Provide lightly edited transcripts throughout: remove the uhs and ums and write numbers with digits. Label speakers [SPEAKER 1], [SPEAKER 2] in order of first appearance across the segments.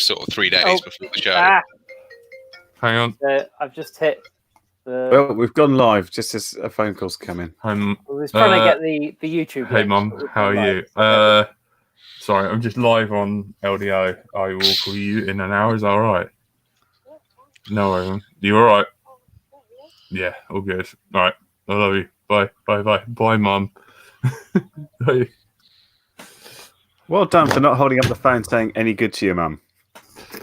[SPEAKER 1] sort of 3 days before the show.
[SPEAKER 2] Hang on.
[SPEAKER 3] I've just hit the.
[SPEAKER 4] Well, we've gone live just as a phone call's come in.
[SPEAKER 3] I was trying to get the YouTube.
[SPEAKER 2] Hey, Mum. How are you? Sorry, I'm just live on LDO. I will call you in an hour. Is that all right? No worries. You all right? Yeah, all good. All right. I love you. Bye. Bye. Bye. Bye, Mum. Bye.
[SPEAKER 4] Well done for not holding up the phone saying any good to your mum.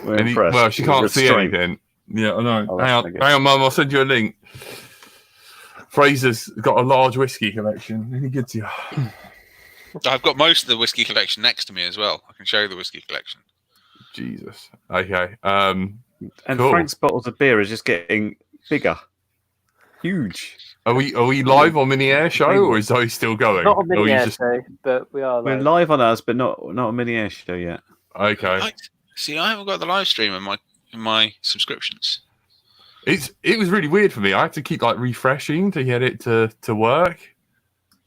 [SPEAKER 4] We're impressed.
[SPEAKER 2] Well, she can't see anything. Yeah, I know. Hang on, Mum. I'll send you a link. Fraser's got a large whiskey collection. Any good to you?
[SPEAKER 1] I've got most of the whiskey collection next to me as well. I can show you the whiskey collection.
[SPEAKER 2] Jesus. Okay.
[SPEAKER 4] And
[SPEAKER 2] cool.
[SPEAKER 4] Frank's bottles of beer are just getting bigger. Huge.
[SPEAKER 2] Are we live on Mini Air Show, or is Zoe still going?
[SPEAKER 3] Not on Mini Air Show, but we are live.
[SPEAKER 4] We're live on us, but not a Mini Air Show yet.
[SPEAKER 2] Okay.
[SPEAKER 1] I haven't got the live stream in my subscriptions.
[SPEAKER 2] It was really weird for me. I had to keep refreshing to get it to work.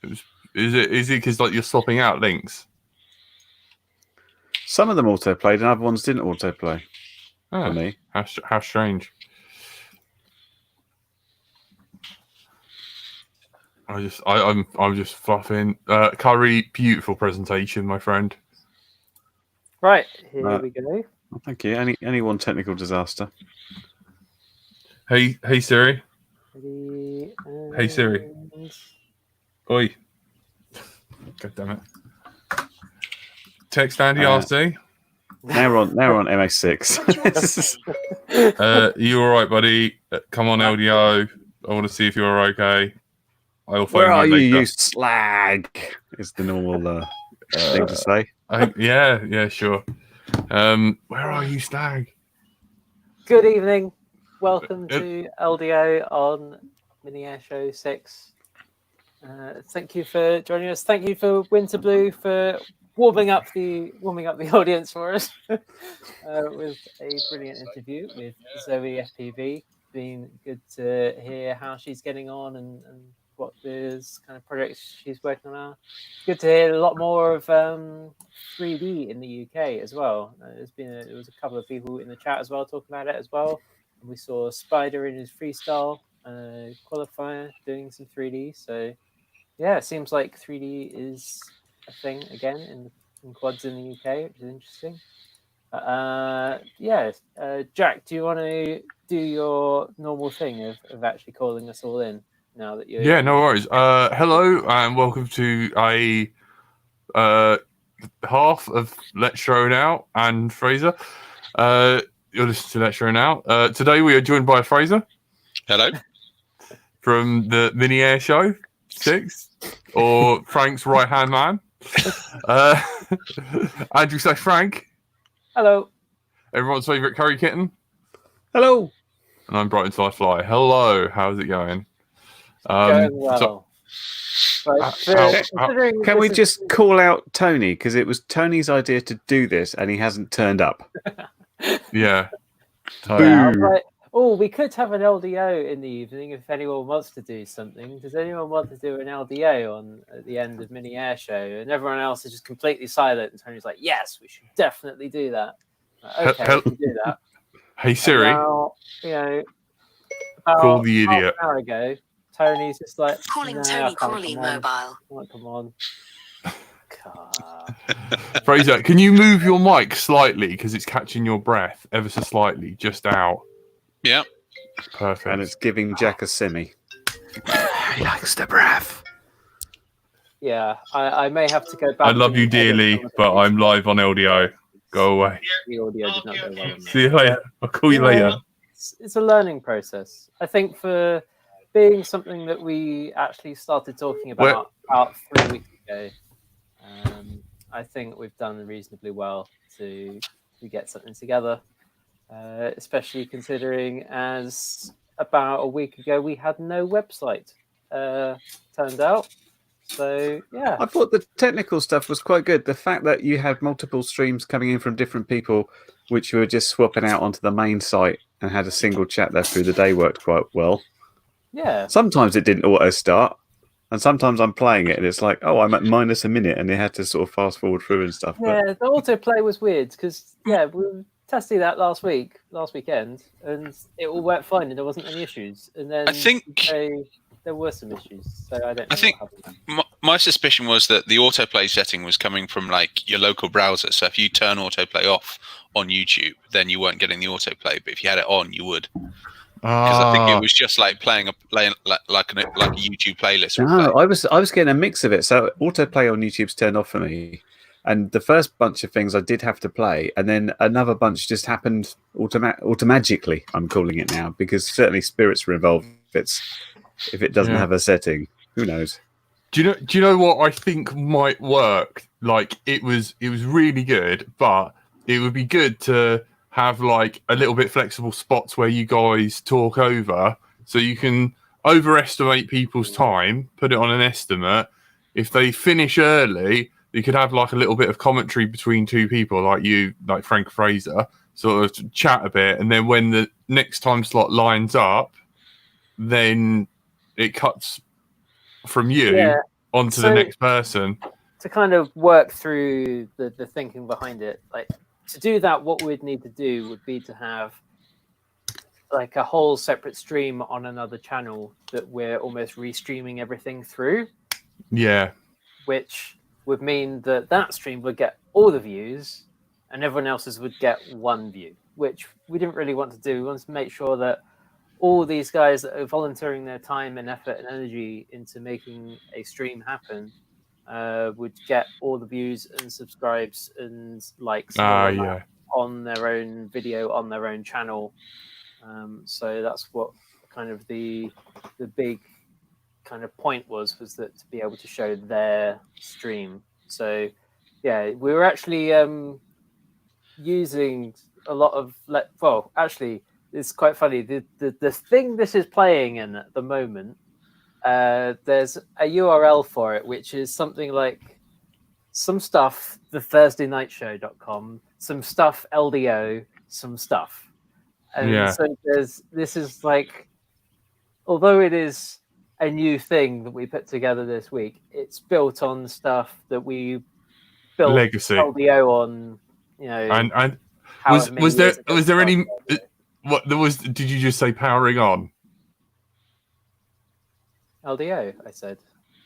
[SPEAKER 2] Is it because you're swapping out links?
[SPEAKER 4] Some of them auto-played and other ones didn't auto-play.
[SPEAKER 2] Oh,
[SPEAKER 4] for me.
[SPEAKER 2] How strange. I'm just fluffing. Curry, beautiful presentation, my friend.
[SPEAKER 3] Right, here we go.
[SPEAKER 4] Well, thank you. Any one technical disaster.
[SPEAKER 2] Hey Siri.
[SPEAKER 3] Ready,
[SPEAKER 2] Hey Siri. Oi. God damn it. Text Andy RC.
[SPEAKER 4] Now we're on MA6.
[SPEAKER 2] You all right, buddy? Come on, LDO. I want to see if you're okay. I'll phone
[SPEAKER 4] Where are you,
[SPEAKER 2] later.
[SPEAKER 4] you slag? Is the normal thing to say.
[SPEAKER 2] Yeah, sure. Where are you, slag?
[SPEAKER 3] Good evening. Welcome to LDO on Mini Air Show 6. Thank you for joining us. Thank you for Winter Blue for warming up the audience for us with a brilliant interview with Zoe FPV. Been good to hear how she's getting on and what this kind of projects she's working on now. Good to hear a lot more of 3D in the UK as well. There was a couple of people in the chat as well talking about it as well. And we saw Spider in his freestyle qualifier doing some 3D. So yeah, it seems like 3D is a thing again in quads in the UK, which is interesting. Jack, do you want to do your normal thing of actually calling us all in now that you're...
[SPEAKER 2] Yeah, no worries. Hello and welcome to a half of Let's Show Now and Fraser. You're listening to Let's Show Now. Today we are joined by Fraser.
[SPEAKER 1] Hello.
[SPEAKER 2] From the Mini Air Show 6, or Frank's right-hand man. Andrew / Frank.
[SPEAKER 3] Hello.
[SPEAKER 2] Everyone's favourite curry kitten.
[SPEAKER 4] Hello.
[SPEAKER 2] And I'm Brighton Fly. Hello. How's it going?
[SPEAKER 3] Going well.
[SPEAKER 4] Can we just call out Tony? Because it was Tony's idea to do this and he hasn't turned up.
[SPEAKER 2] Yeah.
[SPEAKER 3] I was like, we could have an LDO in the evening if anyone wants to do something. Does anyone want to do an LDO at the end of Mini Air Show? And everyone else is just completely silent. And Tony's like, yes, we should definitely do that. Like, okay, we can do that.
[SPEAKER 2] Hey Siri.
[SPEAKER 3] Now,
[SPEAKER 2] call the idiot.
[SPEAKER 3] Half an hour ago, Tony's just like,
[SPEAKER 5] calling Tony Crawley mobile.
[SPEAKER 3] Come on. God.
[SPEAKER 2] Fraser, can you move your mic slightly because it's catching your breath ever so slightly, just out?
[SPEAKER 1] Yeah.
[SPEAKER 2] Perfect.
[SPEAKER 4] And it's giving Jack a simmy. He likes the breath.
[SPEAKER 3] Yeah, I may have to go back.
[SPEAKER 2] I love you dearly, but I'm live on LDO. Go away.
[SPEAKER 3] The audio did not go well.
[SPEAKER 2] See you later. I'll call you later.
[SPEAKER 3] It's a learning process. I think for being something that we actually started talking about 3 weeks ago, I think we've done reasonably well to get something together, especially considering as about a week ago we had no website turned out. So yeah,
[SPEAKER 4] I thought the technical stuff was quite good. The fact that you had multiple streams coming in from different people, which you were just swapping out onto the main site and had a single chat there through the day, worked quite well.
[SPEAKER 3] Yeah.
[SPEAKER 4] Sometimes it didn't auto start, and sometimes I'm playing it and it's like, oh, I'm at -a minute, and they had to sort of fast forward through and stuff.
[SPEAKER 3] Yeah, the autoplay was weird because testing that last weekend, and it all worked fine, and there wasn't any issues. And then
[SPEAKER 1] I think
[SPEAKER 3] there were some issues, so I don't know
[SPEAKER 1] I think
[SPEAKER 3] what happened.
[SPEAKER 1] my suspicion was that the autoplay setting was coming from like your local browser. So if you turn autoplay off on YouTube, then you weren't getting the autoplay. But if you had it on, you would. Because I think it was just like playing like a YouTube playlist.
[SPEAKER 4] No, I was getting a mix of it. So autoplay on YouTube's turned off for me, and the first bunch of things I did have to play, and then another bunch just happened automagically. I'm calling it now because certainly spirits were involved. If it doesn't have a setting, who knows?
[SPEAKER 2] Do you know what I think might work? Like it was really good, but it would be good to have like a little bit flexible spots where you guys talk over, so you can overestimate people's time, put it on an estimate. If they finish early, you could have like a little bit of commentary between two people, like you, like Frank Fraser, sort of chat a bit, and then when the next time slot lines up, then it cuts from you onto the next person.
[SPEAKER 3] To kind of work through the thinking behind it, like to do that, what we'd need to do would be to have like a whole separate stream on another channel that we're almost restreaming everything through.
[SPEAKER 2] Yeah.
[SPEAKER 3] Which would mean that stream would get all the views and everyone else's would get one view, which we didn't really want to do. We wanted to make sure that all these guys that are volunteering their time and effort and energy into making a stream happen would get all the views and subscribes and likes on their own video on their own channel. So that's what kind of the big kind of point was that to be able to show their stream. So yeah, we were actually using a lot of actually it's quite funny. The thing this is playing in at the moment, there's a URL for it, which is something like some stuff, thethursdaynightshow.com, some stuff LDO, some stuff. And so this is like, although it is a new thing that we put together this week, it's built on stuff that we built
[SPEAKER 2] Legacy
[SPEAKER 3] LDO on, you know.
[SPEAKER 2] And was there any what there was? Did you just say powering on?
[SPEAKER 3] LDO, I said,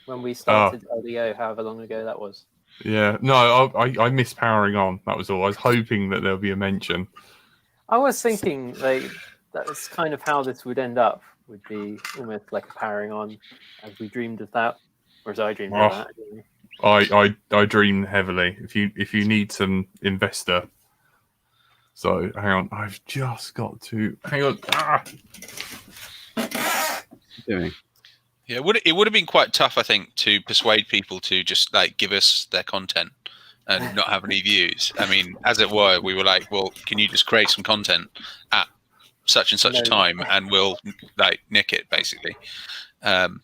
[SPEAKER 3] when we started LDO, however long ago that was.
[SPEAKER 2] Yeah, no, I missed powering on. That was all. I was hoping that there'll be a mention.
[SPEAKER 3] I was thinking like that's kind of how this would end up. Would be almost like a powering on, as we dreamed of that, or as I dreamed of that. Anyway.
[SPEAKER 2] I dream heavily. If you need some investor. So hang on, I've just got to hang on.
[SPEAKER 4] Doing.
[SPEAKER 1] Yeah, it would have been quite tough, I think, to persuade people to just like give us their content and not have any views. I mean, as it were, we were like, well, can you just create some content at such and such a time, and we'll like nick it basically, and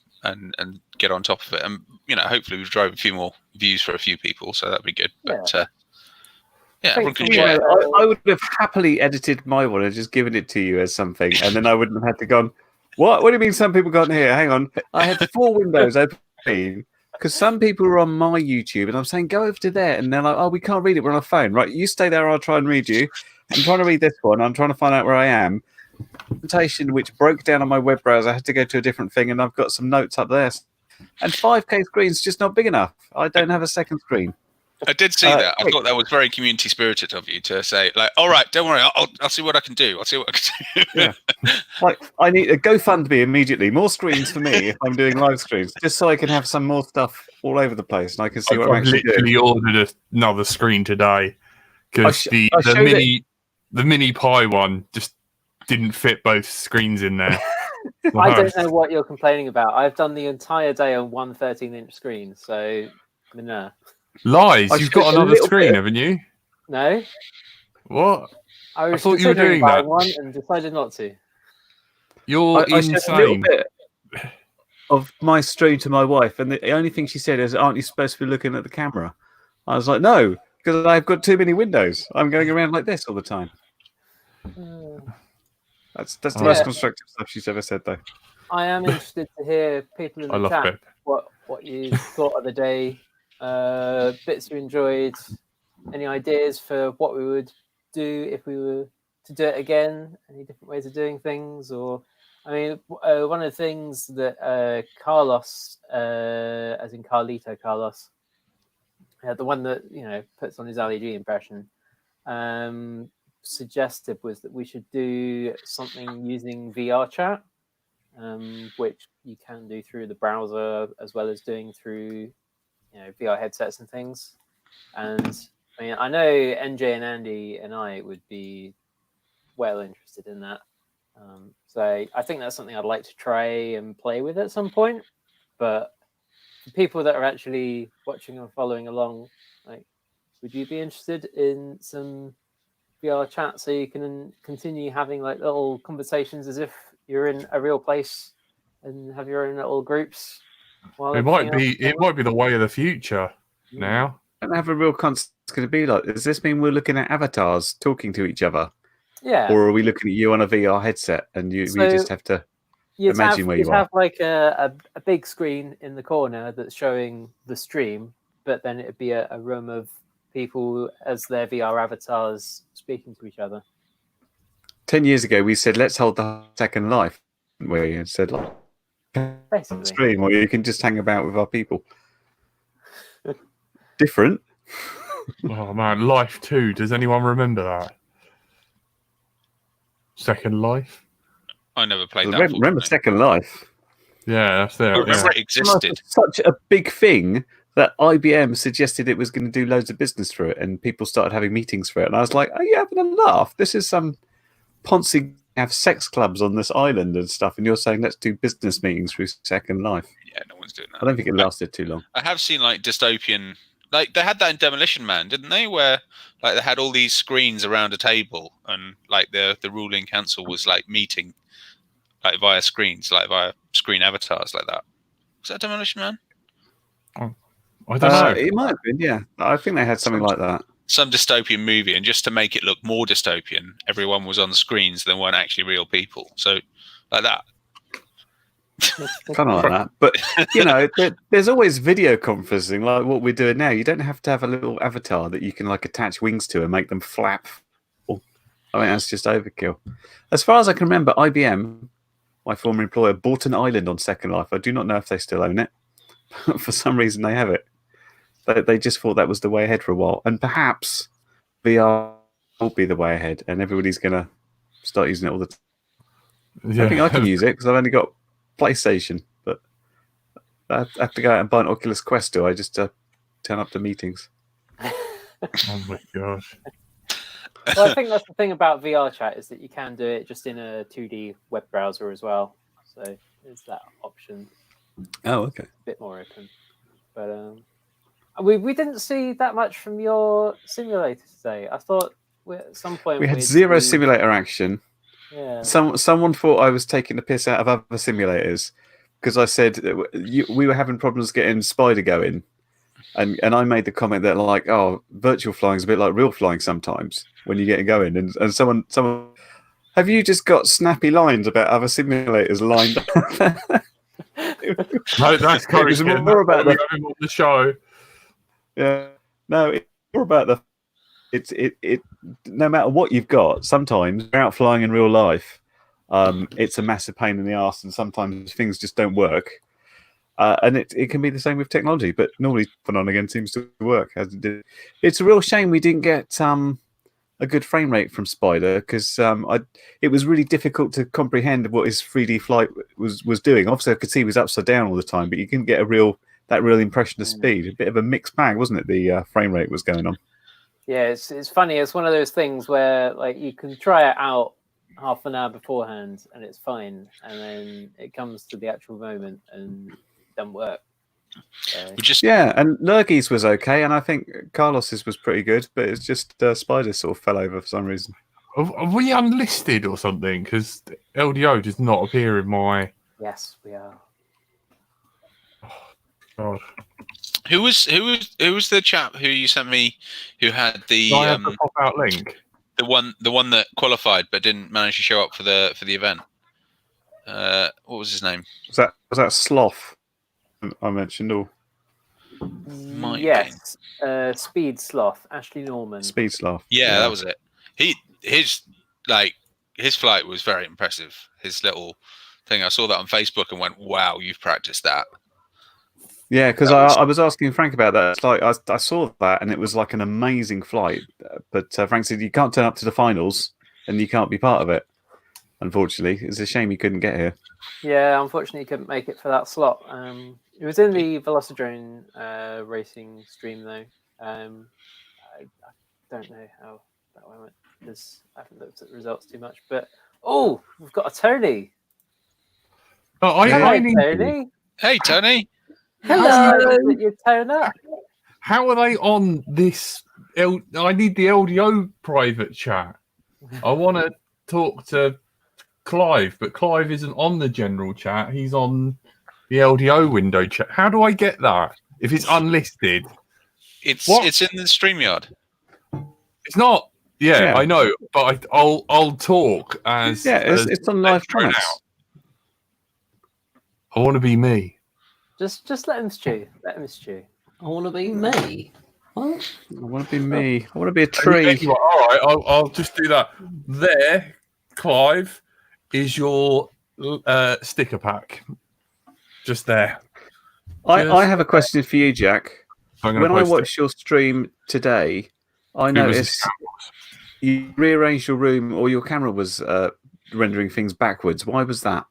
[SPEAKER 1] get on top of it, and hopefully we've drive a few more views for a few people, so that'd be good. But everyone can enjoy it.
[SPEAKER 4] I would have happily edited my one and just given it to you as something, and then I wouldn't have had to go. What do you mean? Some people got in here? Hang on, I had 4 windows open because some people are on my YouTube, and I'm saying go over to there, and they're like, "Oh, we can't read it. We're on a phone." Right, you stay there. I'll try and read you. I'm trying to read this one. I'm trying to find out where I am. Presentation which broke down on my web browser. I had to go to a different thing, and I've got some notes up there. And 5K screen's just not big enough. I don't have a second screen.
[SPEAKER 1] I did see that. I thought that was very community spirited of you to say, like, all right, don't worry, I'll see what I can do. I'll see what I can do.
[SPEAKER 4] Yeah. Like, I need a GoFundMe immediately. More screens for me if I'm doing live streams, just so I can have some more stuff all over the place and I can see what I'm actually doing.
[SPEAKER 2] I literally ordered another screen today because the mini Pi one just didn't fit both screens in there.
[SPEAKER 3] I don't know what you're complaining about. I've done the entire day on one 13-inch screen, so no.
[SPEAKER 2] Lies! You've got another screen, haven't you?
[SPEAKER 3] No.
[SPEAKER 2] What?
[SPEAKER 3] I
[SPEAKER 2] thought you were doing that.
[SPEAKER 3] One and decided not to.
[SPEAKER 2] You're insane.
[SPEAKER 4] A little bit of my stream to my wife, and the only thing she said is, "Aren't you supposed to be looking at the camera?" I was like, "No, because I've got too many windows. I'm going around like this all the time." That's the most constructive stuff she's ever said, though.
[SPEAKER 3] I am interested to hear people in the chat what you thought of the day. Bits you enjoyed, any ideas for what we would do if we were to do it again? Any different ways of doing things? Or, I mean, one of the things that Carlos, as in Carlito Carlos, the one that puts on his Ali G impression, suggested was that we should do something using VR chat, which you can do through the browser as well as doing through VR headsets and things. And I mean, I know NJ and Andy and I would be well interested in that. So I think that's something I'd like to try and play with at some point. But for people that are actually watching or following along, like, would you be interested in some VR chat so you can continue having like little conversations as if you're in a real place and have your own little groups?
[SPEAKER 2] It might be the way of the future now.
[SPEAKER 4] I don't have a real concept. It's going to be like. Does this mean we're looking at avatars talking to each other?
[SPEAKER 3] Yeah.
[SPEAKER 4] Or are we looking at you on a VR headset and we just have to imagine where you are?
[SPEAKER 3] You'd have like a big screen in the corner that's showing the stream, but then it'd be a room of people as their VR avatars speaking to each other.
[SPEAKER 4] 10 years ago, we said, let's hold the Second Life, where you said, like,
[SPEAKER 3] basically,
[SPEAKER 4] stream, or you can just hang about with our people. Different.
[SPEAKER 2] Oh man, Life 2. Does anyone remember that? Second Life?
[SPEAKER 1] I never played that.
[SPEAKER 4] Remember Second Life?
[SPEAKER 2] Yeah, that's there.
[SPEAKER 1] I remember it existed.
[SPEAKER 4] Such a big thing that IBM suggested it was going to do loads of business for it, and people started having meetings for it. And I was like, "Are you having a laugh? This is some Ponzi have sex clubs on this island and stuff, and you're saying let's do business meetings through Second Life."
[SPEAKER 1] Yeah, no one's doing that.
[SPEAKER 4] I don't think it lasted too long.
[SPEAKER 1] I have seen like dystopian, like they had that in Demolition Man, didn't they? Where like they had all these screens around a table, and like the ruling council was like meeting, like via screens, like via screen avatars, like that. Was that Demolition Man?
[SPEAKER 2] I don't know.
[SPEAKER 4] It might have been, yeah. I think they had something like that.
[SPEAKER 1] Some dystopian movie, and just to make it look more dystopian, everyone was on screens that weren't actually real people. So, like that.
[SPEAKER 4] Kind of like that. But, there's always video conferencing, like what we're doing now. You don't have to have a little avatar that you can like attach wings to and make them flap. I mean, that's just overkill. As far as I can remember, IBM, my former employer, bought an island on Second Life. I do not know if they still own it. But for some reason, they have it. They just thought that was the way ahead for a while. And perhaps VR will be the way ahead, and everybody's going to start using it all the time.
[SPEAKER 2] Yeah.
[SPEAKER 4] I think I can use it because I've only got PlayStation, but I have to go out and buy an Oculus Quest, do I, just to turn up to meetings?
[SPEAKER 2] Oh my gosh.
[SPEAKER 3] Well, I think that's the thing about VR chat is that you can do it just in a 2D web browser as well. So there's that option.
[SPEAKER 4] Oh, okay.
[SPEAKER 3] A bit more open. But we didn't see that much from your simulator today. I thought at some point
[SPEAKER 4] we had zero simulator action.
[SPEAKER 3] Yeah.
[SPEAKER 4] Someone thought I was taking the piss out of other simulators because I said we were having problems getting Spider going, and I made the comment that like, oh, virtual flying is a bit like real flying sometimes when you get it going, and someone, have you just got snappy lines about other simulators lined up?
[SPEAKER 2] No, that's correct.
[SPEAKER 4] It was more about
[SPEAKER 2] the show.
[SPEAKER 4] Yeah, no, it's more about it. No matter what you've got, sometimes you're out flying in real life. It's a massive pain in the arse, and sometimes things just don't work. And it can be the same with technology, but normally, on and again, seems to work as it did. It's a real shame we didn't get a good frame rate from Spider because it was really difficult to comprehend what his 3D flight was doing. Obviously, I could see he was upside down all the time, but you couldn't get that real impression of speed. A bit of a mixed bag, wasn't it? The frame rate was going on.
[SPEAKER 3] Yeah, it's funny. It's one of those things where like you can try it out half an hour beforehand and it's fine, and then it comes to the actual moment and it doesn't work.
[SPEAKER 4] Yeah, and Lurgy's was okay, and I think Carlos's was pretty good, but it's just Spider sort of fell over for some reason.
[SPEAKER 2] Are we unlisted or something? Because LDO does not appear in my.
[SPEAKER 3] Yes, we are.
[SPEAKER 2] God.
[SPEAKER 1] Who was the chap who you sent me who had the
[SPEAKER 2] pop out link?
[SPEAKER 1] The one that qualified but didn't manage to show up for the event. What was his name?
[SPEAKER 4] Was that Sloth I mentioned? Or
[SPEAKER 3] yes, Speed Sloth, Ashley Norman.
[SPEAKER 4] Speed Sloth.
[SPEAKER 1] Yeah, that was it. his flight was very impressive. His little thing, I saw that on Facebook and went, "Wow, you've practiced that."
[SPEAKER 4] Yeah, because I was asking Frank about that. It's like I saw that, and it was like an amazing flight. But Frank said you can't turn up to the finals, and you can't be part of it. Unfortunately, it's a shame you couldn't get here.
[SPEAKER 3] Yeah, unfortunately, he couldn't make it for that slot. It was in the Velocidrone racing stream, though. I don't know how that went because I haven't looked at the results too much. But we've got a Tony.
[SPEAKER 2] Oh, I need
[SPEAKER 3] Tony.
[SPEAKER 1] Hey, Tony.
[SPEAKER 3] Hello. You turn up.
[SPEAKER 2] How are they on this? I need the LDO private chat. I want to talk to Clive, but Clive isn't on the general chat. He's on the LDO window chat. How do I get that if it's unlisted?
[SPEAKER 1] It's in the StreamYard.
[SPEAKER 2] It's not. Yeah, I know, but I'll talk as
[SPEAKER 4] it's on live comments.
[SPEAKER 2] I want to be me.
[SPEAKER 3] Just let him stew. Let him stew.
[SPEAKER 6] I want to be me. What?
[SPEAKER 4] I want to be me. I want to be a tree.
[SPEAKER 2] Anyway, all right, I'll just do that. There, Clive, is your sticker pack. Just there.
[SPEAKER 4] I have a question for you, Jack.
[SPEAKER 2] When
[SPEAKER 4] I watched your stream today, I noticed you rearranged your room, or your camera was rendering things backwards. Why was that?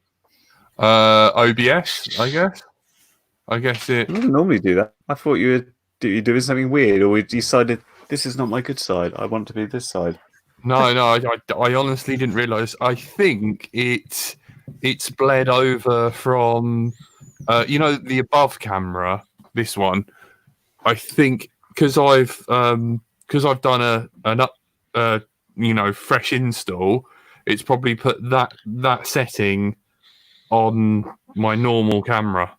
[SPEAKER 2] OBS, I guess. I guess it.
[SPEAKER 4] I wouldn't normally do that. I thought you were doing something weird, or we decided this is not my good side. I want to be this side.
[SPEAKER 2] No, I honestly didn't realise. I think it's bled over from, the above camera. This one, I think, because I've done an fresh install. It's probably put that setting on my normal camera.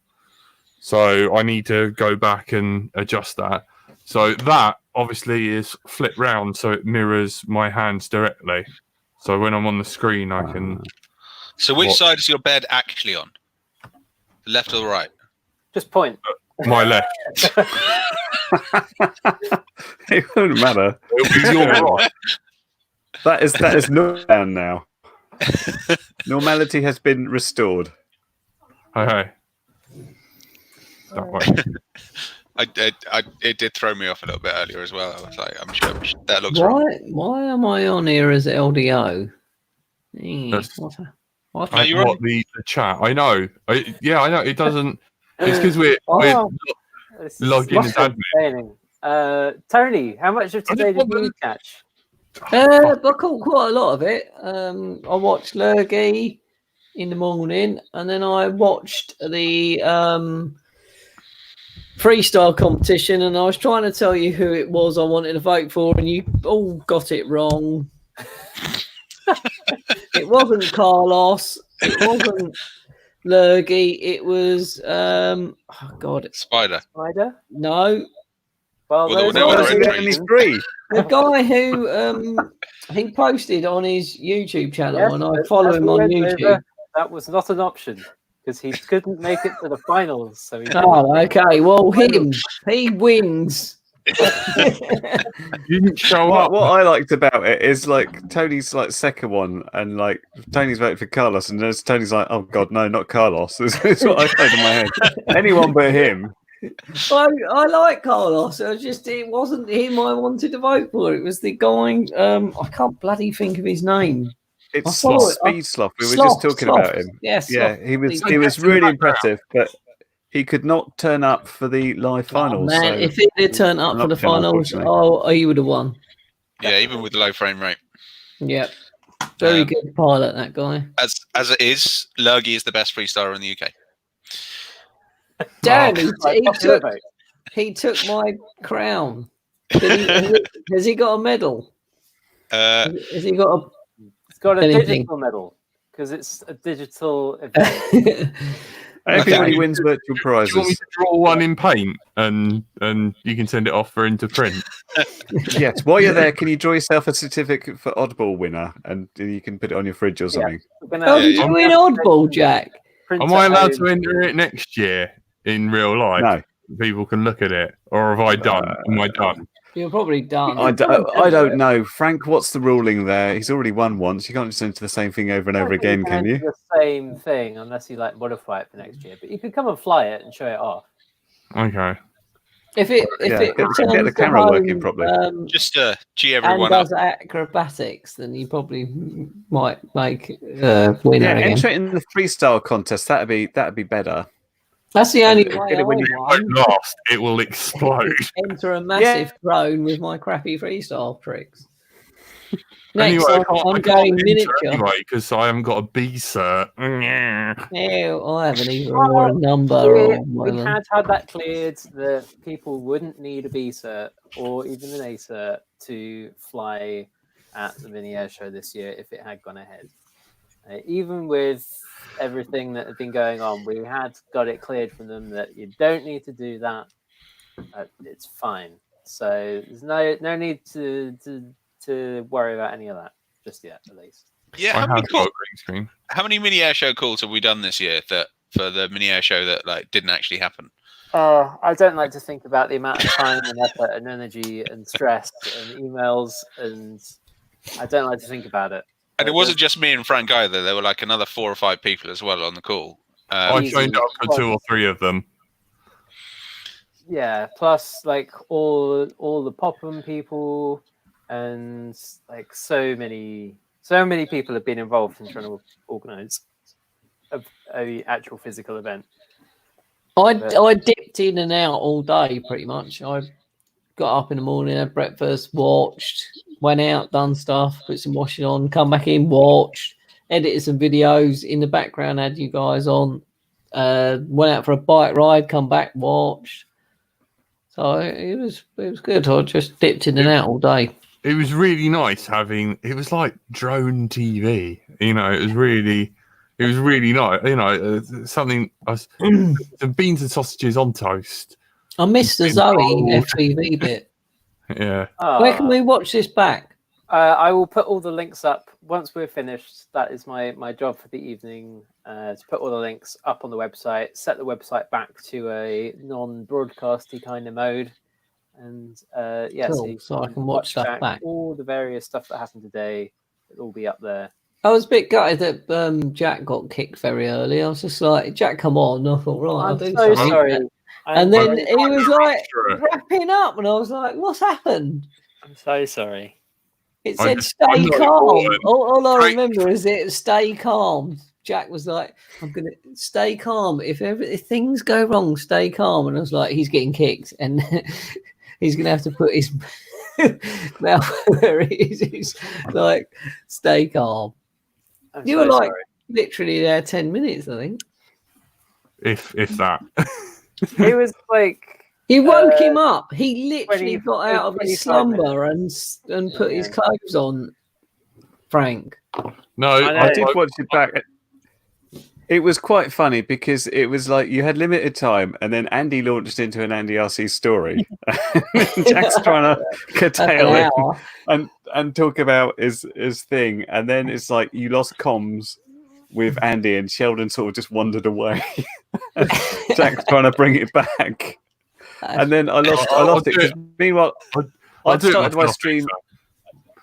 [SPEAKER 2] So I need to go back and adjust that. So that obviously is flipped round so it mirrors my hands directly. So when I'm on the screen, I can.
[SPEAKER 1] So which side is your bed actually on? The left or the right?
[SPEAKER 3] Just point.
[SPEAKER 2] My left.
[SPEAKER 4] It wouldn't matter.
[SPEAKER 2] It'll be your right.
[SPEAKER 4] That is not down now. Normality has been restored.
[SPEAKER 2] Okay. That way.
[SPEAKER 1] It did throw me off a little bit earlier as well. I was like, I'm sure that looks
[SPEAKER 6] Why?
[SPEAKER 1] wrong.
[SPEAKER 6] Why am I on here as LDO? What?
[SPEAKER 1] No, you're on
[SPEAKER 2] the chat. I know. I know. It doesn't. It's because we're logged in as admin.
[SPEAKER 3] Tony, how much of today did you catch?
[SPEAKER 6] I caught quite a lot of it. I watched Lurgy in the morning, and then I watched the freestyle competition, and I was trying to tell you who it was I wanted to vote for, and you all got it wrong. It wasn't Carlos. It wasn't Lurgy. It was
[SPEAKER 1] Spider.
[SPEAKER 3] Spider?
[SPEAKER 6] No.
[SPEAKER 3] Well,
[SPEAKER 6] the guy who he posted on his YouTube channel, and I follow him on YouTube.
[SPEAKER 3] That was not an option because he couldn't make it to the finals. So
[SPEAKER 6] okay. Well, he wins.
[SPEAKER 2] You didn't show up.
[SPEAKER 4] What I liked about it is like Tony's like second one, and like Tony's voted for Carlos, and there's Tony's like, oh god, no, not Carlos. That's what I heard in my head. Anyone but him.
[SPEAKER 6] I like Carlos. It wasn't him I wanted to vote for. It was the guy. I can't bloody think of his name.
[SPEAKER 4] It's Speed Sloth. We were just talking about him.
[SPEAKER 6] Yes.
[SPEAKER 4] Yeah, he was really impressive, but he could not turn up for the live finals.
[SPEAKER 6] Man,
[SPEAKER 4] so
[SPEAKER 6] if he did turn up for the finals, he would have won.
[SPEAKER 1] Yeah, even with the low frame rate.
[SPEAKER 6] Yeah, very good pilot, that guy.
[SPEAKER 1] As it is, Lurgy is the best freestyler in the UK.
[SPEAKER 6] Damn, he took my crown. Has he got a medal? Has he got a?
[SPEAKER 3] It's got a digital medal because it's a digital event.
[SPEAKER 4] Everybody wins virtual prizes.
[SPEAKER 2] Do you want me to draw one in paint and you can send it off for into print?
[SPEAKER 4] Yes. While you're there, can you draw yourself a certificate for Oddball winner, and you can put it on your fridge or something?
[SPEAKER 6] How did you win Oddball, Jack?
[SPEAKER 2] Am I allowed to enter it next year in real life?
[SPEAKER 4] No.
[SPEAKER 2] People can look at it, or have I done? Am I done?
[SPEAKER 6] You're probably done.
[SPEAKER 4] I don't know, Frank. What's the ruling there? He's already won once. You can't just enter the same thing over and over again, can you?
[SPEAKER 3] The same thing, unless you like modify it for next year. But you could come and fly it and show it off.
[SPEAKER 2] Okay.
[SPEAKER 6] If it
[SPEAKER 4] Get
[SPEAKER 6] returns
[SPEAKER 4] the camera
[SPEAKER 6] to
[SPEAKER 4] working
[SPEAKER 6] home,
[SPEAKER 4] properly.
[SPEAKER 1] Just G
[SPEAKER 6] and
[SPEAKER 1] everyone up.
[SPEAKER 6] does acrobatics, then you probably might make winner
[SPEAKER 4] Yeah,
[SPEAKER 6] again.
[SPEAKER 4] enter it in the freestyle contest. That'd be better.
[SPEAKER 6] That's the only way
[SPEAKER 4] get
[SPEAKER 6] I
[SPEAKER 4] it when you
[SPEAKER 6] won.
[SPEAKER 2] Last, it will explode.
[SPEAKER 6] Enter a massive drone with my crappy freestyle tricks.
[SPEAKER 2] Anyway,
[SPEAKER 6] Next, I'm going miniature.
[SPEAKER 2] Anyway, because I haven't got a B cert.
[SPEAKER 6] Ew, I haven't even or a number or
[SPEAKER 3] We
[SPEAKER 6] whatever.
[SPEAKER 3] had that cleared that people wouldn't need a B cert or even an A cert to fly at the mini air show this year if it had gone ahead. Even with everything that had been going on, we had got it cleared from them that you don't need to do that. It's fine. So there's no need to worry about any of that just yet, at least.
[SPEAKER 1] Yeah, how many mini air show calls have we done this year that for the mini air show that like didn't actually happen?
[SPEAKER 3] I don't like to think about the amount of time and effort and energy and stress and emails, and I don't like to think about it.
[SPEAKER 1] And it wasn't just me and Frank either. There were like another 4 or 5 people as well on the call.
[SPEAKER 2] I signed up for 2 or 3 of them.
[SPEAKER 3] Yeah, plus like all the Popham people, and like so many people have been involved in trying to organise a actual physical event.
[SPEAKER 6] I dipped in and out all day pretty much. I got up in the morning, had breakfast, watched, went out, done stuff, put some washing on, come back in, watched, edited some videos in the background, had you guys on, went out for a bike ride, come back, watched. So it was good. I just dipped in and out all day.
[SPEAKER 2] It was really nice it was like drone TV. You know, it was really nice. You know, something. Some beans and sausages on toast.
[SPEAKER 6] I missed the Zoe FPV bit.
[SPEAKER 2] Yeah.
[SPEAKER 6] Where can we watch this back?
[SPEAKER 3] I will put all the links up once we're finished. That is my job for the evening, to put all the links up on the website, set the website back to a non-broadcasty kind of mode, and
[SPEAKER 6] cool. So I can watch stuff back.
[SPEAKER 3] All the various stuff that happened today, it'll all be up there.
[SPEAKER 6] I was a bit gutted that Jack got kicked very early. I was just like, Jack, come on. I thought, right, I'll do
[SPEAKER 3] so
[SPEAKER 6] something.
[SPEAKER 3] sorry.
[SPEAKER 6] And then he was like wrapping up, and I was like, what's happened?
[SPEAKER 3] I'm so sorry.
[SPEAKER 6] It said stay calm. All I remember is it stay calm. Jack was like, I'm going to stay calm. If things go wrong, stay calm. And I was like, he's getting kicked. And he's going to have to put his mouth where it is. He's like, stay calm. You were like literally there 10 minutes, I think.
[SPEAKER 2] If that.
[SPEAKER 3] It was like...
[SPEAKER 6] You woke him up. He literally got out of his slumber and put his clothes on, Frank.
[SPEAKER 2] No,
[SPEAKER 4] I did watch it back. It was quite funny because it was like you had limited time, and then Andy launched into an Andy RC story. Jack's trying to curtail it and talk about his thing, and then it's like you lost comms with Andy, and Sheldon sort of just wandered away. Jack's trying to bring it back. And then I lost it. Meanwhile, I started my stream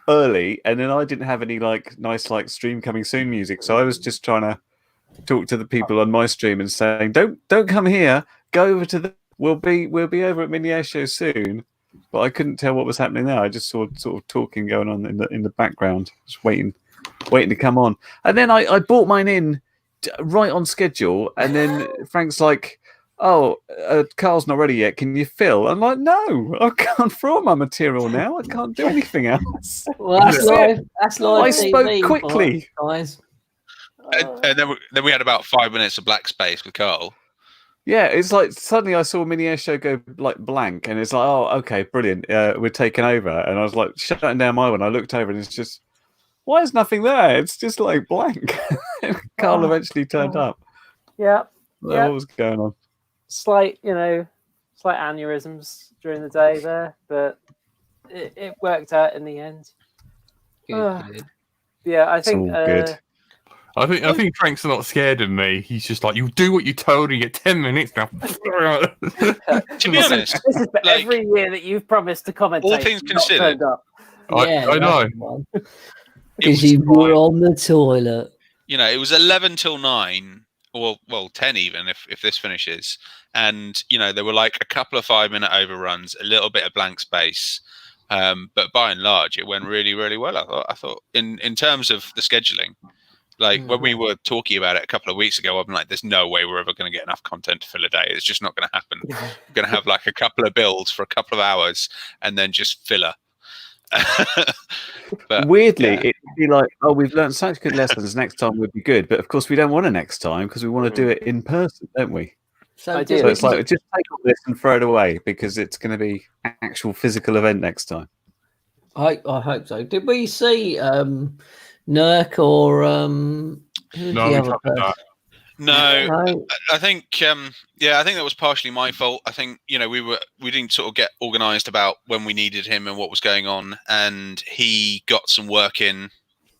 [SPEAKER 4] early, and then I didn't have any nice stream coming soon music. So I was just trying to talk to the people on my stream and saying, "Don't come here. Go over to the. We'll be over at Mini Air Show soon." But I couldn't tell what was happening there. I just saw sort of talking going on in the background, just waiting to come on. And then I bought mine in right on schedule, and then Frank's like, "Oh, Carl's not ready yet. Can you fill?" I'm like, "No, I can't throw my material now. I can't do anything else."
[SPEAKER 6] Well, that's live.
[SPEAKER 4] I spoke quickly,
[SPEAKER 6] guys.
[SPEAKER 1] And then we had about 5 minutes of black space with Carl.
[SPEAKER 4] Yeah, it's like suddenly I saw a Mini Air Show go blank, and it's like, "Oh, okay, brilliant. We're taking over." And I was like shutting down my one. I looked over, and it's just, why is nothing there? It's just like blank. Carl eventually turned up.
[SPEAKER 3] Yeah.
[SPEAKER 4] What was going on?
[SPEAKER 3] Slight aneurysms during the day there, but it worked out in the end.
[SPEAKER 6] Good.
[SPEAKER 3] Yeah, I think
[SPEAKER 4] good.
[SPEAKER 2] I think Frank's not scared of me. He's just like, you do what you told me. You get 10 minutes now.
[SPEAKER 1] To be honest,
[SPEAKER 3] This is for
[SPEAKER 1] like,
[SPEAKER 3] every year that you've promised to commentate.
[SPEAKER 1] all things
[SPEAKER 3] you've not
[SPEAKER 1] considered,
[SPEAKER 3] turned up.
[SPEAKER 2] I know.
[SPEAKER 6] Because you were on the toilet.
[SPEAKER 1] You know, it was 11 till 9, or well 10 even if this finishes, and you know there were like a couple of 5-minute overruns, a little bit of blank space, but by and large it went really, really well. I thought in terms of the scheduling, like when we were talking about it a couple of weeks ago, I'm like, there's no way we're ever going to get enough content to fill a day. It's just not going to happen. We're going to have like a couple of builds for a couple of hours and then just filler. But
[SPEAKER 4] weirdly, it'd be like, oh, we've learned such good lessons. Next time would be good, but of course we don't want a next time because we want to do it in person, don't we?
[SPEAKER 6] So
[SPEAKER 4] it's like just take all this and throw it away because it's going to be an actual physical event next time.
[SPEAKER 6] I hope so. Did we see Nurk or who's
[SPEAKER 2] No,
[SPEAKER 6] the
[SPEAKER 2] we
[SPEAKER 6] other
[SPEAKER 2] covered
[SPEAKER 6] person?
[SPEAKER 2] that.
[SPEAKER 1] no, I think I think that was partially my fault. I think we didn't sort of get organised about when we needed him and what was going on, and he got some work in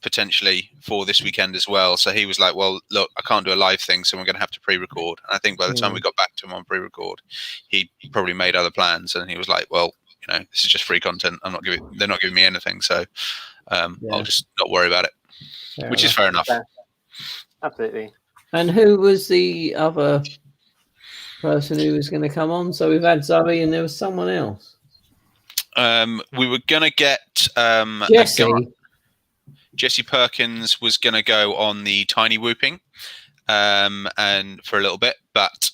[SPEAKER 1] potentially for this weekend as well. So he was like, "Well, look, I can't do a live thing, so we're going to have to pre-record." And I think by the time we got back to him on pre-record, he probably made other plans, and he was like, "Well, this is just free content. They're not giving me anything, so I'll just not worry about it," which is fair enough.
[SPEAKER 3] Yeah. Absolutely.
[SPEAKER 6] And who was the other person who was going to come on? So we've had Zoe and there was someone else.
[SPEAKER 1] We were going to get Jesse Perkins was going to go on the tiny whooping and for a little bit, but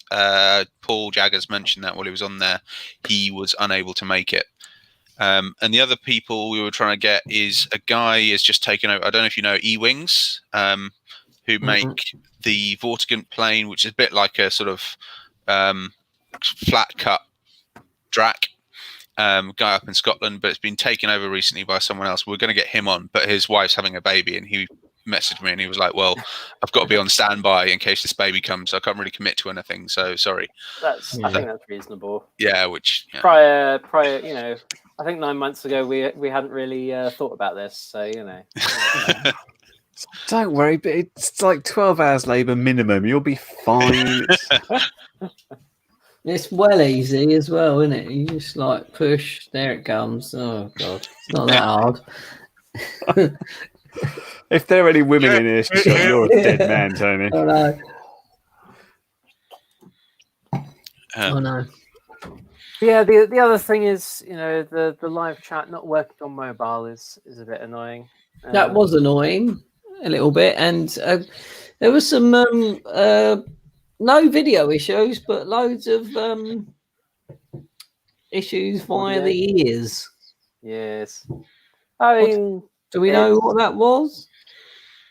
[SPEAKER 1] Paul Jaggers mentioned that while he was on there, he was unable to make it. And the other people we were trying to get is a guy is just taken over. I don't know if you know E-Wings, who make the Vortigaunt plane, which is a bit like a sort of flat cut drac guy up in Scotland, but it's been taken over recently by someone else. We're going to get him on, but his wife's having a baby, and he messaged me and he was like, "Well, I've got to be on standby in case this baby comes. So I can't really commit to anything. So sorry."
[SPEAKER 3] I think that's reasonable.
[SPEAKER 1] Yeah, which
[SPEAKER 3] prior, I think 9 months ago we hadn't really thought about this, so
[SPEAKER 4] Don't worry, but it's like 12 hours labour minimum. You'll be fine.
[SPEAKER 6] It's well easy as well, isn't it? You just like push, there it comes. Oh god, it's not that hard.
[SPEAKER 4] If there are any women in this shot, you're a dead man, Tony.
[SPEAKER 6] Oh no. Oh no.
[SPEAKER 3] Yeah, the other thing is, the live chat not working on mobile is a bit annoying.
[SPEAKER 6] That was annoying a little bit, and there was some no video issues, but loads of issues via the ears.
[SPEAKER 3] Yes. I mean,
[SPEAKER 6] do we know what that was?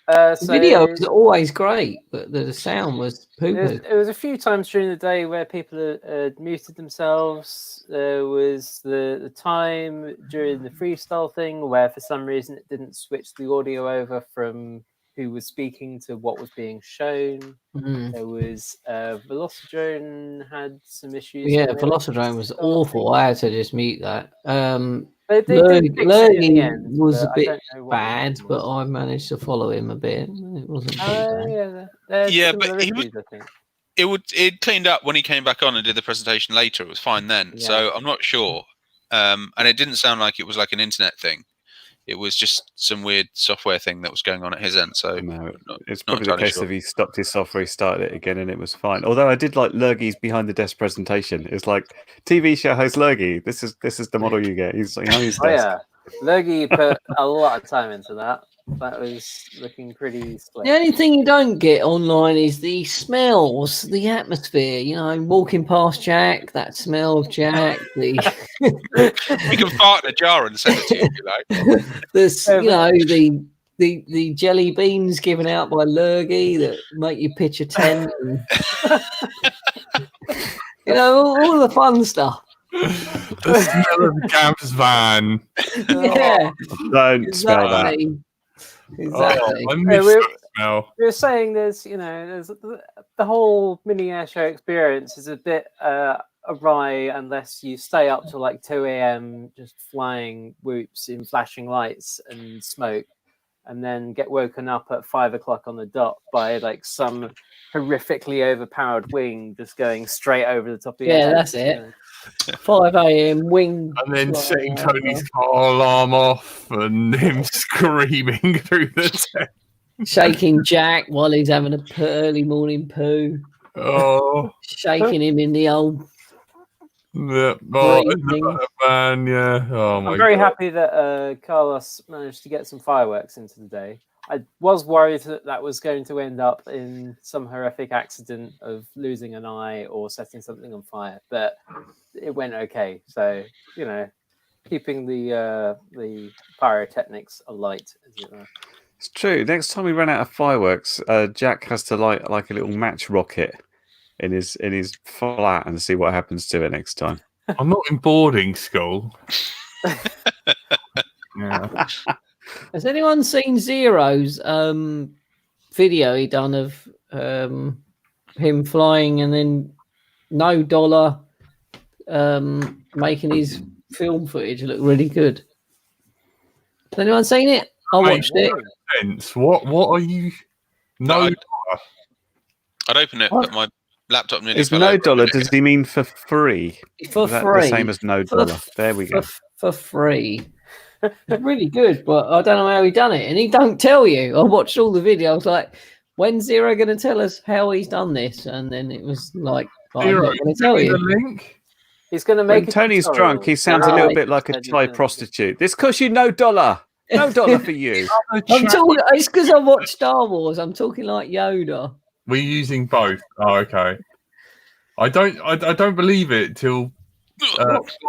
[SPEAKER 3] So
[SPEAKER 6] the video was always great, but the sound was poo-poo.
[SPEAKER 3] It was a few times during the day where people had muted themselves. There was the time during the freestyle thing where for some reason it didn't switch the audio over from who was speaking to what was being shown. There was Velocidrone had some issues.
[SPEAKER 6] Yeah, Velocidrone was awful. I had to just mute that.
[SPEAKER 3] Learning
[SPEAKER 6] was a bit bad, but I managed to follow him a bit. It wasn't too bad.
[SPEAKER 1] But it cleaned up when he came back on and did the presentation later. It was fine then. Yeah. So I'm not sure. And it didn't sound like it was like an internet thing. It was just some weird software thing that was going on at his end. So
[SPEAKER 4] no, it's probably the case of he stopped his software, he started it again, and it was fine. Although I did like Lurgy's behind the desk presentation. It's like TV show host Lurgy. This is the model you get. He's behind his desk.
[SPEAKER 3] Yeah, Lurgy put a lot of time into that. That was looking pretty slick.
[SPEAKER 6] The only thing you don't get online is the smells, the atmosphere. Walking past Jack, that smell of Jack.
[SPEAKER 1] You can fart in a jar and send it to you if you like.
[SPEAKER 6] The jelly beans given out by Lurgy that make you pitch a tent. And, all the fun stuff.
[SPEAKER 2] The smell of the campus van.
[SPEAKER 6] Yeah,
[SPEAKER 4] don't smell that.
[SPEAKER 6] Exactly.
[SPEAKER 2] I miss that smell.
[SPEAKER 3] We were saying there's the whole mini air show experience is a bit awry unless you stay up till like 2 a.m. just flying whoops in flashing lights and smoke. and then get woken up at 5 o'clock on the dot by like some horrifically overpowered wing just going straight over the top of your
[SPEAKER 6] Yeah,
[SPEAKER 3] head.
[SPEAKER 6] that's it. 5 a.m. wing.
[SPEAKER 2] And then
[SPEAKER 6] flying
[SPEAKER 2] setting
[SPEAKER 6] over.
[SPEAKER 2] Tony's car alarm off and him screaming through the tent.
[SPEAKER 6] Shaking Jack while he's having a early morning poo.
[SPEAKER 2] Oh,
[SPEAKER 6] Shaking him in the old.
[SPEAKER 2] yeah.
[SPEAKER 6] Breathing.
[SPEAKER 2] Man, yeah. Oh, my
[SPEAKER 3] I'm very
[SPEAKER 2] God.
[SPEAKER 3] happy that Carlos managed to get some fireworks into the day. I was worried that was going to end up in some horrific accident of losing an eye or setting something on fire, but it went okay. So, keeping the pyrotechnics alight, as it were.
[SPEAKER 4] It's true. Next time we run out of fireworks, Jack has to light like a little match rocket in his flat and see what happens to it next time.
[SPEAKER 2] I'm not in boarding school. Yeah.
[SPEAKER 6] Has anyone seen Zero's video he done of him flying and then no dollar making his film footage look really good? Has anyone seen it? I
[SPEAKER 2] Mate,
[SPEAKER 6] watched it.
[SPEAKER 2] Sense. What are you?
[SPEAKER 1] No,
[SPEAKER 2] No.
[SPEAKER 1] I'd open it,
[SPEAKER 6] What?
[SPEAKER 1] but my laptop nearly
[SPEAKER 4] Is
[SPEAKER 1] fell
[SPEAKER 4] no
[SPEAKER 1] over.
[SPEAKER 4] dollar? Does he mean for free?
[SPEAKER 6] For
[SPEAKER 4] Is that
[SPEAKER 6] free.
[SPEAKER 4] the same as no dollar? There we go.
[SPEAKER 6] For free. It's really good, but I don't know how he done it, and he don't tell you. I watched all the videos. Like, when's Zero going to tell us how he's done this? And then it was like, I'm
[SPEAKER 2] Zero,
[SPEAKER 6] not going to
[SPEAKER 2] send
[SPEAKER 6] tell
[SPEAKER 2] me
[SPEAKER 6] you.
[SPEAKER 2] the link.
[SPEAKER 3] He's going to make
[SPEAKER 4] When
[SPEAKER 3] a
[SPEAKER 4] Tony's
[SPEAKER 3] tutorial.
[SPEAKER 4] drunk, he sounds a
[SPEAKER 6] Yeah.
[SPEAKER 4] little bit like a Thai prostitute. This costs you no dollar. No dollar for you.
[SPEAKER 6] I'm talking. It's because I watched Star Wars. I'm talking like Yoda.
[SPEAKER 2] We're using both. Oh, okay. I don't believe it till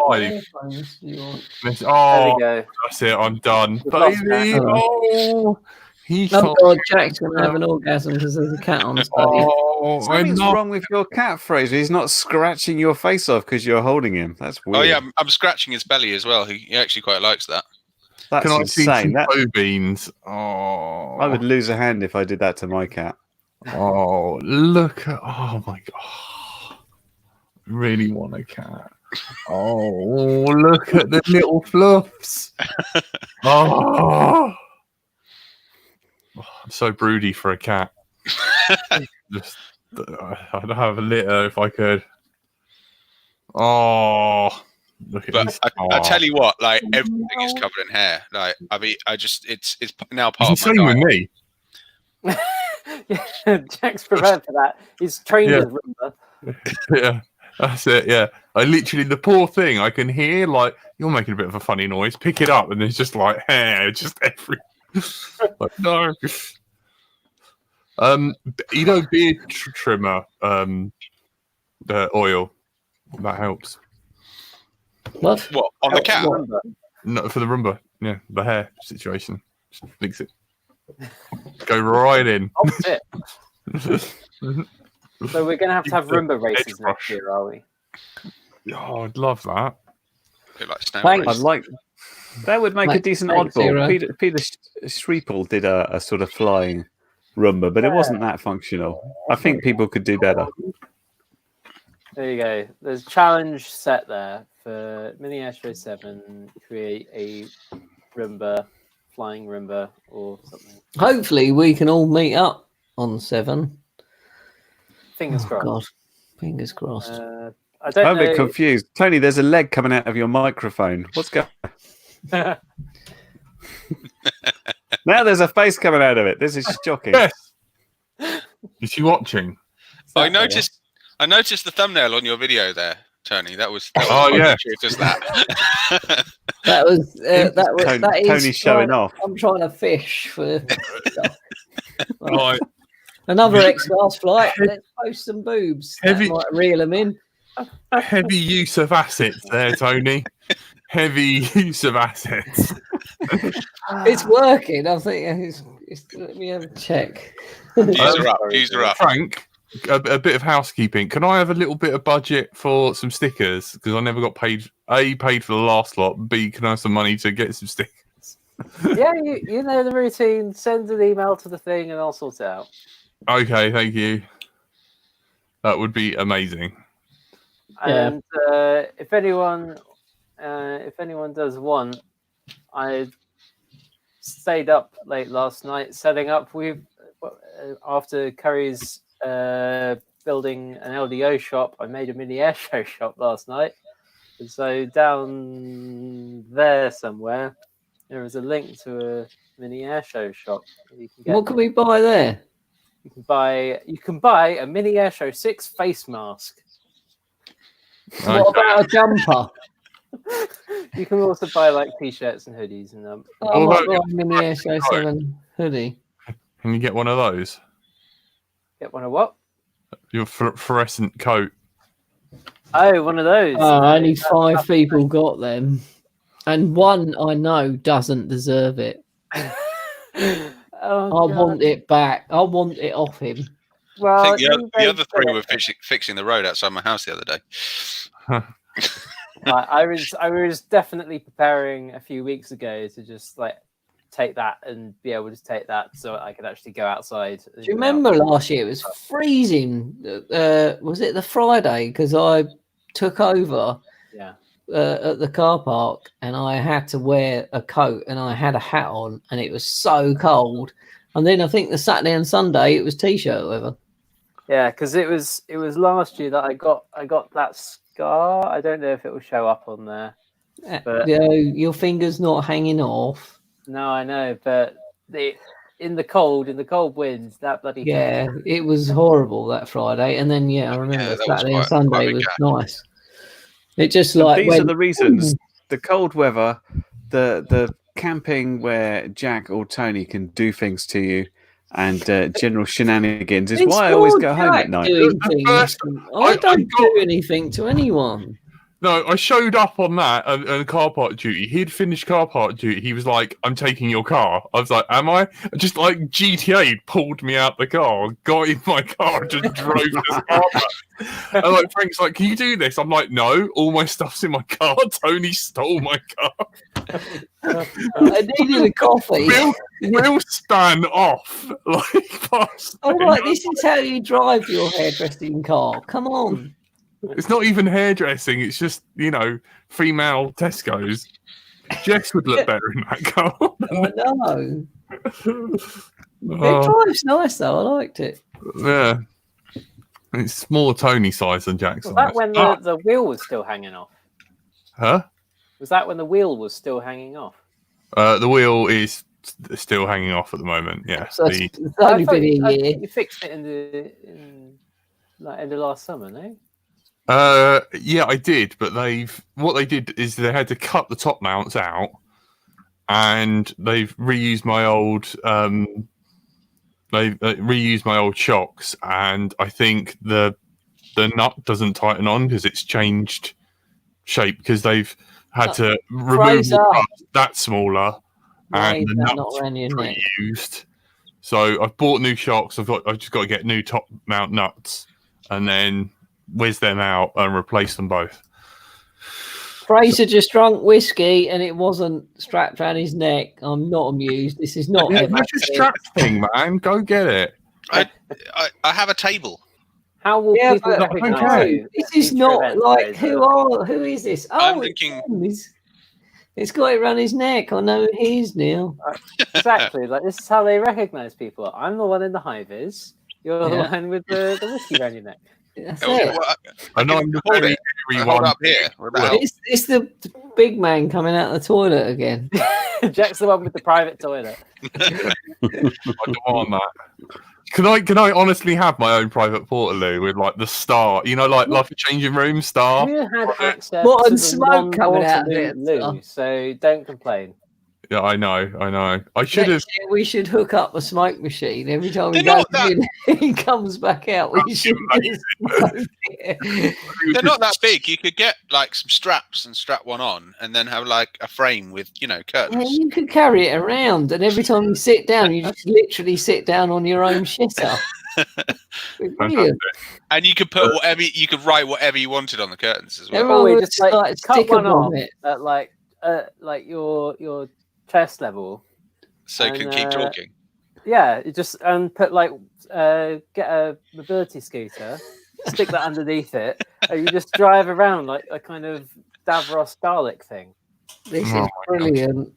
[SPEAKER 2] live.
[SPEAKER 6] Earphones you want?
[SPEAKER 3] There
[SPEAKER 2] Oh,
[SPEAKER 3] we go.
[SPEAKER 2] that's it. I'm done,
[SPEAKER 3] We've lost
[SPEAKER 2] baby.
[SPEAKER 6] Matt.
[SPEAKER 2] Oh, he.
[SPEAKER 6] Oh God, Jack's going to have an orgasm because there's a cat on stage.
[SPEAKER 2] Oh,
[SPEAKER 4] Something's
[SPEAKER 2] enough.
[SPEAKER 4] wrong with your cat, Fraser. He's not scratching your face off because you're holding him. That's weird.
[SPEAKER 1] Oh yeah, I'm scratching his belly as well. He actually quite likes that.
[SPEAKER 4] That's
[SPEAKER 2] Can I see some
[SPEAKER 4] insane. That,
[SPEAKER 2] toe beans? Oh,
[SPEAKER 4] I would lose a hand if I did that to my cat.
[SPEAKER 2] Oh, look at. Oh my God. Really want a cat. Oh, look at the little fluffs. Oh. I'm so broody for a cat. Just, I'd have a litter if I could. Oh, look at
[SPEAKER 1] But
[SPEAKER 2] this.
[SPEAKER 1] I tell you what, like everything is covered in hair. Like I mean, it's now part
[SPEAKER 2] It's the
[SPEAKER 1] of my
[SPEAKER 2] same with
[SPEAKER 1] diet.
[SPEAKER 2] me.
[SPEAKER 3] Yeah, Jack's prepared for that. He's trained
[SPEAKER 2] Yeah.
[SPEAKER 3] with Roomba.
[SPEAKER 2] Yeah, that's it. Yeah, I literally, the poor thing, I can hear like you're making a bit of a funny noise. Pick it up, and there's just like hair, just every. Like, no. Beard trimmer, the oil that helps.
[SPEAKER 6] What?
[SPEAKER 1] What on the cat?
[SPEAKER 3] Roomba.
[SPEAKER 2] No, for the Roomba, yeah, the hair situation. Just fix it. Go right in.
[SPEAKER 3] Opposite. So we're going to have Roomba races
[SPEAKER 2] Edge brush.
[SPEAKER 3] next year, are we?
[SPEAKER 2] Oh, I'd love that.
[SPEAKER 1] Bit like snail
[SPEAKER 6] Thanks.
[SPEAKER 1] race.
[SPEAKER 4] I'd like that would make a
[SPEAKER 6] Like,
[SPEAKER 4] decent
[SPEAKER 6] thanks,
[SPEAKER 4] oddball.
[SPEAKER 6] Zero.
[SPEAKER 4] Peter Schreepel did a sort of flying Roomba, but it wasn't that functional. I think people could do better.
[SPEAKER 3] There you go. There's a challenge set there for Mini Astro 7. Create a Roomba, flying Roomba, or something.
[SPEAKER 6] Hopefully, we can all meet up on 7.
[SPEAKER 3] Fingers
[SPEAKER 6] Oh,
[SPEAKER 3] crossed.
[SPEAKER 6] God. Fingers crossed.
[SPEAKER 3] I don't
[SPEAKER 4] I'm a
[SPEAKER 3] know.
[SPEAKER 4] bit confused. Tony, there's a leg coming out of your microphone. What's going on? Now there's a face coming out of it. This is shocking.
[SPEAKER 2] Yes. Is she watching?
[SPEAKER 1] I noticed the thumbnail on your video there, Tony. That was
[SPEAKER 2] Oh, yeah.
[SPEAKER 1] just that.
[SPEAKER 6] That was
[SPEAKER 4] Tony's showing off.
[SPEAKER 6] I'm trying to fish for stuff.
[SPEAKER 2] Right.
[SPEAKER 6] Another X-Class flight. Let's post some boobs.
[SPEAKER 2] Heavy-
[SPEAKER 6] That might reel them in.
[SPEAKER 2] Heavy use of assets there, Tony. Heavy use of assets.
[SPEAKER 6] It's working. I think let me have a check.
[SPEAKER 1] Use her up.
[SPEAKER 2] Frank, a bit of housekeeping. Can I have a little bit of budget for some stickers? Because I never got paid. A, paid for the last lot. B, can I have some money to get some stickers?
[SPEAKER 3] Yeah, you know the routine. Send an email to the thing and I'll sort it out.
[SPEAKER 2] Okay, thank you. That would be amazing.
[SPEAKER 6] Yeah.
[SPEAKER 3] And if anyone does want, I stayed up late last night setting up. After Curry's building an LDO shop, I made a mini airshow shop last night. And so down there somewhere, there is a link to a mini airshow shop. You can get,
[SPEAKER 6] What can we buy there?
[SPEAKER 3] You can buy a mini airshow 6 face mask.
[SPEAKER 6] What about a jumper?
[SPEAKER 3] You can also buy like t-shirts and hoodies and
[SPEAKER 6] I
[SPEAKER 2] What
[SPEAKER 6] might
[SPEAKER 2] about
[SPEAKER 6] buy a mini Airshow 7 hoodie.
[SPEAKER 2] Can you get one of those?
[SPEAKER 3] get one of what?
[SPEAKER 2] Your fluorescent coat.
[SPEAKER 3] Oh, one of those.
[SPEAKER 6] Only 5 people got them, and one I know doesn't deserve it. I want it back. I want it off him.
[SPEAKER 3] Well,
[SPEAKER 1] I think the other 3 were fixing the road outside my house the other day.
[SPEAKER 3] I was definitely preparing a few weeks ago to just like take that and be able to take that so I could actually go outside.
[SPEAKER 6] Do you remember last year? It was freezing. Was it the Friday? Because I took over at the car park and I had to wear a coat and I had a hat on and it was so cold. And then I think the Saturday and Sunday it was t-shirt weather.
[SPEAKER 3] Yeah, because it was last year that I got that scar. I don't know if it will show up on there. But
[SPEAKER 6] your finger's not hanging off.
[SPEAKER 3] No, I know, but in the cold winds, that bloody thing.
[SPEAKER 6] It was horrible that Friday, and then I remember Saturday and Sunday was nice. It just like
[SPEAKER 4] these are the reasons: the cold weather, the camping where Jack or Tony can do things to you, and general shenanigans is why I always go home at night.
[SPEAKER 6] I don't do anything to anyone.
[SPEAKER 2] No, I showed up on that and car park duty. He'd finished car park duty. He was like, "I'm taking your car." I was like, "Am I?" Just like GTA pulled me out the car, got in my car, and just drove to the car park. And like Frank's like, "Can you do this?" I'm like, "No, all my stuff's in my car. Tony stole my car."
[SPEAKER 6] I needed a coffee.
[SPEAKER 2] We'll stand off like.
[SPEAKER 6] This is how you drive your hairdressing car. Come on.
[SPEAKER 2] It's not even hairdressing. It's just, female Tesco's. Jess would look better in that car.
[SPEAKER 6] I know. It drives nice, though. I liked it.
[SPEAKER 2] Yeah. It's smaller Tony size than Jack's.
[SPEAKER 3] Was that when the wheel was still hanging off?
[SPEAKER 2] Huh?
[SPEAKER 3] Was that when the wheel was still hanging off?
[SPEAKER 2] The wheel is still hanging off at the moment, yeah.
[SPEAKER 6] So it's only been a year.
[SPEAKER 3] You fixed it in end of last summer, no?
[SPEAKER 2] Yeah, I did, but what they did is they had to cut the top mounts out, and they've reused my old reused my old shocks, and I think the nut doesn't tighten on because it's changed shape because they've had to remove the nut that's smaller and the nuts reused. So I've bought new shocks. I've just got to get new top mount nuts and then whiz them out and replace them both.
[SPEAKER 6] Fraser just drunk whiskey and it wasn't strapped around his neck. I'm not amused. This is not.
[SPEAKER 2] Where's your strap thing, man? Go get it.
[SPEAKER 1] I have a table.
[SPEAKER 3] How will people recognize you?
[SPEAKER 6] This is not like who is this? Oh,
[SPEAKER 1] I'm thinking
[SPEAKER 6] it's got it around his neck. I know who he is now.
[SPEAKER 3] Exactly. Like this is how they recognize people. I'm the one in the high vis. You're the one with the whiskey around your neck.
[SPEAKER 6] That's it.
[SPEAKER 2] I'm the very
[SPEAKER 1] hold up here.
[SPEAKER 6] It's the big man coming out of the toilet again.
[SPEAKER 3] Jack's the one with the private toilet.
[SPEAKER 2] I don't want that. Can I honestly have my own private portaloo with like the star? Like a changing room star.
[SPEAKER 3] You had access
[SPEAKER 6] to
[SPEAKER 3] the
[SPEAKER 6] smoke coming out of it,
[SPEAKER 3] loo, so don't complain.
[SPEAKER 2] Yeah, I know. I should have.
[SPEAKER 6] We should hook up a smoke machine every time he goes in. He comes back out. We should.
[SPEAKER 1] They're not that big. You could get like some straps and strap one on, and then have like a frame with curtains.
[SPEAKER 6] Yeah, you could carry it around, and every time you sit down, you just literally sit down on your own shitter. Brilliant.
[SPEAKER 1] And you could put whatever you could write whatever you wanted on the curtains as well.
[SPEAKER 6] Everyone
[SPEAKER 3] just like cut one off
[SPEAKER 6] it
[SPEAKER 3] at like your chest level,
[SPEAKER 1] so you can keep talking.
[SPEAKER 3] Yeah, you just put get a mobility scooter, stick that underneath it, and you just drive around like a kind of Davros Dalek thing.
[SPEAKER 6] This is brilliant.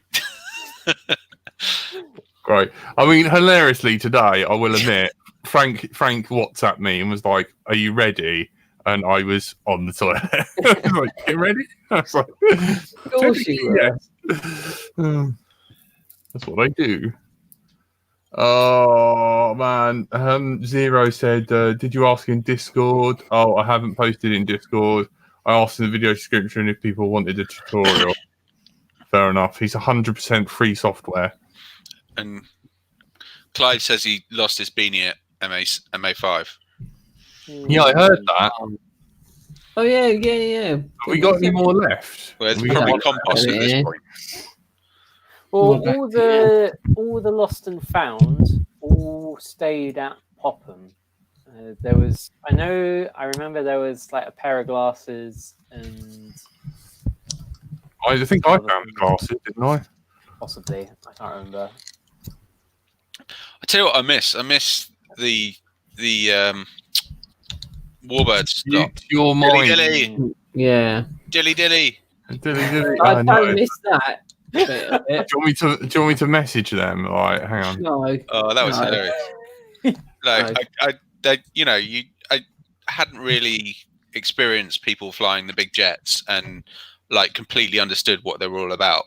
[SPEAKER 2] Great. I mean, hilariously today, I will admit, Frank WhatsApped me and was like, "Are you ready?" And I was on the toilet. I was like, "Get ready?" I was like,
[SPEAKER 6] Of course you were.
[SPEAKER 2] yes. That's what they do. Oh man, Zero said, "Did you ask in Discord?" Oh, I haven't posted in Discord. I asked in the video description if people wanted a tutorial. Fair enough. He's 100% free software.
[SPEAKER 1] And Clyde says he lost his beanie at MA5.
[SPEAKER 2] Yeah, I heard that.
[SPEAKER 6] Oh yeah.
[SPEAKER 2] Have we got any more left?
[SPEAKER 1] Well, it's
[SPEAKER 2] We
[SPEAKER 1] probably
[SPEAKER 2] got-
[SPEAKER 1] compost at this
[SPEAKER 6] Yeah.
[SPEAKER 1] point.
[SPEAKER 3] Well, all the lost and found all stayed at Popham. There was, I remember there was like a pair of glasses and
[SPEAKER 2] I think I found the glasses, didn't I?
[SPEAKER 3] possibly, I can't remember.
[SPEAKER 1] I tell you what, I miss the Warbird stop.
[SPEAKER 2] Your
[SPEAKER 1] Dilly
[SPEAKER 2] mind.
[SPEAKER 1] dilly,
[SPEAKER 6] Yeah.
[SPEAKER 1] dilly dilly.
[SPEAKER 6] I
[SPEAKER 2] know.
[SPEAKER 6] don't miss that bit of it.
[SPEAKER 2] Do you want me to message them? All right, hang on.
[SPEAKER 6] No.
[SPEAKER 1] Oh, that was
[SPEAKER 6] No.
[SPEAKER 1] hilarious. Like, I hadn't really experienced people flying the big jets and like completely understood what they were all about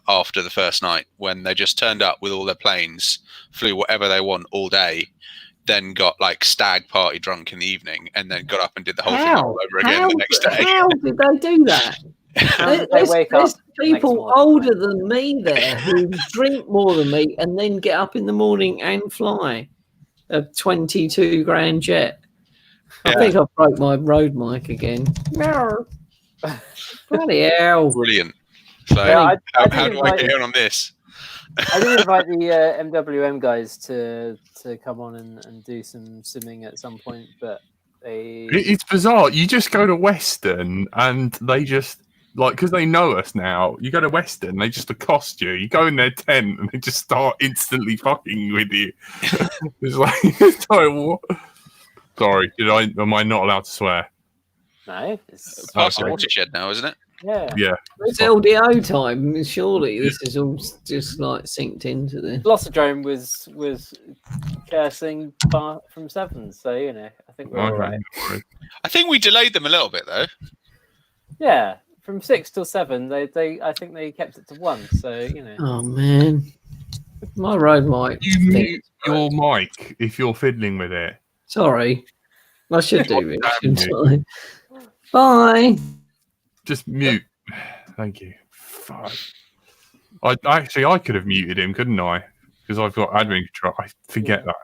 [SPEAKER 1] after the first night, when they just turned up with all their planes, flew whatever they want all day, then got like stag party drunk in the evening, and then got up and did the whole thing all over again the next day.
[SPEAKER 6] How did they do that?
[SPEAKER 3] How did they wake up
[SPEAKER 6] There's
[SPEAKER 3] the next
[SPEAKER 6] people
[SPEAKER 3] morning?
[SPEAKER 6] older than me there who drink more than me and then get up in the morning and fly a 22 grand jet. I think I broke my road mic again. No. Bloody hell.
[SPEAKER 1] Brilliant. So
[SPEAKER 3] Yeah,
[SPEAKER 1] how do I get in on this?
[SPEAKER 3] I did invite the MWM guys to come on and do some simming at some point, but
[SPEAKER 2] It's bizarre. You just go to Western and they just, like, because they know us now, you go to Western, they just accost you. You go in their tent and they just start instantly fucking with you. It's like what? Sorry, am I not allowed to swear?
[SPEAKER 3] no, it's
[SPEAKER 1] Past the watershed now, isn't it?
[SPEAKER 3] yeah.
[SPEAKER 2] Yeah.
[SPEAKER 6] It's LDO time. Surely this is all just like synced into this.
[SPEAKER 3] Velocidrome was cursing from 7, so I think we're all right.
[SPEAKER 1] I think we delayed them a little bit though.
[SPEAKER 3] Yeah, from 6 till 7, they I think they kept it to 1, so
[SPEAKER 6] Oh man, my road mic.
[SPEAKER 2] You mute your mic if you're fiddling with it.
[SPEAKER 6] Sorry, I should do it.
[SPEAKER 2] Damn
[SPEAKER 6] Shouldn't I? Bye.
[SPEAKER 2] Just mute. Thank you. Fuck. I could have muted him, couldn't I? Because I've got admin control. I forget that.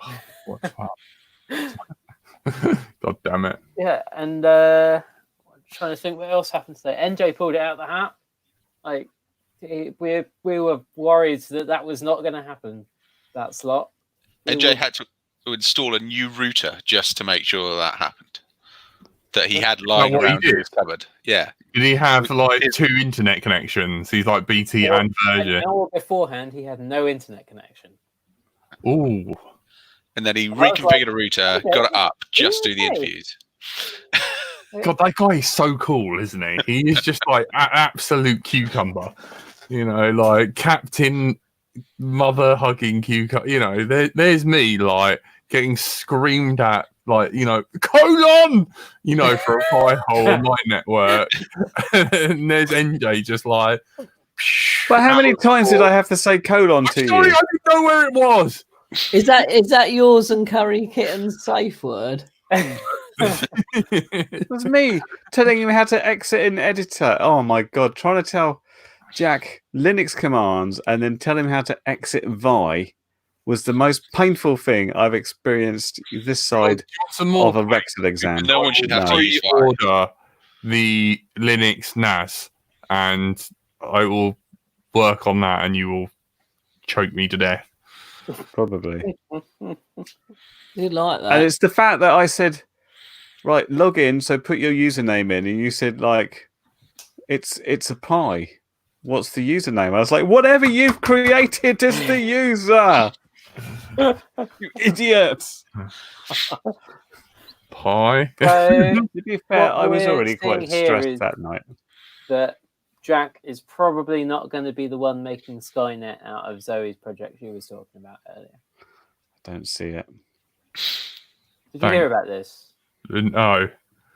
[SPEAKER 2] Oh, what the fuck? God damn it.
[SPEAKER 3] yeah, and I'm trying to think what else happened today. NJ pulled it out of the hat. Like we were worried that was not going to happen. That slot.
[SPEAKER 1] NJ had to install a new router just to make sure that happened. That he had lying
[SPEAKER 2] what he
[SPEAKER 1] around in
[SPEAKER 2] did?
[SPEAKER 1] his cupboard. Yeah.
[SPEAKER 2] Did he have like 2 internet connections? He's like BT and Virgin.
[SPEAKER 3] An hour beforehand, he had no internet connection.
[SPEAKER 2] Ooh.
[SPEAKER 1] And then he
[SPEAKER 3] I was
[SPEAKER 1] reconfigured
[SPEAKER 3] like,
[SPEAKER 1] a router,
[SPEAKER 3] okay,
[SPEAKER 1] got it up, just do the
[SPEAKER 3] okay.
[SPEAKER 1] interviews.
[SPEAKER 2] God, that guy is so cool, isn't he? He is just like an absolute cucumber. Like Captain Mother hugging cucumber. There's me like getting screamed at, like, colon, for a pie hole on my network. And there's NJ just like.
[SPEAKER 4] But how many times did I have to say colon to
[SPEAKER 2] Sorry,
[SPEAKER 4] you?
[SPEAKER 2] I didn't know where it was.
[SPEAKER 6] Is that yours and Curry Kitten's safe word?
[SPEAKER 4] It was me telling him how to exit an editor. Oh my god, trying to tell Jack Linux commands and then tell him how to exit Vi was the most painful thing I've experienced this side of a Rexel exam.
[SPEAKER 1] No one should have to use Vi.
[SPEAKER 2] Order the Linux NAS, and I will work on that, and you will choke me to death.
[SPEAKER 4] Probably.
[SPEAKER 6] You like that?
[SPEAKER 4] And it's the fact that I said, right, log in, so put your username in, and you said, like, it's a pie. What's the username? I was like, whatever you've created is the user. You idiots.
[SPEAKER 2] Pie.
[SPEAKER 3] So
[SPEAKER 4] To be fair,
[SPEAKER 3] what
[SPEAKER 4] I was
[SPEAKER 3] we're
[SPEAKER 4] already quite
[SPEAKER 3] seeing here
[SPEAKER 4] stressed
[SPEAKER 3] is
[SPEAKER 4] that night.
[SPEAKER 3] that Jack is probably not going to be the one making Skynet out of Zoe's project she was talking about earlier.
[SPEAKER 4] Don't see it.
[SPEAKER 3] Did you hear about this?
[SPEAKER 2] No.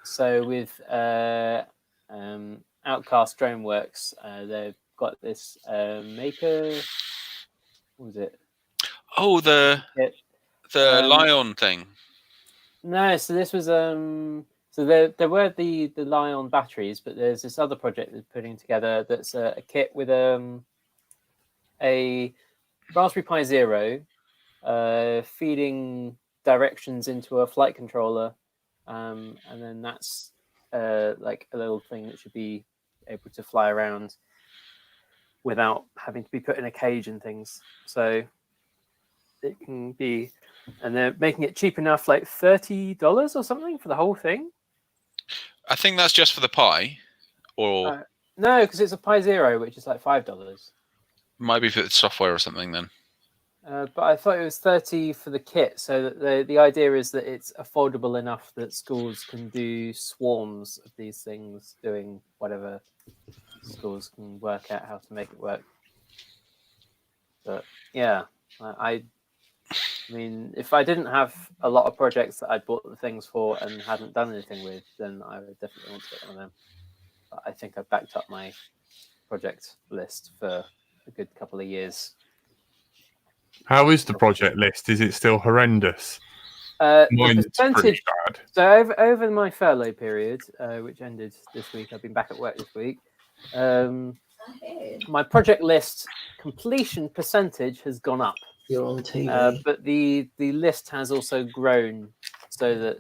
[SPEAKER 3] So with Outcast Droneworks, they've got this maker. What was it?
[SPEAKER 1] Oh, the Lion thing.
[SPEAKER 3] No, so this was so there were the Lion batteries, but there's this other project that's putting together that's a kit with a Raspberry Pi Zero feeding directions into a flight controller, and then that's like a little thing that should be able to fly around without having to be put in a cage and things. So it can be, and they're making it cheap enough, like $30 or something for the whole thing.
[SPEAKER 1] I think that's just for the Pi, or
[SPEAKER 3] no, because it's a Pi Zero, which is like $5.
[SPEAKER 1] might be for the software or something then.
[SPEAKER 3] But I thought it was 30 for the kit, so that the idea is that it's affordable enough that schools can do swarms of these things, doing whatever schools can work out how to make it work. But yeah, I mean, if I didn't have a lot of projects that I'd bought the things for and hadn't done anything with, then I would definitely want to get one of them. But I think I've backed up my project list for a good couple of years.
[SPEAKER 2] How is the project list? Is it still horrendous?
[SPEAKER 3] The percentage.
[SPEAKER 2] Bad.
[SPEAKER 3] So over my furlough period, which ended this week, I've been back at work this week. My project list completion percentage has gone up.
[SPEAKER 6] You're on TV.
[SPEAKER 3] But the list has also grown so that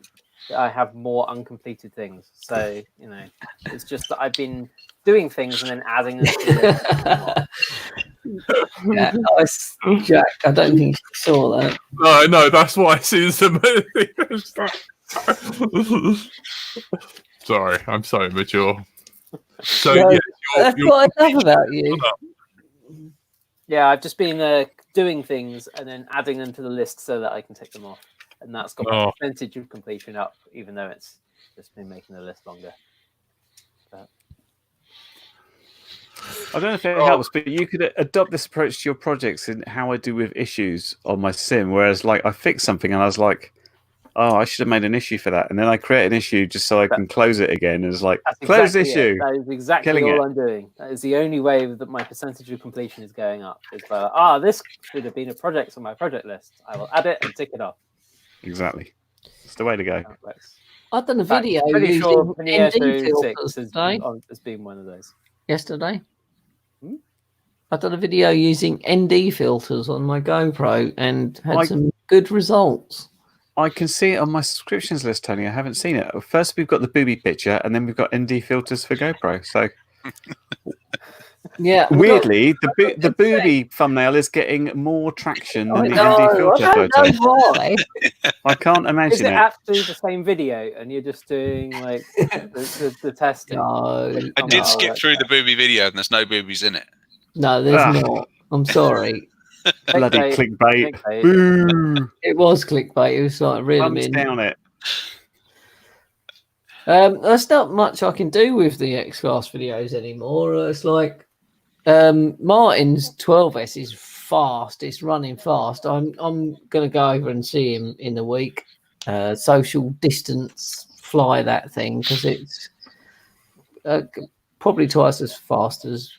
[SPEAKER 3] I have more uncompleted things. So, you know, it's just that I've been doing things and then adding them to the list.
[SPEAKER 6] Yeah, Jack, I don't think you saw that.
[SPEAKER 2] No, that's why I see the movie. Sorry, I'm so immature. So
[SPEAKER 6] No,
[SPEAKER 2] yeah,
[SPEAKER 6] that's what I love about you.
[SPEAKER 3] Yeah, I've just been doing things and then adding them to the list so that I can tick them off. And that's got my percentage of completion up, even though it's just been making the list longer. But
[SPEAKER 4] I don't know if it helps, but you could adopt this approach to your projects in how I do with issues on my sim. Whereas, like, I fixed something and I was like, oh, I should have made an issue for that. And then I create an issue just so I can close it again. And it's like, close issue.
[SPEAKER 3] That is exactly all I'm doing. That is the only way that my percentage of completion is going up. It's like, this should have been a project on my project list. I will add it and tick it off.
[SPEAKER 4] Exactly. It's the way to go.
[SPEAKER 6] I've done a video
[SPEAKER 3] pretty sure
[SPEAKER 6] using ND
[SPEAKER 3] vMA6
[SPEAKER 6] filters
[SPEAKER 3] has been one of those.
[SPEAKER 6] Yesterday. I've done a video using ND filters on my GoPro and had some good results.
[SPEAKER 4] I can see it on my subscriptions list, Tony. I haven't seen it. First, we've got the booby picture, and then we've got ND filters for GoPro. So,
[SPEAKER 6] yeah,
[SPEAKER 4] weirdly, the booby thumbnail is getting more traction than the ND filter
[SPEAKER 6] I don't know why.
[SPEAKER 4] I can't imagine
[SPEAKER 3] Is it actually the same video, and you're just doing like the testing?
[SPEAKER 6] No,
[SPEAKER 1] I did skip through the booby video, and there's no boobies in it.
[SPEAKER 6] No, there's not. I'm sorry.
[SPEAKER 4] Bloody clickbait. Boo.
[SPEAKER 6] It was clickbait. It was like really
[SPEAKER 4] Thumbs down it.
[SPEAKER 6] There's not much I can do with the X-Class videos anymore. It's like Martin's 12S is fast. It's running fast. I'm going to go over and see him in a week. Social distance fly that thing because it's probably twice as fast as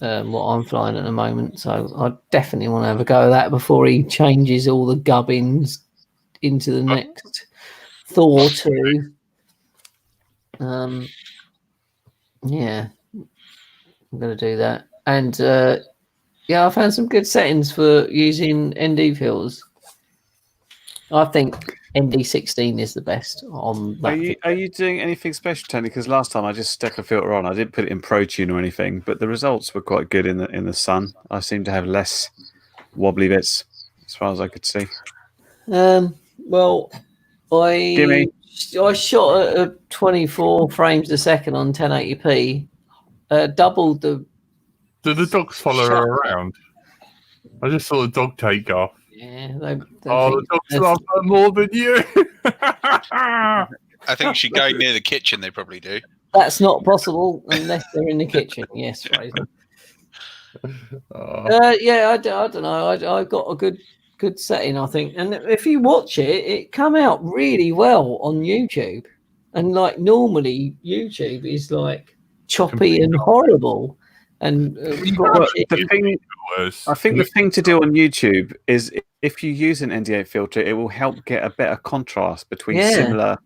[SPEAKER 6] what I'm flying at the moment. So I definitely want to have a go at that before he changes all the gubbins into the next Thor 2. Yeah, I'm going to do that. And yeah, I found some good settings for using ND filters. I think ND16 is the best on that.
[SPEAKER 4] Are you doing anything special, Tony? Because last time I just stuck a filter on. I didn't put it in Pro Tune or anything, but the results were quite good in the sun. I seem to have less wobbly bits as far as I could see.
[SPEAKER 6] Well, I shot at 24 frames a second on 1080p. Doubled the.
[SPEAKER 2] Do the dogs follow her around? I just saw the dog take off.
[SPEAKER 6] Yeah,
[SPEAKER 2] the dogs love her more than you.
[SPEAKER 1] I think she's going near the kitchen. They probably do.
[SPEAKER 6] That's not possible unless they're in the kitchen. Yes, Fraser. Yeah, I don't know. I got a good setting, I think. And if you watch it, it come out really well on YouTube. And like normally, YouTube is like choppy and horrible. And
[SPEAKER 4] the thing, I think the thing to do on YouTube is if you use an ND8 filter, it will help get a better contrast between similar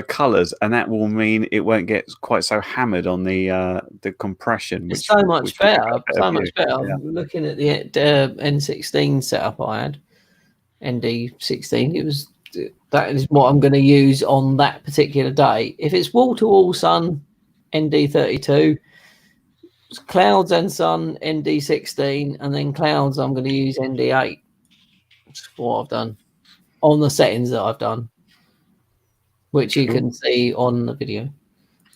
[SPEAKER 4] colors, and that will mean it won't get quite so hammered on the compression.
[SPEAKER 6] It's so much better. So much better. Yeah. Looking at the N16 setup I had, ND16, that is what I'm going to use on that particular day. If it's wall-to-wall sun, ND32, clouds and sun, ND16, and then clouds, I'm going to use ND8. That's what I've done on the settings that I've done, which you can see on the video.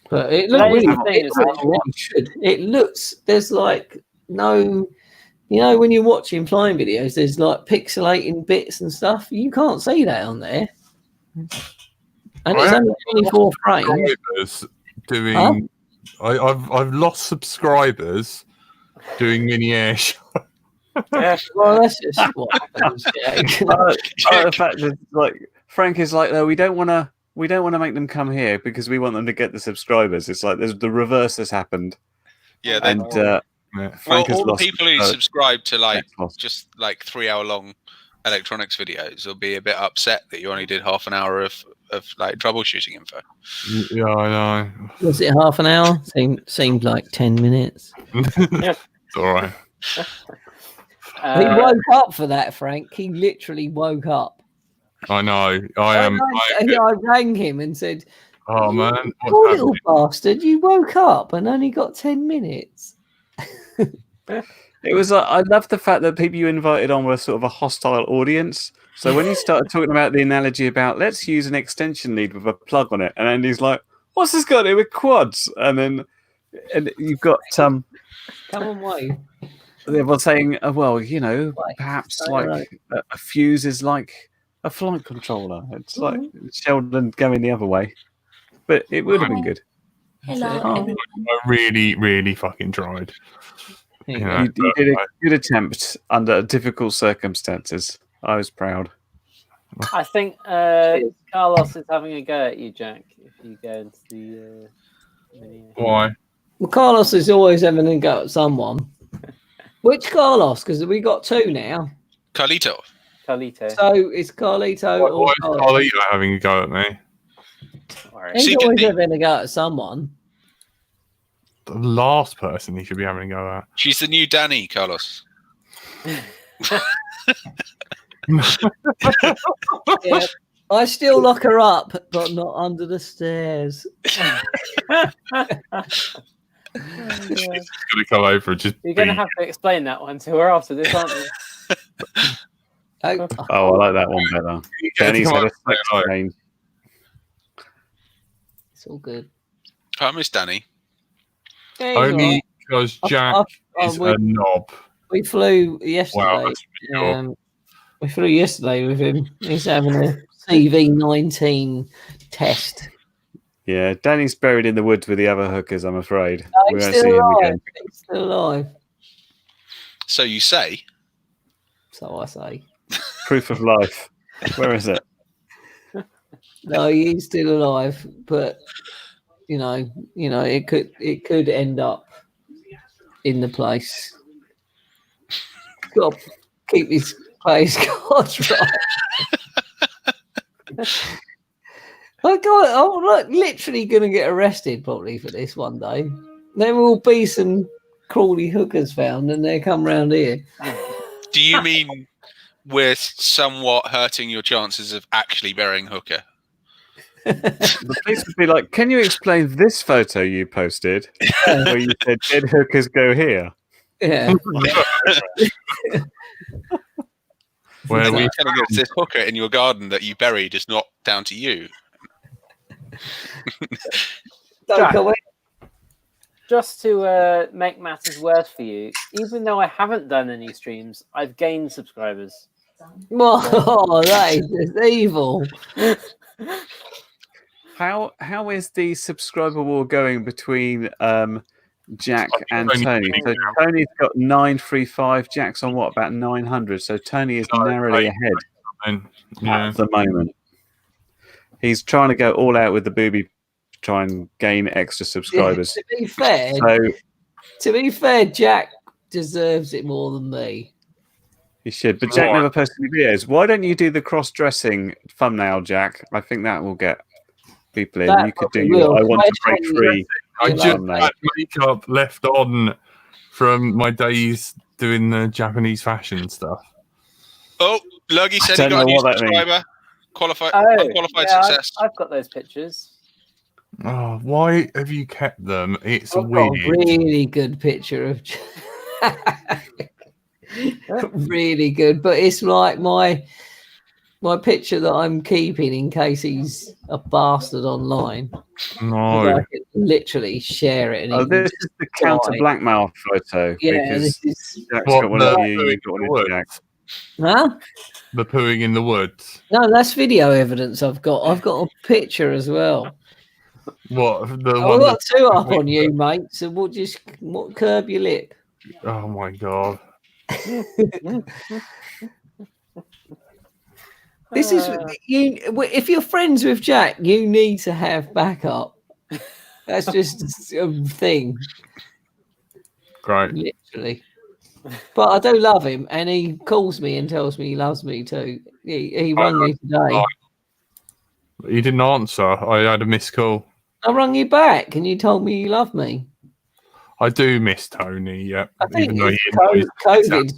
[SPEAKER 6] But it looks it looks, there's like no, when you're watching flying videos, there's like pixelating bits and stuff. You can't see that on there. And it's only 24 frames.
[SPEAKER 2] I've lost subscribers doing mini air show.
[SPEAKER 6] Yeah, well, that's just what happens.
[SPEAKER 4] The fact that like Frank is like, no, we don't want to make them come here because we want them to get the subscribers. It's like there's the reverse has happened.
[SPEAKER 1] Yeah,
[SPEAKER 4] and
[SPEAKER 1] Frank has all the people who subscribe to like just like 3-hour long electronics videos will be a bit upset that you only did half an hour of like troubleshooting info.
[SPEAKER 2] Yeah, I know.
[SPEAKER 6] Was it half an hour? Seemed like 10 minutes.
[SPEAKER 2] It's all right.
[SPEAKER 6] He woke up for that, Frank. He literally woke up.
[SPEAKER 2] I know. I
[SPEAKER 6] rang him and said,
[SPEAKER 2] "Oh man,
[SPEAKER 6] poor little bastard! You woke up and only got 10 minutes."
[SPEAKER 4] It was. I love the fact that people you invited on were sort of a hostile audience. So when you started talking about the analogy about let's use an extension lead with a plug on it, and Andy's like, "What's this got to do with quads?" And you've got
[SPEAKER 6] come on, wait.
[SPEAKER 4] They were saying, perhaps like a fuse is like a flight controller. It's like Sheldon going the other way, but it would have been good.
[SPEAKER 5] Hello.
[SPEAKER 2] I really, really fucking tried.
[SPEAKER 4] You did a good attempt under difficult circumstances. I was proud.
[SPEAKER 3] I think Carlos is having a go at you, Jack. If you go into the
[SPEAKER 2] why?
[SPEAKER 6] Well, Carlos is always having a go at someone. Which Carlos? Because we got two now.
[SPEAKER 1] Carlito.
[SPEAKER 6] So it's Carlito.
[SPEAKER 2] Why is Carlito having a go at me?
[SPEAKER 6] He's always having a go at someone.
[SPEAKER 2] The last person he should be having a go at.
[SPEAKER 1] She's the new Danny, Carlos.
[SPEAKER 6] Yeah, I still lock her up, but not under the stairs.
[SPEAKER 2] She's going to come over and just.
[SPEAKER 3] You're going to have to explain that one to her after this, aren't you?
[SPEAKER 4] I like that one better. Danny's had a sex change.
[SPEAKER 6] It's all good.
[SPEAKER 1] I miss Danny.
[SPEAKER 6] Yeah,
[SPEAKER 2] only because Jack is a knob.
[SPEAKER 6] We flew yesterday.
[SPEAKER 2] Wow,
[SPEAKER 6] we flew yesterday with him. He's having a CV19 test.
[SPEAKER 4] Yeah, Danny's buried in the woods with the other hookers, I'm afraid.
[SPEAKER 6] No, we won't see him again. He's still alive.
[SPEAKER 1] So you say?
[SPEAKER 6] So I say.
[SPEAKER 4] Proof of life. Where is it?
[SPEAKER 6] No, he's still alive, but it could end up in the place. Got to keep his players cards right. I'm literally going to get arrested probably for this one day. There will be some crawly hookers found, and they come round here.
[SPEAKER 1] Do you mean we're somewhat hurting your chances of actually burying hooker?
[SPEAKER 4] The police would be like, "Can you explain this photo you posted where you said dead hookers go here?"
[SPEAKER 6] Yeah.
[SPEAKER 1] Where we telling us this hooker in your garden that you buried is not down to you.
[SPEAKER 3] Jack, just to make matters worse for you, even though I haven't done any streams, I've gained subscribers.
[SPEAKER 6] Oh, that is just evil.
[SPEAKER 4] How is the subscriber war going between Jack and
[SPEAKER 2] Tony-
[SPEAKER 4] Tony? So Tony's got 935. Jack's on what, about 900? So Tony is narrowly ahead
[SPEAKER 2] And, yeah.
[SPEAKER 4] at the moment. He's trying to go all out with the booby to try and gain extra subscribers.
[SPEAKER 6] To be fair, Jack deserves it more than me.
[SPEAKER 4] He should, but Jack never posted any videos. Why don't you do the cross-dressing thumbnail, Jack? I think that will get people in.
[SPEAKER 6] That
[SPEAKER 4] You could do
[SPEAKER 6] probably
[SPEAKER 4] your
[SPEAKER 6] will.
[SPEAKER 4] I want to break free.
[SPEAKER 2] I just
[SPEAKER 4] thumbnail.
[SPEAKER 2] had makeup left on from my days doing the Japanese fashion stuff.
[SPEAKER 1] Oh, Luggy said he
[SPEAKER 4] don't
[SPEAKER 1] got a
[SPEAKER 4] know
[SPEAKER 1] new
[SPEAKER 4] what that means.
[SPEAKER 1] subscriber. Qualified,
[SPEAKER 3] Oh,
[SPEAKER 1] unqualified
[SPEAKER 3] yeah,
[SPEAKER 1] success.
[SPEAKER 3] I've got those pictures.
[SPEAKER 2] Oh, why have you kept them? It's
[SPEAKER 6] I've got
[SPEAKER 2] weird.
[SPEAKER 6] a really good picture of really good, but it's like my picture that I'm keeping in case he's a bastard online.
[SPEAKER 2] No.
[SPEAKER 6] I could literally share it. And
[SPEAKER 4] Oh, this is the counter blackmail photo.
[SPEAKER 6] Yeah,
[SPEAKER 4] because
[SPEAKER 6] this is
[SPEAKER 4] Jack's
[SPEAKER 2] What,
[SPEAKER 4] got one
[SPEAKER 2] the
[SPEAKER 4] of you,
[SPEAKER 2] pooing
[SPEAKER 4] you've got
[SPEAKER 2] in
[SPEAKER 4] one
[SPEAKER 2] the
[SPEAKER 4] of Jack.
[SPEAKER 2] woods?
[SPEAKER 6] huh?
[SPEAKER 2] The pooing in the woods.
[SPEAKER 6] No, that's video evidence I've got. I've got a picture as well.
[SPEAKER 2] What the
[SPEAKER 6] I've
[SPEAKER 2] one?
[SPEAKER 6] got two up on you, mate. So we'll just curb your lip.
[SPEAKER 2] Oh my god!
[SPEAKER 6] This is you. If you're friends with Jack, you need to have backup. That's just a thing,
[SPEAKER 2] Great.
[SPEAKER 6] literally. But I do love him, and he calls me and tells me he loves me too. He rang me today.
[SPEAKER 2] You didn't answer. I had a missed call.
[SPEAKER 6] I rang you back, and you told me you love me.
[SPEAKER 2] I do miss Tony. Yeah,
[SPEAKER 6] I think
[SPEAKER 2] even though
[SPEAKER 6] it's
[SPEAKER 2] he knows
[SPEAKER 6] COVID.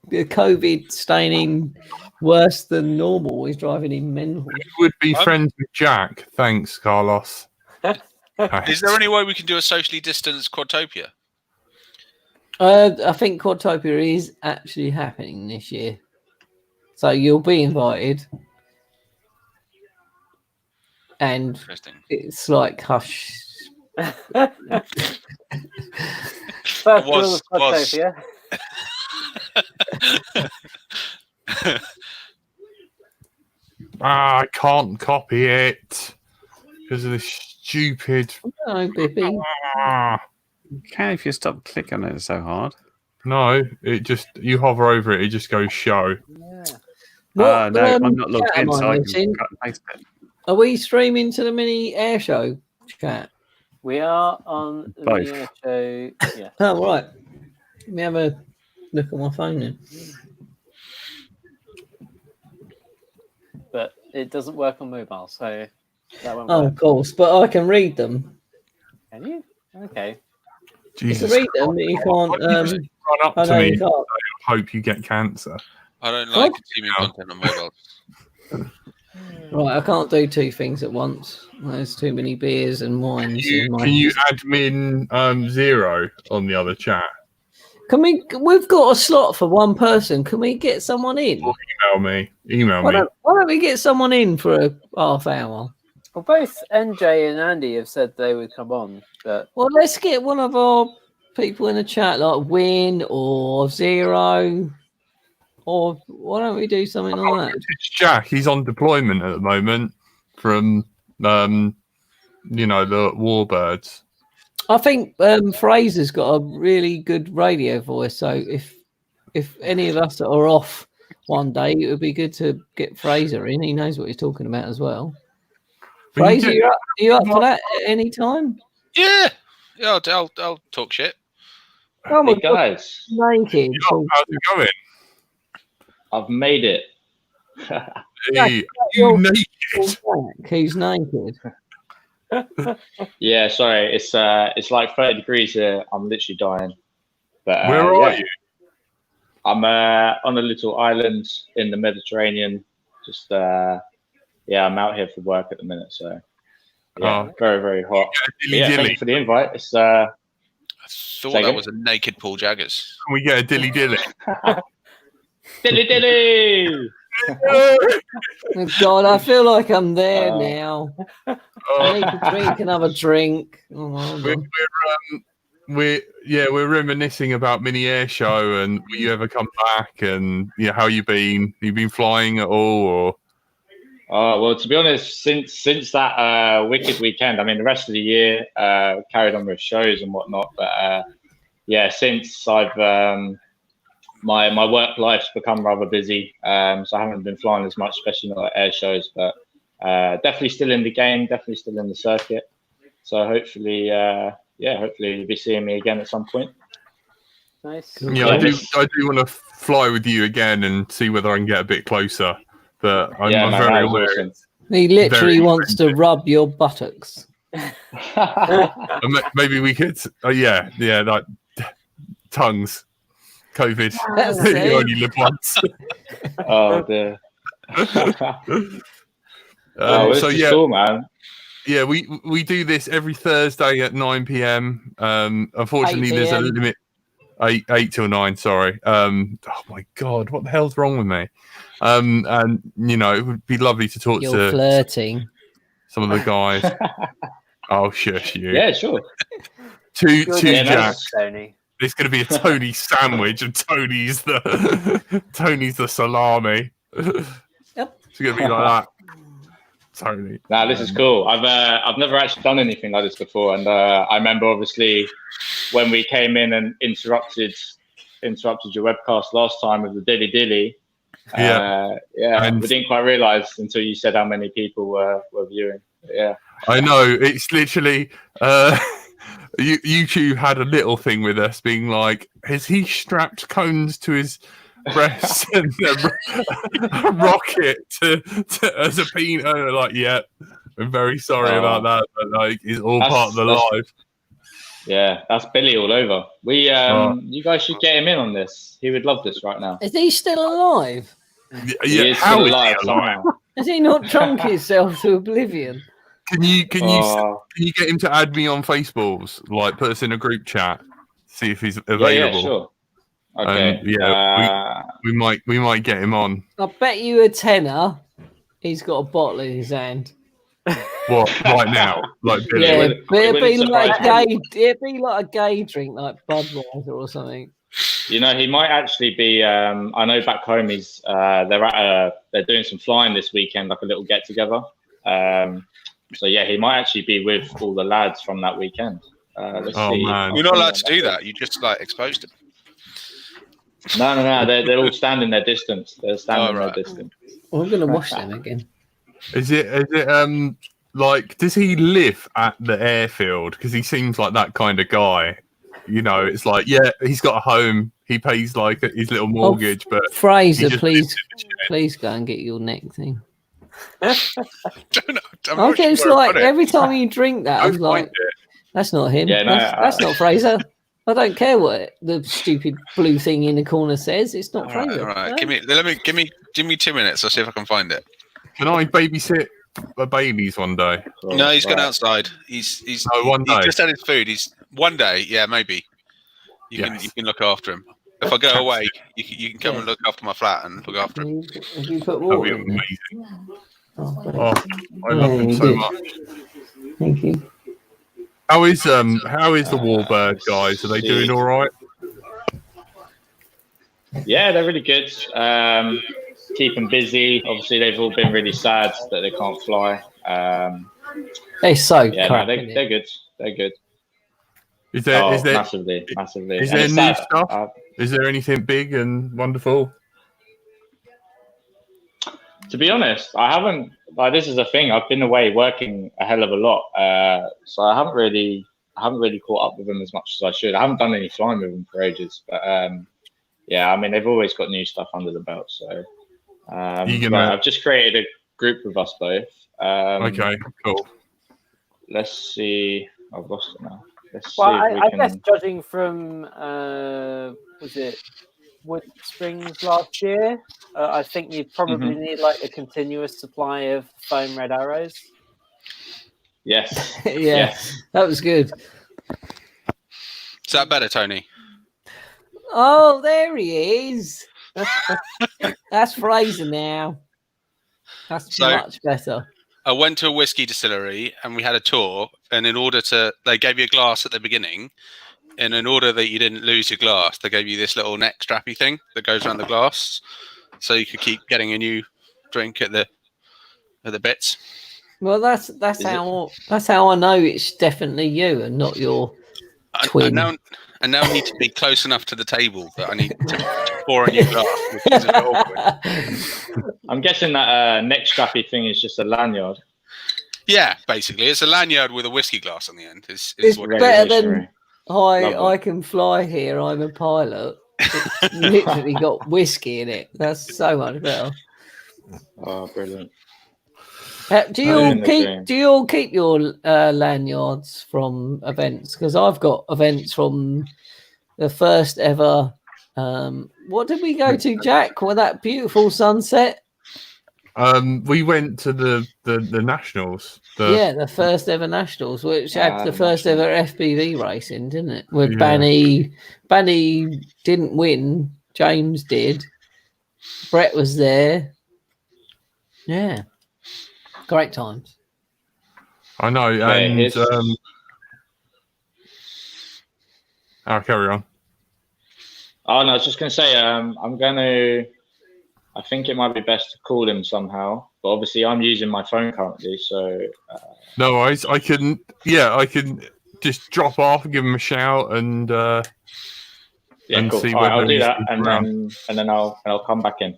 [SPEAKER 6] The COVID staining worse than normal is driving him mental.
[SPEAKER 2] Who would be friends with Jack? Thanks, Carlos.
[SPEAKER 1] Is there any way we can do a socially distanced Quadtopia?
[SPEAKER 6] I think Quadtopia is actually happening this year, so you'll be invited. And
[SPEAKER 1] Interesting.
[SPEAKER 6] it's like hush.
[SPEAKER 3] First
[SPEAKER 1] Was-
[SPEAKER 3] rule of Quadtopia.
[SPEAKER 2] I can't copy it because of this stupid.
[SPEAKER 6] No, Bippy.
[SPEAKER 2] Ah.
[SPEAKER 4] You can if you stop clicking on it so hard.
[SPEAKER 2] No, it just you hover over it, it just goes show.
[SPEAKER 3] Yeah.
[SPEAKER 6] What,
[SPEAKER 4] No, I'm not logged
[SPEAKER 6] chat am
[SPEAKER 4] in, so I can
[SPEAKER 6] missing?
[SPEAKER 4] cut and paste it.
[SPEAKER 6] Are we streaming to the mini air show chat?
[SPEAKER 3] We are on the
[SPEAKER 4] Both.
[SPEAKER 3] Mini show. Yeah.
[SPEAKER 6] Oh, right. Let me have a look at my phone then.
[SPEAKER 3] But it doesn't work on mobile, so that won't
[SPEAKER 6] Oh,
[SPEAKER 3] work.
[SPEAKER 6] of course, but I can read them.
[SPEAKER 3] Can you? Okay.
[SPEAKER 6] You
[SPEAKER 2] Jesus.
[SPEAKER 6] can read them, but you can't.
[SPEAKER 2] Run up
[SPEAKER 6] I
[SPEAKER 2] to
[SPEAKER 6] know
[SPEAKER 2] me.
[SPEAKER 6] you can't.
[SPEAKER 2] Hope you get cancer.
[SPEAKER 1] I don't like
[SPEAKER 6] Oh.
[SPEAKER 1] consuming content on mobile.
[SPEAKER 6] Right, I can't do two things at once. There's too many beers and wines. in my-
[SPEAKER 2] Can you admin 0 on the other chat?
[SPEAKER 6] Can we? We've got a slot for one person. Can we get someone in?
[SPEAKER 2] Email me. Email
[SPEAKER 6] Why
[SPEAKER 2] me.
[SPEAKER 6] don't we get someone in for a half hour?
[SPEAKER 3] Well, both NJ and Andy have said they would come on, but
[SPEAKER 6] Well, let's get one of our people in the chat, like Win or Zero, or why don't we do something like that?
[SPEAKER 2] It's Jack. He's on deployment at the moment from the Warbirds.
[SPEAKER 6] I think Fraser's got a really good radio voice, so if any of us are off one day, it would be good to get Fraser in. He knows what he's talking about as well.
[SPEAKER 2] But
[SPEAKER 6] Fraser, you up for that at any time?
[SPEAKER 1] Yeah, I'll talk shit.
[SPEAKER 6] Oh my
[SPEAKER 7] Hey
[SPEAKER 6] God,
[SPEAKER 7] guys,
[SPEAKER 6] naked.
[SPEAKER 2] How's it going?
[SPEAKER 7] I've made it.
[SPEAKER 2] Hey,
[SPEAKER 6] you're-
[SPEAKER 2] you naked.
[SPEAKER 6] Who's naked?
[SPEAKER 7] Yeah, sorry, it's like 30 degrees here. I'm literally dying. But
[SPEAKER 2] Where are
[SPEAKER 7] yeah.
[SPEAKER 2] you?
[SPEAKER 7] I'm on a little island in the Mediterranean. Just I'm out here for work at the minute, so yeah,
[SPEAKER 2] Oh.
[SPEAKER 7] very very hot. But yeah, thank
[SPEAKER 2] Dilly
[SPEAKER 7] you for the invite. It's
[SPEAKER 1] I thought
[SPEAKER 7] Say
[SPEAKER 1] that
[SPEAKER 7] again?
[SPEAKER 1] was a naked Paul Jaggers.
[SPEAKER 2] Can we get a dilly dilly?
[SPEAKER 7] dilly dilly.
[SPEAKER 6] Oh God, I feel like I'm there
[SPEAKER 7] Oh.
[SPEAKER 6] now. I
[SPEAKER 2] Oh,
[SPEAKER 6] need to drink another drink. Oh, hold on.
[SPEAKER 2] we're reminiscing about mini air show and will you ever come back and how you been? You been flying at all or?
[SPEAKER 7] Oh, well, to be honest, since that wicked weekend, I mean, the rest of the year carried on with shows and whatnot. But yeah, since I've my work life's become rather busy, so I haven't been flying as much, especially not at air shows. But definitely still in the game, definitely still in the circuit. So hopefully, hopefully you'll be seeing me again at some point.
[SPEAKER 3] Nice.
[SPEAKER 2] Yeah, I do want to fly with you again and see whether I can get a bit closer. But I'm very aware.
[SPEAKER 7] Awesome.
[SPEAKER 6] He literally
[SPEAKER 2] Very
[SPEAKER 6] wants to rub your buttocks.
[SPEAKER 2] Maybe we could. Like tongues. COVID.
[SPEAKER 6] That's
[SPEAKER 2] You
[SPEAKER 6] it.
[SPEAKER 2] only live once.
[SPEAKER 7] Oh dear.
[SPEAKER 2] So
[SPEAKER 7] this is
[SPEAKER 2] yeah,
[SPEAKER 7] cool, man.
[SPEAKER 2] yeah, we do this every Thursday at 9 p.m. Unfortunately,
[SPEAKER 6] 8
[SPEAKER 2] there's a
[SPEAKER 6] p.m.
[SPEAKER 2] limit. 8 till 9. Sorry. Oh my God, what the hell's wrong with me? And you know, it would be lovely to talk
[SPEAKER 6] You're
[SPEAKER 2] to
[SPEAKER 6] flirting.
[SPEAKER 2] some of the guys. Oh, shush you.
[SPEAKER 7] Yeah, sure.
[SPEAKER 2] Two
[SPEAKER 7] Yeah,
[SPEAKER 2] Jacks.
[SPEAKER 3] Tony.
[SPEAKER 2] It's going to be a Tony sandwich, and Tony's the salami.
[SPEAKER 6] Yep.
[SPEAKER 2] It's going to be like that. Tony.
[SPEAKER 7] Nah, this is cool. I've never actually done anything like this before, and I remember obviously when we came in and interrupted your webcast last time with the dilly.
[SPEAKER 2] And
[SPEAKER 7] we didn't quite realise until you said how many people were viewing. But yeah,
[SPEAKER 2] I know, it's literally YouTube had a little thing with us being like, has he strapped cones to his breast and a rocket to as a peanut? Like, yeah, I'm very sorry about that, but like, it's all part of the live.
[SPEAKER 7] Yeah, that's Billy all over. You guys should get him in on this. He would love this right now.
[SPEAKER 6] Is he still alive?
[SPEAKER 2] Yeah, how is he alive?
[SPEAKER 6] Has he not drunk himself to oblivion?
[SPEAKER 2] Can you get him to add me on Faceballs? Like, put us in a group chat, see if he's available.
[SPEAKER 7] Yeah, sure. Okay.
[SPEAKER 2] We might get him on.
[SPEAKER 6] I bet you a tenner. He's got a bottle in his hand.
[SPEAKER 2] What, right now? Like Billy?
[SPEAKER 6] Yeah, but it'd be like
[SPEAKER 7] surprise
[SPEAKER 6] a gay drink, like Budweiser or something.
[SPEAKER 7] You know, he might actually be. I know back home he's. They're doing some flying this weekend, like a little get together. So yeah, he might actually be with all the lads from that weekend. Let's see.
[SPEAKER 2] Man,
[SPEAKER 1] you're not allowed to do that. You just like exposed him.
[SPEAKER 7] No. They're all standing their distance. They're standing their distance.
[SPEAKER 6] Well, I'm gonna wash them again.
[SPEAKER 2] Is it like, does he live at the airfield? Because he seems like that kind of guy. You know, it's like, yeah, he's got a home. He pays like his little mortgage, but
[SPEAKER 6] Fraser, please go and get your neck thing.
[SPEAKER 1] I'm
[SPEAKER 6] it's like every time you drink that, I'm like, that's not him.
[SPEAKER 7] Yeah, no,
[SPEAKER 6] that's not Fraser. I don't care what the stupid blue thing in the corner says. It's not Fraser.
[SPEAKER 1] All right. Give me 2 minutes. I'll see if I can find it.
[SPEAKER 2] Can I babysit a babies one day?
[SPEAKER 1] No, he's gone outside. He's
[SPEAKER 2] one day.
[SPEAKER 1] He's just had his food. He's one day. Yeah, maybe. You can look after him. If I go away, you can come and look after my flat and look after him.
[SPEAKER 6] Have you put
[SPEAKER 2] That'd
[SPEAKER 6] water
[SPEAKER 2] be
[SPEAKER 6] in there?
[SPEAKER 2] amazing.
[SPEAKER 6] Oh,
[SPEAKER 2] I love him so much.
[SPEAKER 6] thank you.
[SPEAKER 2] How is the Warbird guys? Are they doing all right?
[SPEAKER 7] Yeah, they're really good. Keep them busy. Obviously, they've all been really sad that they can't fly.
[SPEAKER 6] They're so
[SPEAKER 7] Yeah,
[SPEAKER 6] crap.
[SPEAKER 7] no, they're good. They're good.
[SPEAKER 2] Is there
[SPEAKER 7] massively?
[SPEAKER 2] Is there new stuff? Is there anything big and wonderful?
[SPEAKER 7] To be honest, I haven't. Like, this is a thing. I've been away working a hell of a lot, so I haven't really caught up with them as much as I should. I haven't done any flying with them for ages, but yeah, I mean, they've always got new stuff under the belt. So I've just created a group of us both.
[SPEAKER 2] Okay, cool.
[SPEAKER 7] Let's see. I've lost it now. Let's
[SPEAKER 3] Well,
[SPEAKER 7] see if
[SPEAKER 3] I
[SPEAKER 7] we
[SPEAKER 3] guess
[SPEAKER 7] can.
[SPEAKER 3] judging from was it Wood Springs last year, I think you probably need like a continuous supply of foam red arrows.
[SPEAKER 7] Yes.
[SPEAKER 6] Yeah,
[SPEAKER 7] Yes.
[SPEAKER 6] that was good.
[SPEAKER 1] Is that better, Tony?
[SPEAKER 6] Oh, there he is. That's Fraser now. That's
[SPEAKER 1] So-
[SPEAKER 6] much better.
[SPEAKER 1] I went to a whiskey distillery and we had a tour. And they gave you a glass at the beginning. And in order that you didn't lose your glass, they gave you this little neck strappy thing that goes around the glass, so you could keep getting a new drink at the at the bits.
[SPEAKER 6] Well, that's how I know it's definitely you and not your twin.
[SPEAKER 1] I now need to be close enough to the table that I need to pour a new glass, which is a bit awkward.
[SPEAKER 7] I'm guessing that neck strappy thing is just a lanyard.
[SPEAKER 1] Yeah, basically, it's a lanyard with a whiskey glass on the end. Is
[SPEAKER 6] It's
[SPEAKER 1] what it
[SPEAKER 6] better
[SPEAKER 1] is.
[SPEAKER 6] than I
[SPEAKER 7] Lovely.
[SPEAKER 6] can fly here. I'm a pilot. It's literally got whiskey in it. That's so much better.
[SPEAKER 7] Oh, brilliant.
[SPEAKER 6] Do you all keep your lanyards from events? Because I've got events from the first ever. What did we go to, Jack? With that beautiful sunset?
[SPEAKER 2] We went to the nationals.
[SPEAKER 6] The first ever nationals, which had the first ever FPV racing, didn't it? With
[SPEAKER 2] Yeah.
[SPEAKER 6] Banny didn't win. James did. Brett was there. Yeah, great times.
[SPEAKER 2] I know, and I'll carry on.
[SPEAKER 7] Oh no, I was just going to say, I think it might be best to call him somehow, but obviously I'm using my phone currently, so.
[SPEAKER 2] No worries. I can just drop off, give him a shout, and
[SPEAKER 7] cool.
[SPEAKER 2] see
[SPEAKER 7] All right, I'll
[SPEAKER 2] whether
[SPEAKER 7] do
[SPEAKER 2] he's
[SPEAKER 7] that, and
[SPEAKER 2] around.
[SPEAKER 7] then I'll come back in.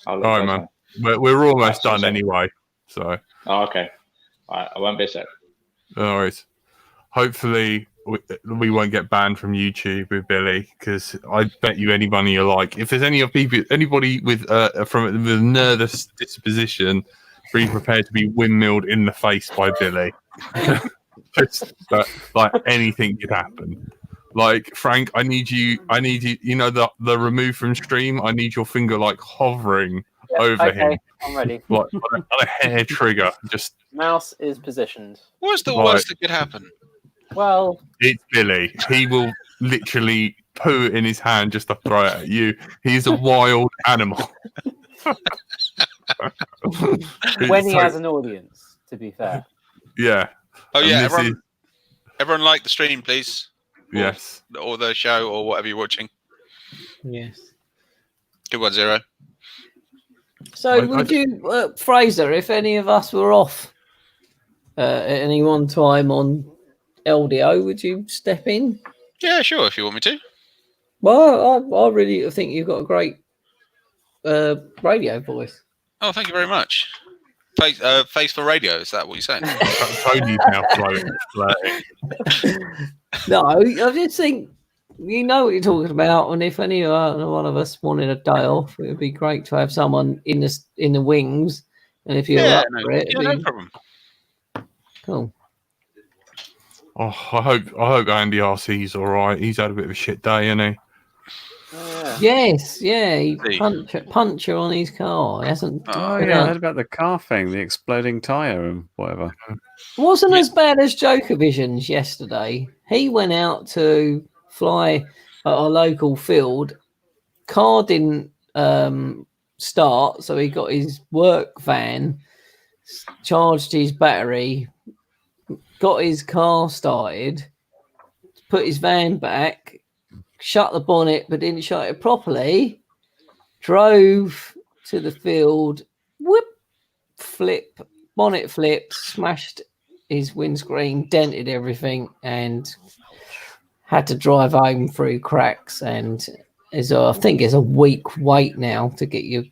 [SPEAKER 2] All right, man. We're almost done anyway, so.
[SPEAKER 7] Oh, okay. All right, I won't be a sec.
[SPEAKER 2] No worries. Hopefully, we won't get banned from YouTube with Billy, because I bet you any money you like. If there's anybody with a nervous disposition, be prepared to be windmilled in the face by Billy. Just like anything could happen. Like, Frank, I need you. You know the remove from stream. I need your finger like hovering over him.
[SPEAKER 3] I'm ready.
[SPEAKER 2] Like on a hair trigger. Just
[SPEAKER 3] mouse is positioned.
[SPEAKER 1] What's the worst that could happen?
[SPEAKER 3] Well,
[SPEAKER 2] it's Billy. He will literally poo in his hand just to throw it at you. He's a wild animal.
[SPEAKER 3] When he has an audience, to be fair.
[SPEAKER 2] Yeah.
[SPEAKER 1] Oh yeah, everyone like the stream, please.
[SPEAKER 2] Yes.
[SPEAKER 1] Or the show, or whatever you're watching.
[SPEAKER 6] Yes.
[SPEAKER 1] Good one, Zero.
[SPEAKER 6] So would you, Fraser, if any of us were off at any one time on LDO, would you step in?
[SPEAKER 1] Yeah, sure, if you want me to.
[SPEAKER 6] Well, I really think you've got a great radio voice.
[SPEAKER 1] Oh, thank you very much. Face for radio, is that what you're saying?
[SPEAKER 2] Tony's now floating.
[SPEAKER 6] No, I just think you know what you're talking about, and if any one of us wanted a day off, it would be great to have someone in the wings. And if you're up for it,
[SPEAKER 1] no problem.
[SPEAKER 6] Cool.
[SPEAKER 2] Oh, I hope Andy RC's all right. He's had a bit of a shit day, hasn't he?
[SPEAKER 6] Yes, he puncture on his car. He hasn't.
[SPEAKER 4] I heard about the car thing, the exploding tire and whatever.
[SPEAKER 6] Wasn't as bad as Jokervision's yesterday. He went out to fly at a local field. Car didn't start, so he got his work van, charged his battery, got his car started, put his van back, shut the bonnet but didn't shut it properly, drove to the field, bonnet flipped, smashed his windscreen, dented everything, and had to drive home through cracks. And I think it's a week wait now to get your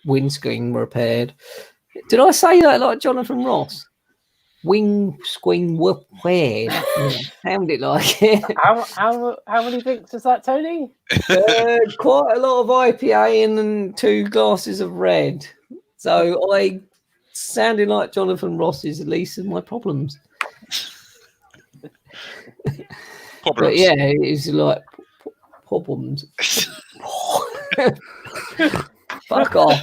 [SPEAKER 6] windscreen repaired. Did I say that like Jonathan Ross? Windscreen repaired. Sounded like it.
[SPEAKER 3] How many drinks is that, Tony?
[SPEAKER 6] Quite a lot of IPA and 2 glasses of red. So I sounded like Jonathan Ross is the least of my problems. But yeah, it's like problems. Fuck off.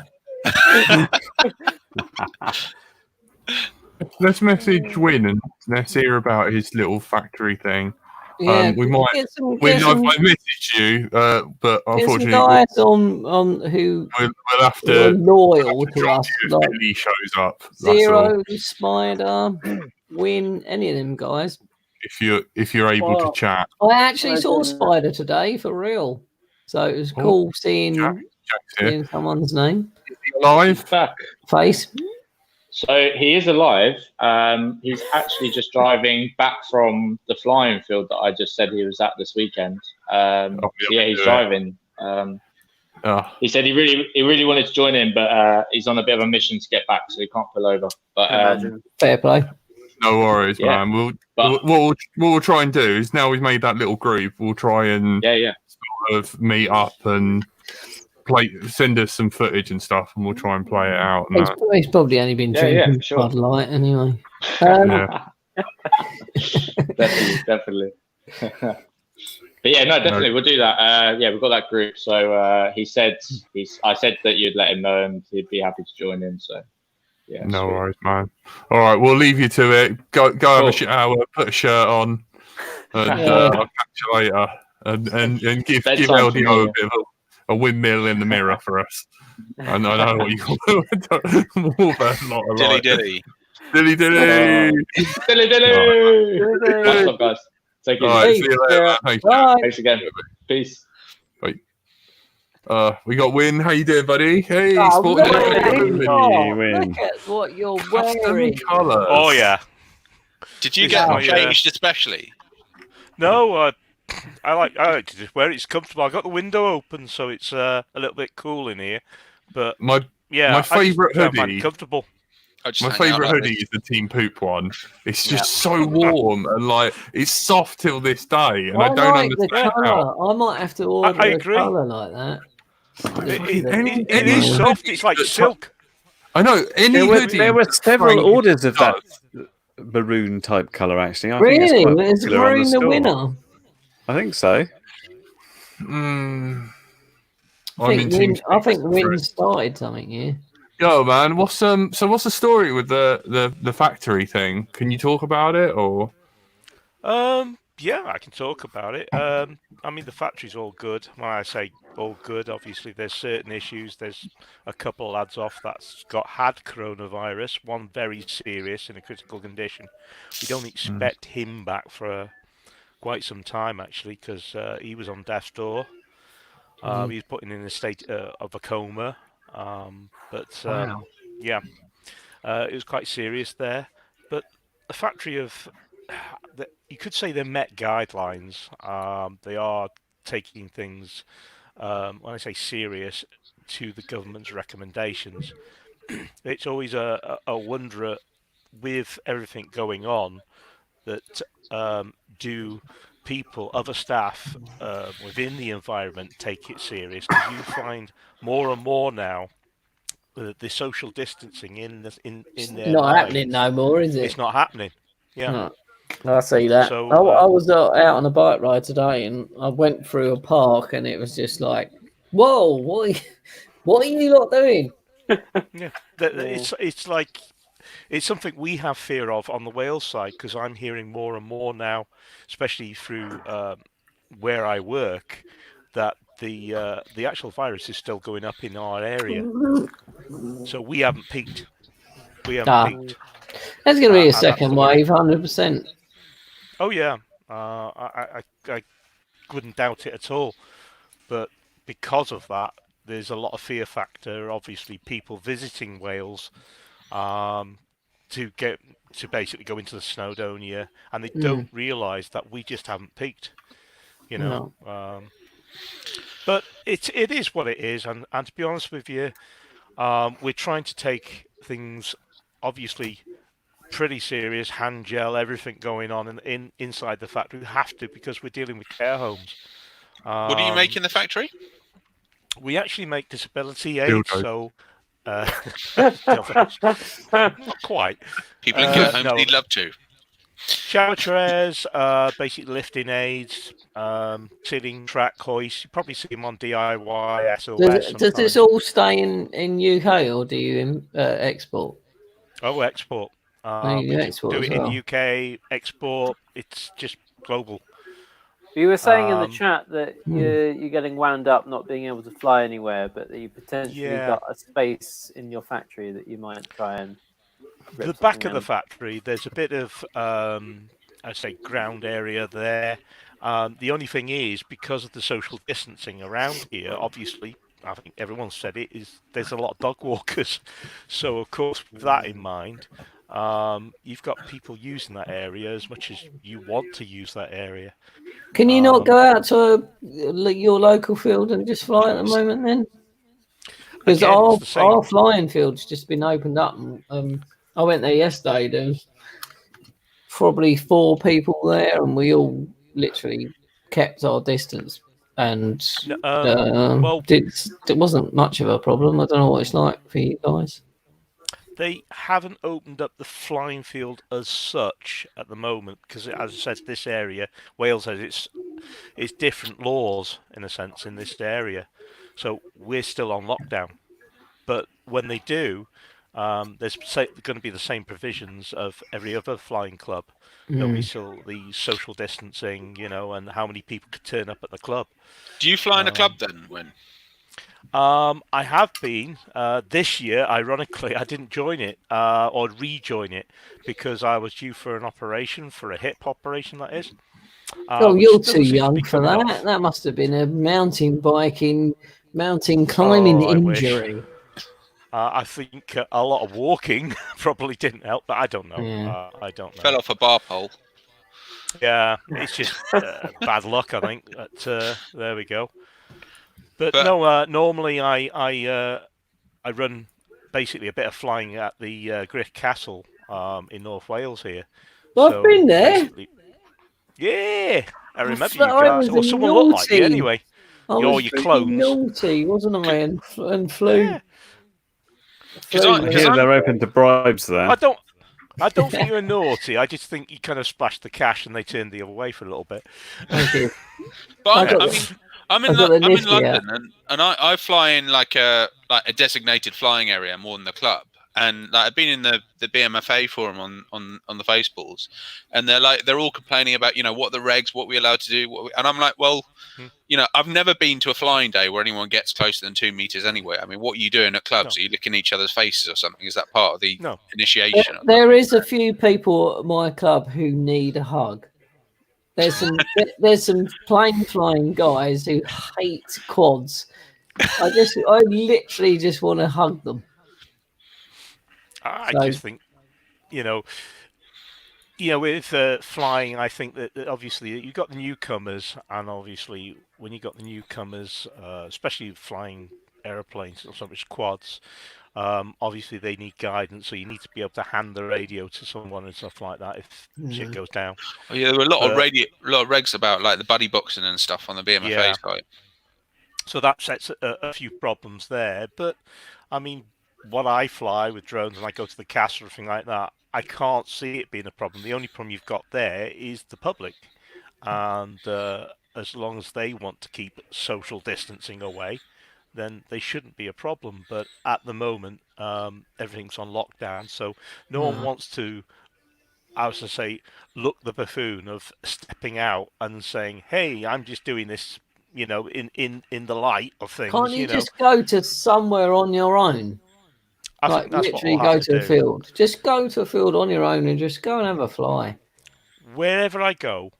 [SPEAKER 2] Let's message Win and let's hear about his little factory thing.
[SPEAKER 6] Yeah,
[SPEAKER 2] we might. I messaged you, but unfortunately,
[SPEAKER 6] guys on who
[SPEAKER 2] we'll have to
[SPEAKER 6] loyal to us.
[SPEAKER 2] Like Billy shows up.
[SPEAKER 6] Zero, Spider, Win, any of them guys.
[SPEAKER 2] If you're able to chat.
[SPEAKER 6] I actually saw Spider today for real, so it was cool seeing someone's name.
[SPEAKER 2] Is he alive?
[SPEAKER 7] Back.
[SPEAKER 6] Face.
[SPEAKER 7] So he is alive. He's actually just driving back from the flying field that I just said he was at this weekend. So yeah, he's driving. He said he really wanted to join in, but he's on a bit of a mission to get back, so he can't pull over. But
[SPEAKER 6] Fair play.
[SPEAKER 2] No worries,
[SPEAKER 7] Yeah,
[SPEAKER 2] man.
[SPEAKER 7] but-
[SPEAKER 2] What we'll try and do is, now we've made that little group, we'll try and sort of meet up and send us some footage and stuff, and we'll try and play it out. And
[SPEAKER 6] He's probably only been drinking Bud Light anyway.
[SPEAKER 7] Definitely. But yeah, no, definitely, we'll do that. Yeah, we've got that group. So I said that you'd let him know, and he'd be happy to join in. So yeah,
[SPEAKER 2] no worries, man. All right, we'll leave you to it. Go have a shower, put a shirt on, and I'll catch you later. And give LDO a bit of a windmill in the mirror for us. I know what you call it.
[SPEAKER 1] Dilly dilly.
[SPEAKER 2] Dilly dilly.
[SPEAKER 7] Dilly dilly. What's up, guys? Take it
[SPEAKER 2] easy. See you later, man.
[SPEAKER 7] Thanks again. Peace.
[SPEAKER 2] We got Win. How you doing, buddy? Hey,
[SPEAKER 6] Look
[SPEAKER 4] Win.
[SPEAKER 6] at what you're wearing.
[SPEAKER 2] Colours.
[SPEAKER 8] Oh yeah.
[SPEAKER 1] Did you get changed especially?
[SPEAKER 8] No, I like to just wear it. It's comfortable. I got the window open, so it's a little bit cool in here. But
[SPEAKER 2] my favourite
[SPEAKER 8] I find
[SPEAKER 2] hoodie.
[SPEAKER 8] it comfortable.
[SPEAKER 2] My favourite hoodie is the Team Poop one. It's just so warm and like it's soft till this day, and I don't understand how.
[SPEAKER 6] I might have to order
[SPEAKER 8] I
[SPEAKER 6] a
[SPEAKER 8] agree.
[SPEAKER 6] colour like that.
[SPEAKER 8] It is soft. It's like silk.
[SPEAKER 2] I know.
[SPEAKER 4] There were several orders of that maroon type colour. Actually, I think
[SPEAKER 6] Really?
[SPEAKER 4] it's
[SPEAKER 6] Is
[SPEAKER 4] quite popular on
[SPEAKER 6] maroon the
[SPEAKER 4] store.
[SPEAKER 6] winner?
[SPEAKER 4] I think so.
[SPEAKER 6] I think Win started something here.
[SPEAKER 2] Yo, man, what's the story with the factory thing? Can you talk about it or?
[SPEAKER 8] Yeah, I can talk about it. I mean, the factory's all good. When I say all good, obviously there's certain issues. There's a couple of lads off that's had coronavirus. One very serious in a critical condition. We don't expect him back for quite some time actually, because he was on death's door. He's put in a state of a coma. Yeah, it was quite serious there. But the factory you could say they met guidelines. They are taking things, when I say serious, to the government's recommendations. It's always a wonder with everything going on that do people, other staff within the environment take it serious? Because you find more and more now the social distancing in their
[SPEAKER 6] Not
[SPEAKER 8] lives,
[SPEAKER 6] happening no more, is it?
[SPEAKER 8] It's not happening. Yeah.
[SPEAKER 6] No. I see that.
[SPEAKER 8] So,
[SPEAKER 6] I was out on a bike ride today, and I went through a park, and it was just like, "Whoa, what are you lot doing?"
[SPEAKER 8] Yeah, it's like it's something we have fear of on the Wales side, because I'm hearing more and more now, especially through where I work, that the actual virus is still going up in our area. So we haven't peaked. Peaked.
[SPEAKER 6] There's going to be a second wave, 100%.
[SPEAKER 8] Oh yeah, I wouldn't doubt it at all. But because of that, there's a lot of fear factor. Obviously, people visiting Wales to basically go into the Snowdonia, and they don't realise that we just haven't peaked. You know. No. But it is what it is, and to be honest with you, we're trying to take things obviously pretty serious, hand gel, everything going on inside the factory. We have to, because we're dealing with care homes.
[SPEAKER 1] What do you make in the factory?
[SPEAKER 8] We actually make disability aids, so not quite.
[SPEAKER 1] People in care homes need love to.
[SPEAKER 8] Shower chairs, basic lifting aids, sitting track hoists. You probably see them on DIY, SOS.
[SPEAKER 6] Does this all stay in UK, or do you export?
[SPEAKER 8] Oh, export. We do it in the UK, export. It's just global.
[SPEAKER 3] You were saying in the chat that you're getting wound up not being able to fly anywhere, but that you potentially got a space in your factory that you might try and...
[SPEAKER 8] The back of the factory, there's a bit of, I'd say, ground area there. The only thing is, because of the social distancing around here, obviously, I think everyone said it, is there's a lot of dog walkers. So, of course, with that in mind, you've got people using that area as much as you want to use that area.
[SPEAKER 6] Can you not go out to your local field and just fly at the moment then? Because our flying field's just been opened up. And, I went there yesterday. There's probably 4 people there, and we all literally kept our distance. And it wasn't much of a problem. I don't know what it's like for you guys.
[SPEAKER 8] They haven't opened up the flying field as such at the moment because, as I said, this area, Wales has its different laws in a sense in this area. So we're still on lockdown. But when they do, there's going to be the same provisions of every other flying club. There'll be still the social distancing, and how many people could turn up at the club.
[SPEAKER 1] Do you fly in a club then, Win?
[SPEAKER 8] I have been. This year, ironically, I didn't join it or rejoin it because I was due for an operation, for a hip operation, that is.
[SPEAKER 6] You're too young for that. Off. That must have been a mountain climbing injury.
[SPEAKER 8] I think a lot of walking probably didn't help, but I don't know.
[SPEAKER 6] Yeah.
[SPEAKER 8] I don't know.
[SPEAKER 1] Fell off a bar pole.
[SPEAKER 8] Yeah, it's just bad luck, I think. But there we go. But no, normally I run basically a bit of flying at the Griff Castle in North Wales here.
[SPEAKER 6] I've been there.
[SPEAKER 8] Yeah, I remember you guys. Or someone looked like you anyway. You're your clones.
[SPEAKER 6] Naughty, wasn't I? And flew.
[SPEAKER 8] Yeah.
[SPEAKER 4] Because they're open to bribes there.
[SPEAKER 8] I don't think you're naughty. I just think you kind of splashed the cash and they turned the other way for a little bit.
[SPEAKER 6] Thank you.
[SPEAKER 1] But I'm in London and I fly in like a designated flying area more than the club. And I've been in the vMA6 forum on the Faceballs, and they're all complaining about what the regs, what we're allowed to do, and I'm like, well, I've never been to a flying day where anyone gets closer than 2 meters anyway. I mean, what are you doing at clubs? Are you licking each other's faces or something? Is that part of the initiation?
[SPEAKER 6] There is a few people at my club who need a hug. There's some plane flying guys who hate quads. I literally just want to hug them.
[SPEAKER 8] I just think, with flying, I think that obviously you've got the newcomers, and obviously when you got the newcomers, especially flying aeroplanes or something, quads, obviously they need guidance, so you need to be able to hand the radio to someone and stuff like that if shit goes down.
[SPEAKER 1] Oh, yeah, there were a lot of regs about like the buddy boxing and stuff on the BMFA site.
[SPEAKER 8] So that sets a few problems there, but I mean, what I fly with drones and I go to the cast or anything like that, I can't see it being a problem. The only problem you've got there is the public. And as long as they want to keep social distancing away, then they shouldn't be a problem. But at the moment, everything's on lockdown. So no one wants to, I was to say, look the buffoon of stepping out and saying, hey, I'm just doing this, in the light of things.
[SPEAKER 6] Can't you just go to somewhere on your own?
[SPEAKER 8] I think that's
[SPEAKER 6] literally go to a field. Just go to a field on your own and just go and have a fly.
[SPEAKER 8] Wherever I go,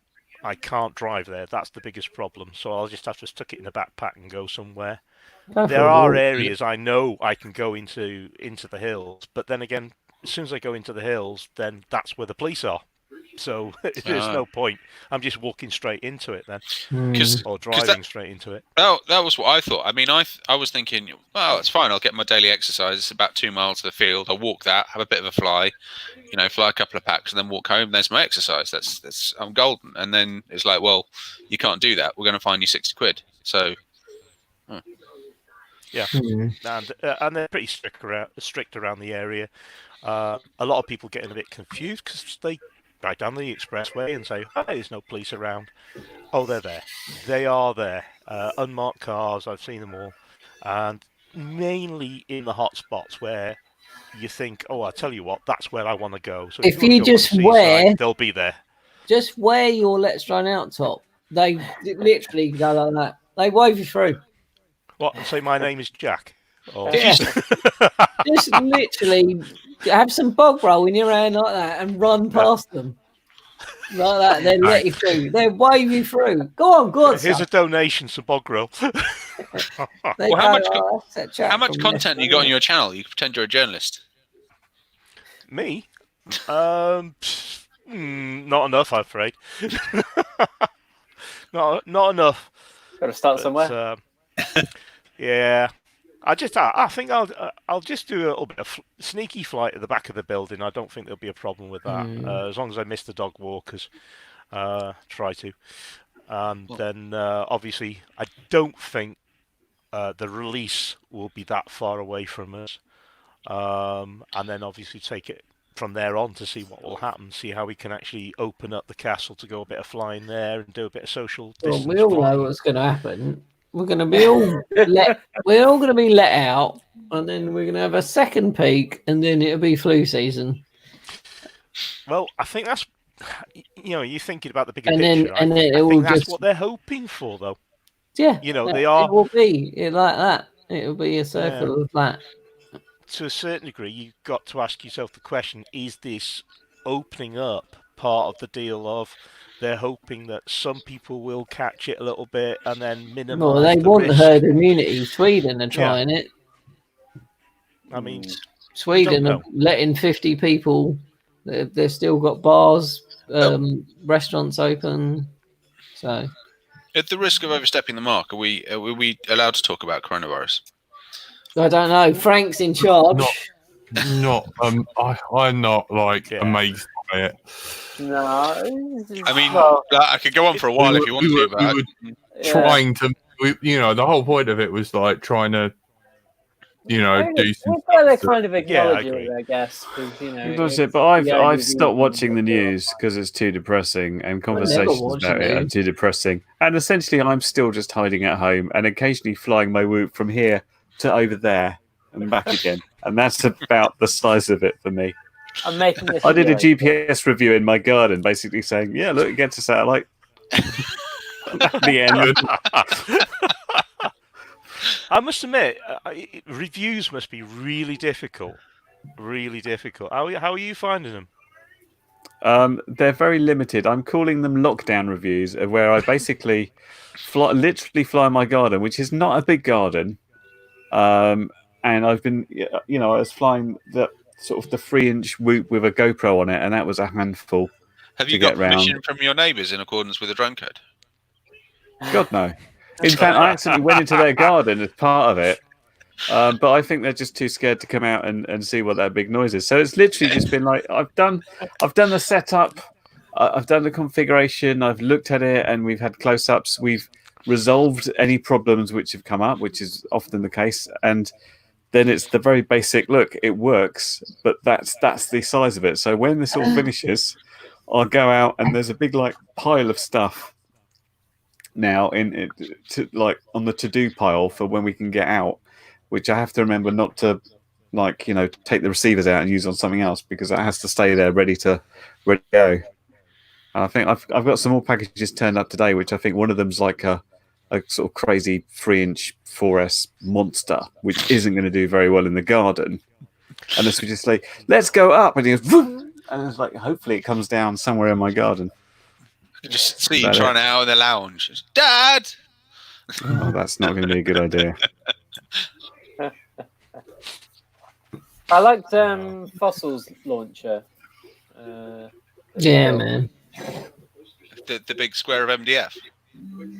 [SPEAKER 8] I can't drive there. That's the biggest problem. So I'll just have to stick it in a backpack and go somewhere. There are areas I know I can go into the hills, but then again, as soon as I go into the hills, then that's where the police are. So there's no point. I'm just walking straight into it then, or driving straight into it.
[SPEAKER 1] That was what I thought. I mean, I was thinking, well, it's fine. I'll get my daily exercise. It's about 2 miles to the field. I'll walk that, have a bit of a fly, fly a couple of packs, and then walk home. There's my exercise. I'm golden. And then it's like, well, you can't do that. We're going to fine you £60. So,
[SPEAKER 8] yeah, and they're pretty strict around the area. A lot of people getting a bit confused because they drive down the expressway and say, hey, there's no police around. Oh, they're there. They are there. Unmarked cars, I've seen them all. And mainly in the hot spots where you think, oh, I tell you what, that's where I want to go. So
[SPEAKER 6] if you just wear,
[SPEAKER 8] they'll be there.
[SPEAKER 6] Just wear your Let's Run Out top. They literally go like that. They wave you through.
[SPEAKER 8] What? Say my name is Jack. Or...
[SPEAKER 6] Yeah. Just literally have some bog roll in your hand like that and run past them. Like that, they let you through. They wave you through. Go on.
[SPEAKER 8] Here's a donation to bog roll.
[SPEAKER 6] They
[SPEAKER 1] Well, how
[SPEAKER 6] go,
[SPEAKER 1] much
[SPEAKER 6] "Oh, that's that chap
[SPEAKER 1] How much
[SPEAKER 6] from
[SPEAKER 1] content you got on your channel? You can pretend you're a journalist.
[SPEAKER 8] Me? Not enough, I'm afraid. not enough.
[SPEAKER 3] Got to start
[SPEAKER 8] But,
[SPEAKER 3] somewhere.
[SPEAKER 8] yeah, I think I'll just do a little bit of sneaky flight at the back of the building. I don't think there'll be a problem with that, as long as I miss the dog walkers. Try to, and then obviously I don't think the release will be that far away from us, and then obviously take it from there on to see what will happen, see how we can actually open up the castle to go a bit of flying there and do a bit of social distance.
[SPEAKER 6] Well, we all know what's going to happen. We're going to be we're all going to be let out, and then we're going to have a second peak, and then it'll be flu season.
[SPEAKER 8] Well, I think that's, you're thinking about the bigger
[SPEAKER 6] And
[SPEAKER 8] picture.
[SPEAKER 6] then
[SPEAKER 8] I
[SPEAKER 6] it will
[SPEAKER 8] think that's
[SPEAKER 6] just
[SPEAKER 8] what they're hoping for, though.
[SPEAKER 6] Yeah,
[SPEAKER 8] they are.
[SPEAKER 6] It will be like that. It will be a circle of that.
[SPEAKER 8] To a certain degree, you've got to ask yourself the question: is this opening up part of the deal of they're hoping that some people will catch it a little bit and then minimise
[SPEAKER 6] Well, they
[SPEAKER 8] the
[SPEAKER 6] want
[SPEAKER 8] risk?
[SPEAKER 6] herd immunity. Sweden are trying it.
[SPEAKER 8] I mean,
[SPEAKER 6] Sweden are letting 50 people. They've still got bars, restaurants open. So,
[SPEAKER 1] at the risk of overstepping the mark, are we allowed to talk about coronavirus?
[SPEAKER 6] I don't know. Frank's in charge.
[SPEAKER 2] I'm not amazed by it.
[SPEAKER 3] No,
[SPEAKER 1] I mean, I could go on for a while if you want to. But
[SPEAKER 2] we were trying to, the whole point of it was like trying to, do some.
[SPEAKER 3] They're kind of acknowledging it, I guess.
[SPEAKER 4] That's it, but I've stopped watching the news because it's too depressing, and conversations about it are too depressing. And essentially, I'm still just hiding at home and occasionally flying my Whoop from here to over there and back again, and that's about the size of it for me.
[SPEAKER 3] I'm making this.
[SPEAKER 4] I did a GPS review in my garden, basically saying, "Yeah, look, it gets a satellite." The end.
[SPEAKER 8] I must admit, reviews must be really difficult. Really difficult. How are you finding them?
[SPEAKER 4] They're very limited. I'm calling them lockdown reviews, where I basically literally fly my garden, which is not a big garden. And I've been, I was flying the sort of the 3-inch Whoop with a GoPro on it, and that was a handful.
[SPEAKER 1] Have you got permission from your neighbours in accordance with the drone code?
[SPEAKER 4] God, no. In fact, I accidentally went into their garden as part of it, but I think they're just too scared to come out and see what that big noise is. So it's literally just been like I've done the setup, I've done the configuration, I've looked at it, and we've had close-ups. We've resolved any problems which have come up, which is often the case, and then it's the very basic look. It works, but that's the size of it. So when this all finishes, I'll go out and there's a big pile of stuff now on the to-do pile for when we can get out, which I have to remember not to take the receivers out and use on something else, because that has to stay there ready to go. And I think I've got some more packages turned up today, which I think one of them's like a sort of crazy 3-inch 4S monster, which isn't going to do very well in the garden unless we just say, let's go up, and he goes, vroom! And it's like, hopefully it comes down somewhere in my garden.
[SPEAKER 1] Just see you trying out in the lounge. Dad!
[SPEAKER 4] Oh, that's not going to be a good idea.
[SPEAKER 3] I liked Fossil's launcher.
[SPEAKER 6] Yeah, man.
[SPEAKER 1] The big square of MDF.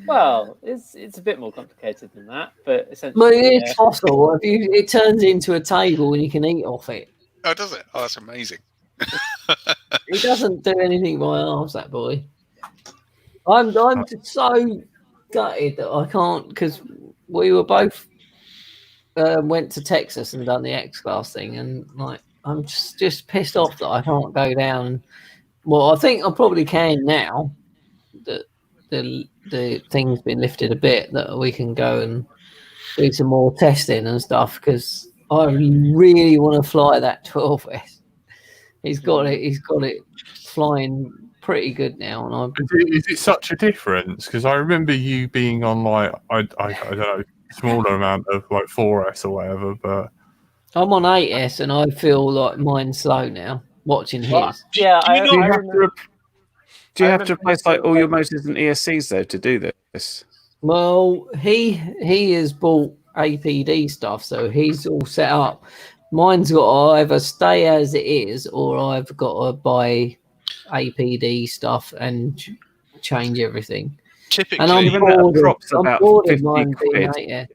[SPEAKER 3] Well, it's a bit more complicated than that, but essentially.
[SPEAKER 6] It's Fossil. It turns into a table and you can eat off it.
[SPEAKER 1] Oh, does it? Oh, that's amazing.
[SPEAKER 6] He doesn't do anything by halves, that boy. I'm just so gutted that I can't, because we were both went to Texas and done the X-Class thing, and I'm just pissed off that I can't go down. Well, I think I probably can now that the thing's been lifted a bit, that we can go and do some more testing and stuff, because I really want to fly that 12S. He's got it flying pretty good now, and
[SPEAKER 2] is it such a difference? Because I remember you being on I don't know, smaller amount of 4S or whatever, but
[SPEAKER 6] I'm on 8S and I feel like mine's slow now watching his.
[SPEAKER 3] Yeah,
[SPEAKER 4] do you have to replace all your motors and ESCs though to do this?
[SPEAKER 6] Well, he has bought APD stuff, so he's all set up. Mine's got to either stay as it is, or I've got to buy APD stuff and change everything.
[SPEAKER 1] Typically,
[SPEAKER 6] And I'm
[SPEAKER 4] Given that a
[SPEAKER 6] bored.
[SPEAKER 4] prop's
[SPEAKER 6] I'm
[SPEAKER 4] about
[SPEAKER 6] bored of
[SPEAKER 4] 50
[SPEAKER 6] mine being
[SPEAKER 4] quid,
[SPEAKER 6] 8S.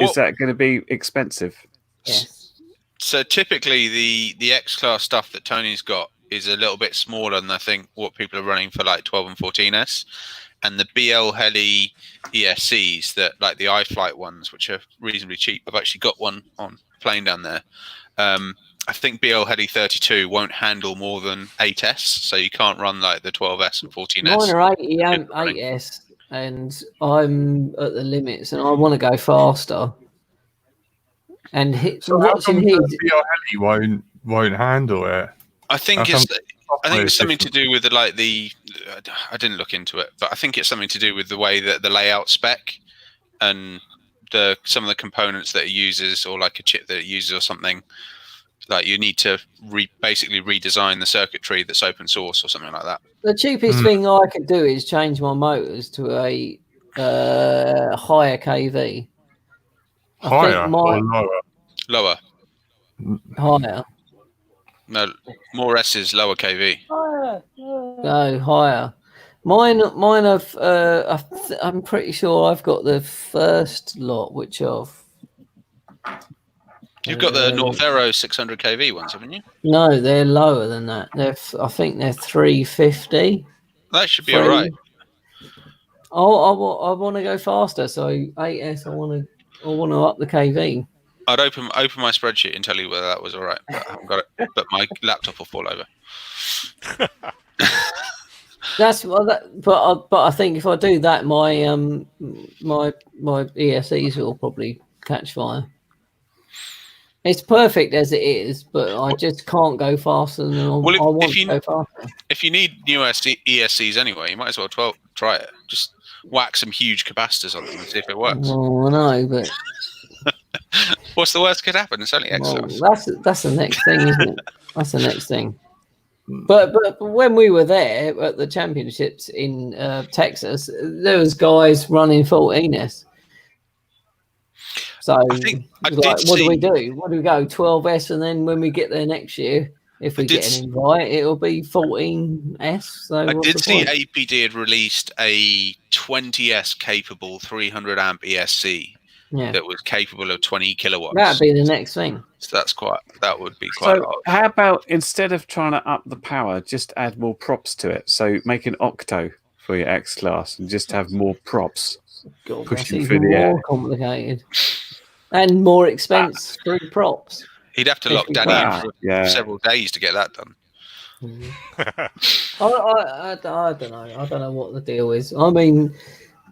[SPEAKER 4] is that going to be expensive?
[SPEAKER 6] Yes.
[SPEAKER 1] So typically, the X class stuff that Tony's got is a little bit smaller than I think what people are running for like 12 and 14S, and the BL Heli ESCs that like the iFlight ones, which are reasonably cheap. I've actually got one on plane down there. I think BL Heli 32 won't handle more than 8S, so you can't run like the 12S and 14S.
[SPEAKER 6] Mine are 8S, and I'm at the limits, and I want to go faster. And
[SPEAKER 2] So
[SPEAKER 6] watching
[SPEAKER 2] how come
[SPEAKER 6] his,
[SPEAKER 2] the Heli won't handle it?
[SPEAKER 1] I think
[SPEAKER 2] How
[SPEAKER 1] it's
[SPEAKER 2] come
[SPEAKER 1] I think it's something
[SPEAKER 2] different?
[SPEAKER 1] to do with I didn't look into it, but I think it's something to do with the way that the layout spec and some of the components that it uses, or like a chip that it uses or something. Like you need to basically redesign the circuitry that's open source or something like that.
[SPEAKER 6] the cheapest thing I could do is change my motors to a higher KV.
[SPEAKER 2] Higher or lower?
[SPEAKER 1] Lower.
[SPEAKER 6] Higher.
[SPEAKER 1] No, more S's, lower KV.
[SPEAKER 6] No, higher. Mine have. I'm pretty sure I've got the first lot, which of.
[SPEAKER 1] You've got the North Aero 600 kV ones, haven't you?
[SPEAKER 6] No, they're lower than that. I think they're 350.
[SPEAKER 1] That should be all right.
[SPEAKER 6] I want to go faster, so 8S. I want to up the KV.
[SPEAKER 1] I'd open my spreadsheet and tell you whether that was all right, but I haven't got it. But my laptop will fall over.
[SPEAKER 6] But I think if I do that, my ESCs will probably catch fire. It's perfect as it is, but I just can't go faster than I want to go faster.
[SPEAKER 1] If you need new ESCs anyway, you might as well try it. Just whack some huge capacitors on them and see if it works.
[SPEAKER 6] Oh, I know, but
[SPEAKER 1] what's the worst could happen? It's only X.
[SPEAKER 6] That's the next thing, isn't it? That's the next thing. But when we were there at the championships in Texas, there was guys running 14S. So what do we do? What do we go 12S, and then when we get there next year, if we get an invite, it'll be 14S. So
[SPEAKER 1] I did see APD had released a 20S capable 300 amp ESC that was capable of 20 kilowatts.
[SPEAKER 6] That'd be the next thing.
[SPEAKER 1] So that would be quite.
[SPEAKER 4] So how about instead of trying to up the power, just add more props to it? So make an octo for your X class and just have more props pushing through the air.
[SPEAKER 6] More complicated and more expense through props.
[SPEAKER 1] He'd have to lock Danny in for several days to get that done.
[SPEAKER 6] I don't know. I don't know what the deal is. I mean,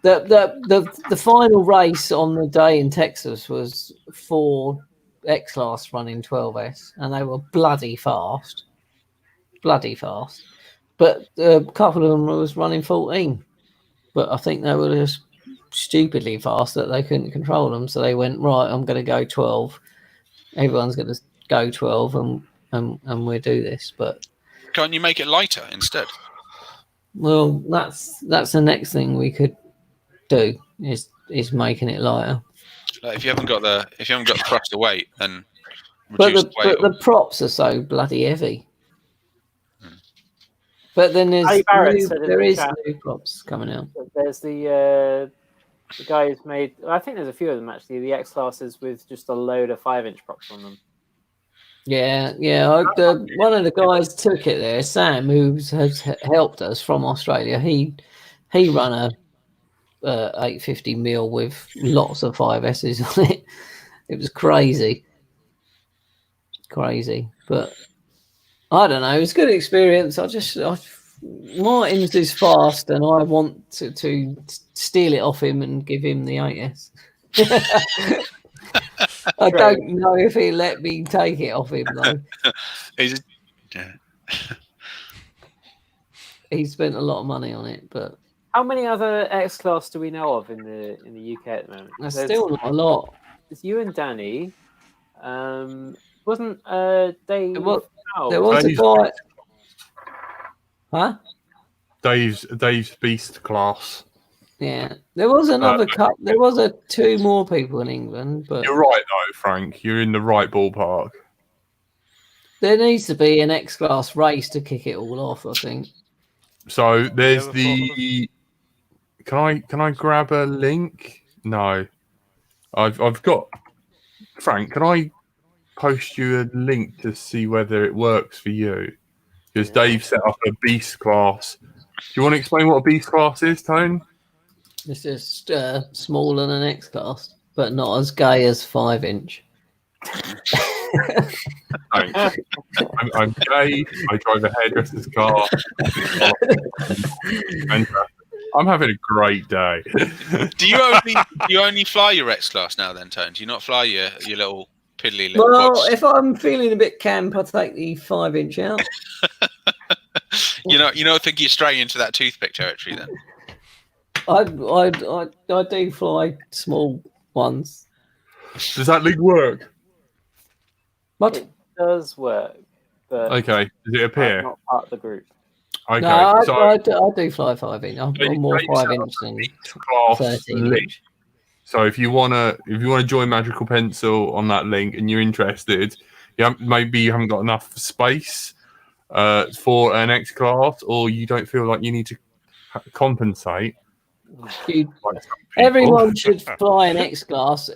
[SPEAKER 6] the final race on the day in Texas was 4 X class running 12S, and they were bloody fast. But a couple of them was running 14. But I think they were just stupidly fast that they couldn't control them. So they went, right, I'm going to go 12. Everyone's going to go 12, and we'll do this. But
[SPEAKER 1] can't you make it lighter instead?
[SPEAKER 6] Well, that's the next thing we could do is making it lighter.
[SPEAKER 1] Like if you haven't got the thrust of weight, then
[SPEAKER 6] but the props are so bloody heavy. But then there is new props coming out.
[SPEAKER 3] There's the guy who's made. I think there's a few of them actually. The X classes with just a load of 5-inch props on them.
[SPEAKER 6] Yeah. One of the guys took it there. Sam, who has helped us from Australia, he run a 850 mil with lots of 5S's on it. It was crazy, but I don't know. It was a good experience. Martin's is fast, and I want to steal it off him and give him the 8S. I don't know if he'll let me take it off him though. He spent a lot of money on it, but
[SPEAKER 3] how many other X class do we know of in the UK at the moment?
[SPEAKER 6] There's still not a lot.
[SPEAKER 3] It's you and Danny. Wasn't Dave?
[SPEAKER 6] There was a guy. Huh?
[SPEAKER 2] Dave's Beast class.
[SPEAKER 6] Yeah, there was another cup. There was two more people in England, but
[SPEAKER 2] You're right though, Frank. You're in the right ballpark.
[SPEAKER 6] there needs to be an X-Class race to kick it all off, I think.
[SPEAKER 2] So there's
[SPEAKER 8] ever thought
[SPEAKER 2] the. Can I grab a link? No, I've got. Frank, can I post you a link to see whether it works for you? Because Dave set up a beast class. Do you want to explain what a beast class is, Tone?
[SPEAKER 6] It's just smaller than an X-Class, but not as gay as 5-inch.
[SPEAKER 2] Thanks. I'm gay. I drive a hairdresser's car. I'm having a great day.
[SPEAKER 1] Do you only fly your X Class now then, Tone? Do you not fly your little piddly little
[SPEAKER 6] Well,
[SPEAKER 1] quads?
[SPEAKER 6] if I'm feeling a bit camp, I take the 5-inch out.
[SPEAKER 1] You know, think you're straight into that toothpick territory then.
[SPEAKER 6] I do fly small ones.
[SPEAKER 2] Does that link work?
[SPEAKER 6] What?
[SPEAKER 3] It does work, but
[SPEAKER 2] Okay. Does it appear?
[SPEAKER 3] I'm not part of the group.
[SPEAKER 2] Okay.
[SPEAKER 6] No,
[SPEAKER 2] so
[SPEAKER 6] I do fly 5-inch. I'm more
[SPEAKER 2] you set
[SPEAKER 6] 5-inch
[SPEAKER 2] up a
[SPEAKER 6] than
[SPEAKER 2] beast class
[SPEAKER 6] 13
[SPEAKER 2] link.
[SPEAKER 6] inch.
[SPEAKER 2] So if you wanna join Magical Pencil on that link and you're interested, maybe you haven't got enough space for an X class, or you don't feel like you need to compensate.
[SPEAKER 6] Everyone should fly an X class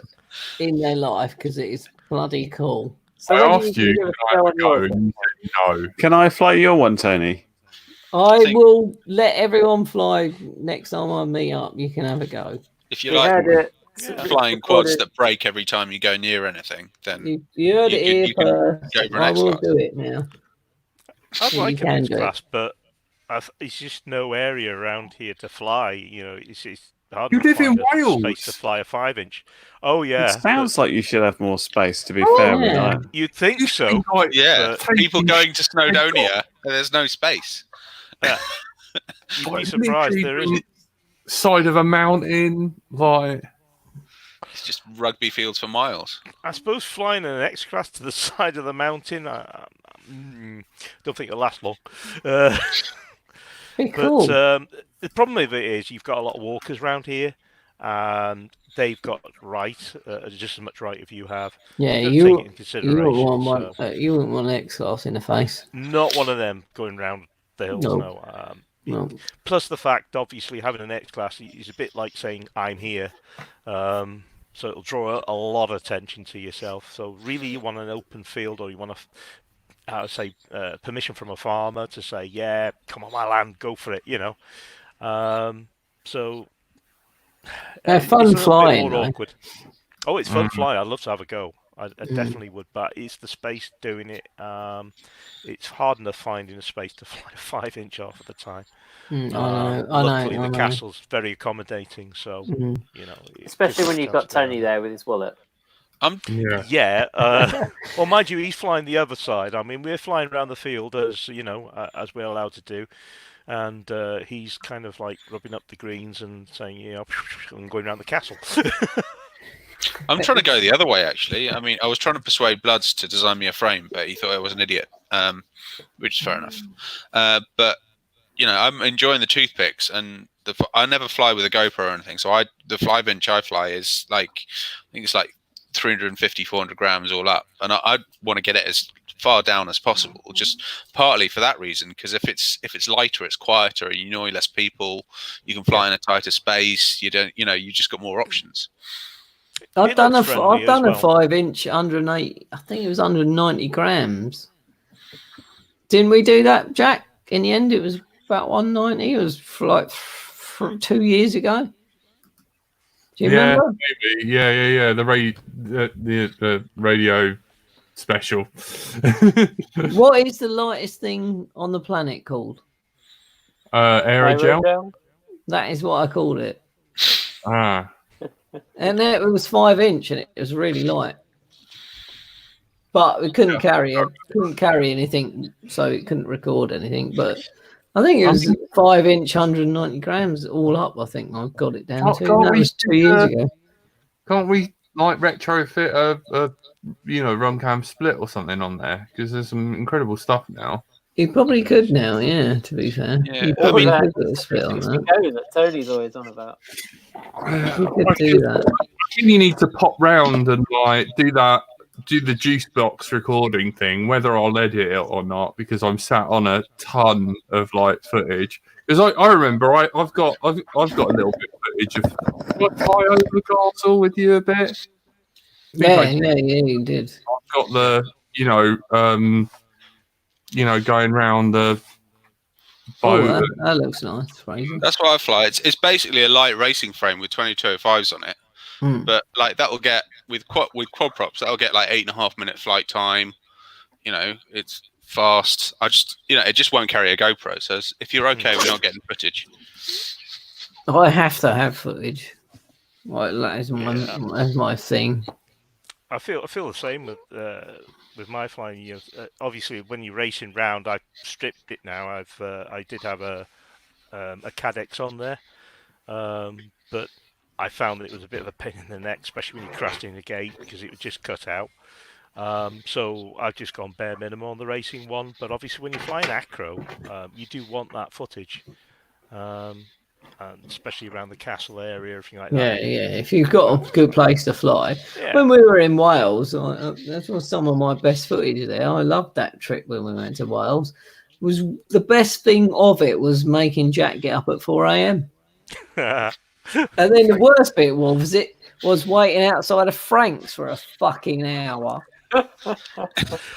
[SPEAKER 6] in their life because it is bloody cool.
[SPEAKER 3] So
[SPEAKER 2] I
[SPEAKER 3] when do
[SPEAKER 2] asked you,
[SPEAKER 3] give
[SPEAKER 2] can
[SPEAKER 3] a
[SPEAKER 2] I
[SPEAKER 3] go
[SPEAKER 2] have
[SPEAKER 3] on
[SPEAKER 2] a go?
[SPEAKER 3] yours?
[SPEAKER 2] And you said no.
[SPEAKER 4] Can I fly your one, Tony?
[SPEAKER 6] I
[SPEAKER 1] think-
[SPEAKER 6] will let everyone fly next time I meet up. You can have a go.
[SPEAKER 1] If you
[SPEAKER 3] We
[SPEAKER 1] like
[SPEAKER 3] had it.
[SPEAKER 1] flying quads
[SPEAKER 3] recorded-
[SPEAKER 1] that break every time you go near anything, then
[SPEAKER 6] You heard
[SPEAKER 1] You
[SPEAKER 6] it
[SPEAKER 1] can-
[SPEAKER 6] here
[SPEAKER 1] you can
[SPEAKER 6] first.
[SPEAKER 1] go for an
[SPEAKER 6] I will
[SPEAKER 1] X-Class.
[SPEAKER 6] do it now.
[SPEAKER 8] I'd
[SPEAKER 6] You
[SPEAKER 8] like an
[SPEAKER 6] can
[SPEAKER 8] X
[SPEAKER 6] do it.
[SPEAKER 8] class, but it's just no area around here to fly. You know, it's hard
[SPEAKER 2] You
[SPEAKER 8] to
[SPEAKER 2] live in
[SPEAKER 8] find a
[SPEAKER 2] Wales.
[SPEAKER 8] space to fly a 5-inch. Oh yeah,
[SPEAKER 4] It sounds like you should have more space, to be
[SPEAKER 6] Oh,
[SPEAKER 4] fair with
[SPEAKER 6] yeah.
[SPEAKER 4] that.
[SPEAKER 8] but you'd think so.
[SPEAKER 1] yeah,
[SPEAKER 8] But-
[SPEAKER 1] people going to Snowdonia, there's no space.
[SPEAKER 8] Yeah. You'd be
[SPEAKER 2] Like,
[SPEAKER 8] surprised
[SPEAKER 2] literally
[SPEAKER 8] there isn't.
[SPEAKER 2] side of a mountain, like
[SPEAKER 1] It's just rugby fields for miles.
[SPEAKER 8] I suppose flying an X class to the side of the mountain, don't think it'll last long.
[SPEAKER 6] Be cool.
[SPEAKER 8] But the problem with it is you've got a lot of walkers around here, and they've got right, just as much right as you have.
[SPEAKER 6] Yeah,
[SPEAKER 8] You've got to
[SPEAKER 6] you
[SPEAKER 8] take it in
[SPEAKER 6] wouldn't
[SPEAKER 8] consideration.
[SPEAKER 6] want
[SPEAKER 8] so
[SPEAKER 6] you wouldn't want an X class in the face.
[SPEAKER 8] not one of them going round the hills.
[SPEAKER 6] No.
[SPEAKER 8] No.
[SPEAKER 6] No.
[SPEAKER 8] Plus the fact, obviously, having an X class is a bit like saying I'm here. So it'll draw a lot of attention to yourself. So really, you want an open field, or you want permission from a farmer to say, yeah, come on my land, go for it. You know. So
[SPEAKER 6] They're fun
[SPEAKER 8] it's a little bit
[SPEAKER 6] flying,
[SPEAKER 8] more
[SPEAKER 6] though.
[SPEAKER 8] awkward. Oh, it's fun flying. I'd love to have a go. I definitely would, but it's the space doing it. It's hard enough finding a space to fly a 5-inch off at the time.
[SPEAKER 6] I
[SPEAKER 8] Luckily,
[SPEAKER 6] know.
[SPEAKER 8] the castle's very accommodating, so
[SPEAKER 6] Mm.
[SPEAKER 8] you know. it
[SPEAKER 3] Especially
[SPEAKER 8] just
[SPEAKER 3] when you've got
[SPEAKER 8] comes down.
[SPEAKER 3] Tony there with his wallet.
[SPEAKER 2] yeah.
[SPEAKER 8] Yeah. Well, mind you, he's flying the other side. I mean, we're flying around the field as you know, as we're allowed to do, and he's kind of like rubbing up the greens and saying, you know, I'm going around the castle.
[SPEAKER 1] I'm trying to go the other way, actually. I mean, I was trying to persuade Bloods to design me a frame, but he thought I was an idiot, which is fair enough. But you know, I'm enjoying the toothpicks, and I never fly with a GoPro or anything. So the 5-inch I fly is like, I think it's like 350, 400 grams all up, and I want to get it as far down as possible, just partly for that reason, because if it's lighter, it's quieter, and you annoy less people. You can fly in a tighter space. You don't, you know, you just got more options.
[SPEAKER 6] I've done a
[SPEAKER 8] friendly as well.
[SPEAKER 6] 5-inch 108. I think it was 190 grams. Didn't we do that, Jack? In the end, it was about 190. It was for like 2 years ago. Do you remember?
[SPEAKER 2] Maybe. Yeah. The radio special.
[SPEAKER 6] What is the lightest thing on the planet called?
[SPEAKER 2] Aerogel.
[SPEAKER 6] That is what I called it.
[SPEAKER 2] Ah.
[SPEAKER 6] And it was 5-inch, and it was really light. But we couldn't carry anything, so it couldn't record anything. But I think it was 5-inch, 190 grams all up. I think I got it down to. That was 2 years ago.
[SPEAKER 2] Can't we like retrofit a Rumcam split or something on there? Because there's some incredible stuff now.
[SPEAKER 6] He probably could now, yeah, to be fair.
[SPEAKER 1] Yeah,
[SPEAKER 6] He
[SPEAKER 1] I
[SPEAKER 6] probably
[SPEAKER 1] mean-
[SPEAKER 6] could do a split on that.
[SPEAKER 3] Go that Tony's always on about.
[SPEAKER 6] He could do that.
[SPEAKER 2] I think you need to pop round and like do the juice box recording thing, whether I'll edit it or not, because I'm sat on a ton of like footage. Because I remember I've got a little bit of footage of what I over the castle with you a bit.
[SPEAKER 6] Yeah, you did.
[SPEAKER 2] I've got the going round the boat.
[SPEAKER 6] Oh, that looks nice, Fraser.
[SPEAKER 1] That's why I fly. It's basically a light racing frame with 2205s on it. But like that'll get with quad props, that'll get like 8.5 minute flight time. It's fast. It just won't carry a GoPro. So if you're okay with not getting footage,
[SPEAKER 6] I have to have footage. Like that's my thing.
[SPEAKER 8] I feel the same with my flying. Obviously, when you're racing round, I stripped it now. I did have a Cadex on there, but I found that it was a bit of a pain in the neck, especially when you crashed in the gate because it would just cut out. So I've just gone bare minimum on the racing one. But obviously, when you're flying acro, you do want that footage. And especially around the castle area, everything like that.
[SPEAKER 6] Yeah. If you've got a good place to fly. Yeah. When we were in Wales, that was some of my best footage there. I loved that trip when we went to Wales. Was the best thing of it was making Jack get up at 4 a.m. And then the worst bit was waiting outside of Frank's for a fucking hour.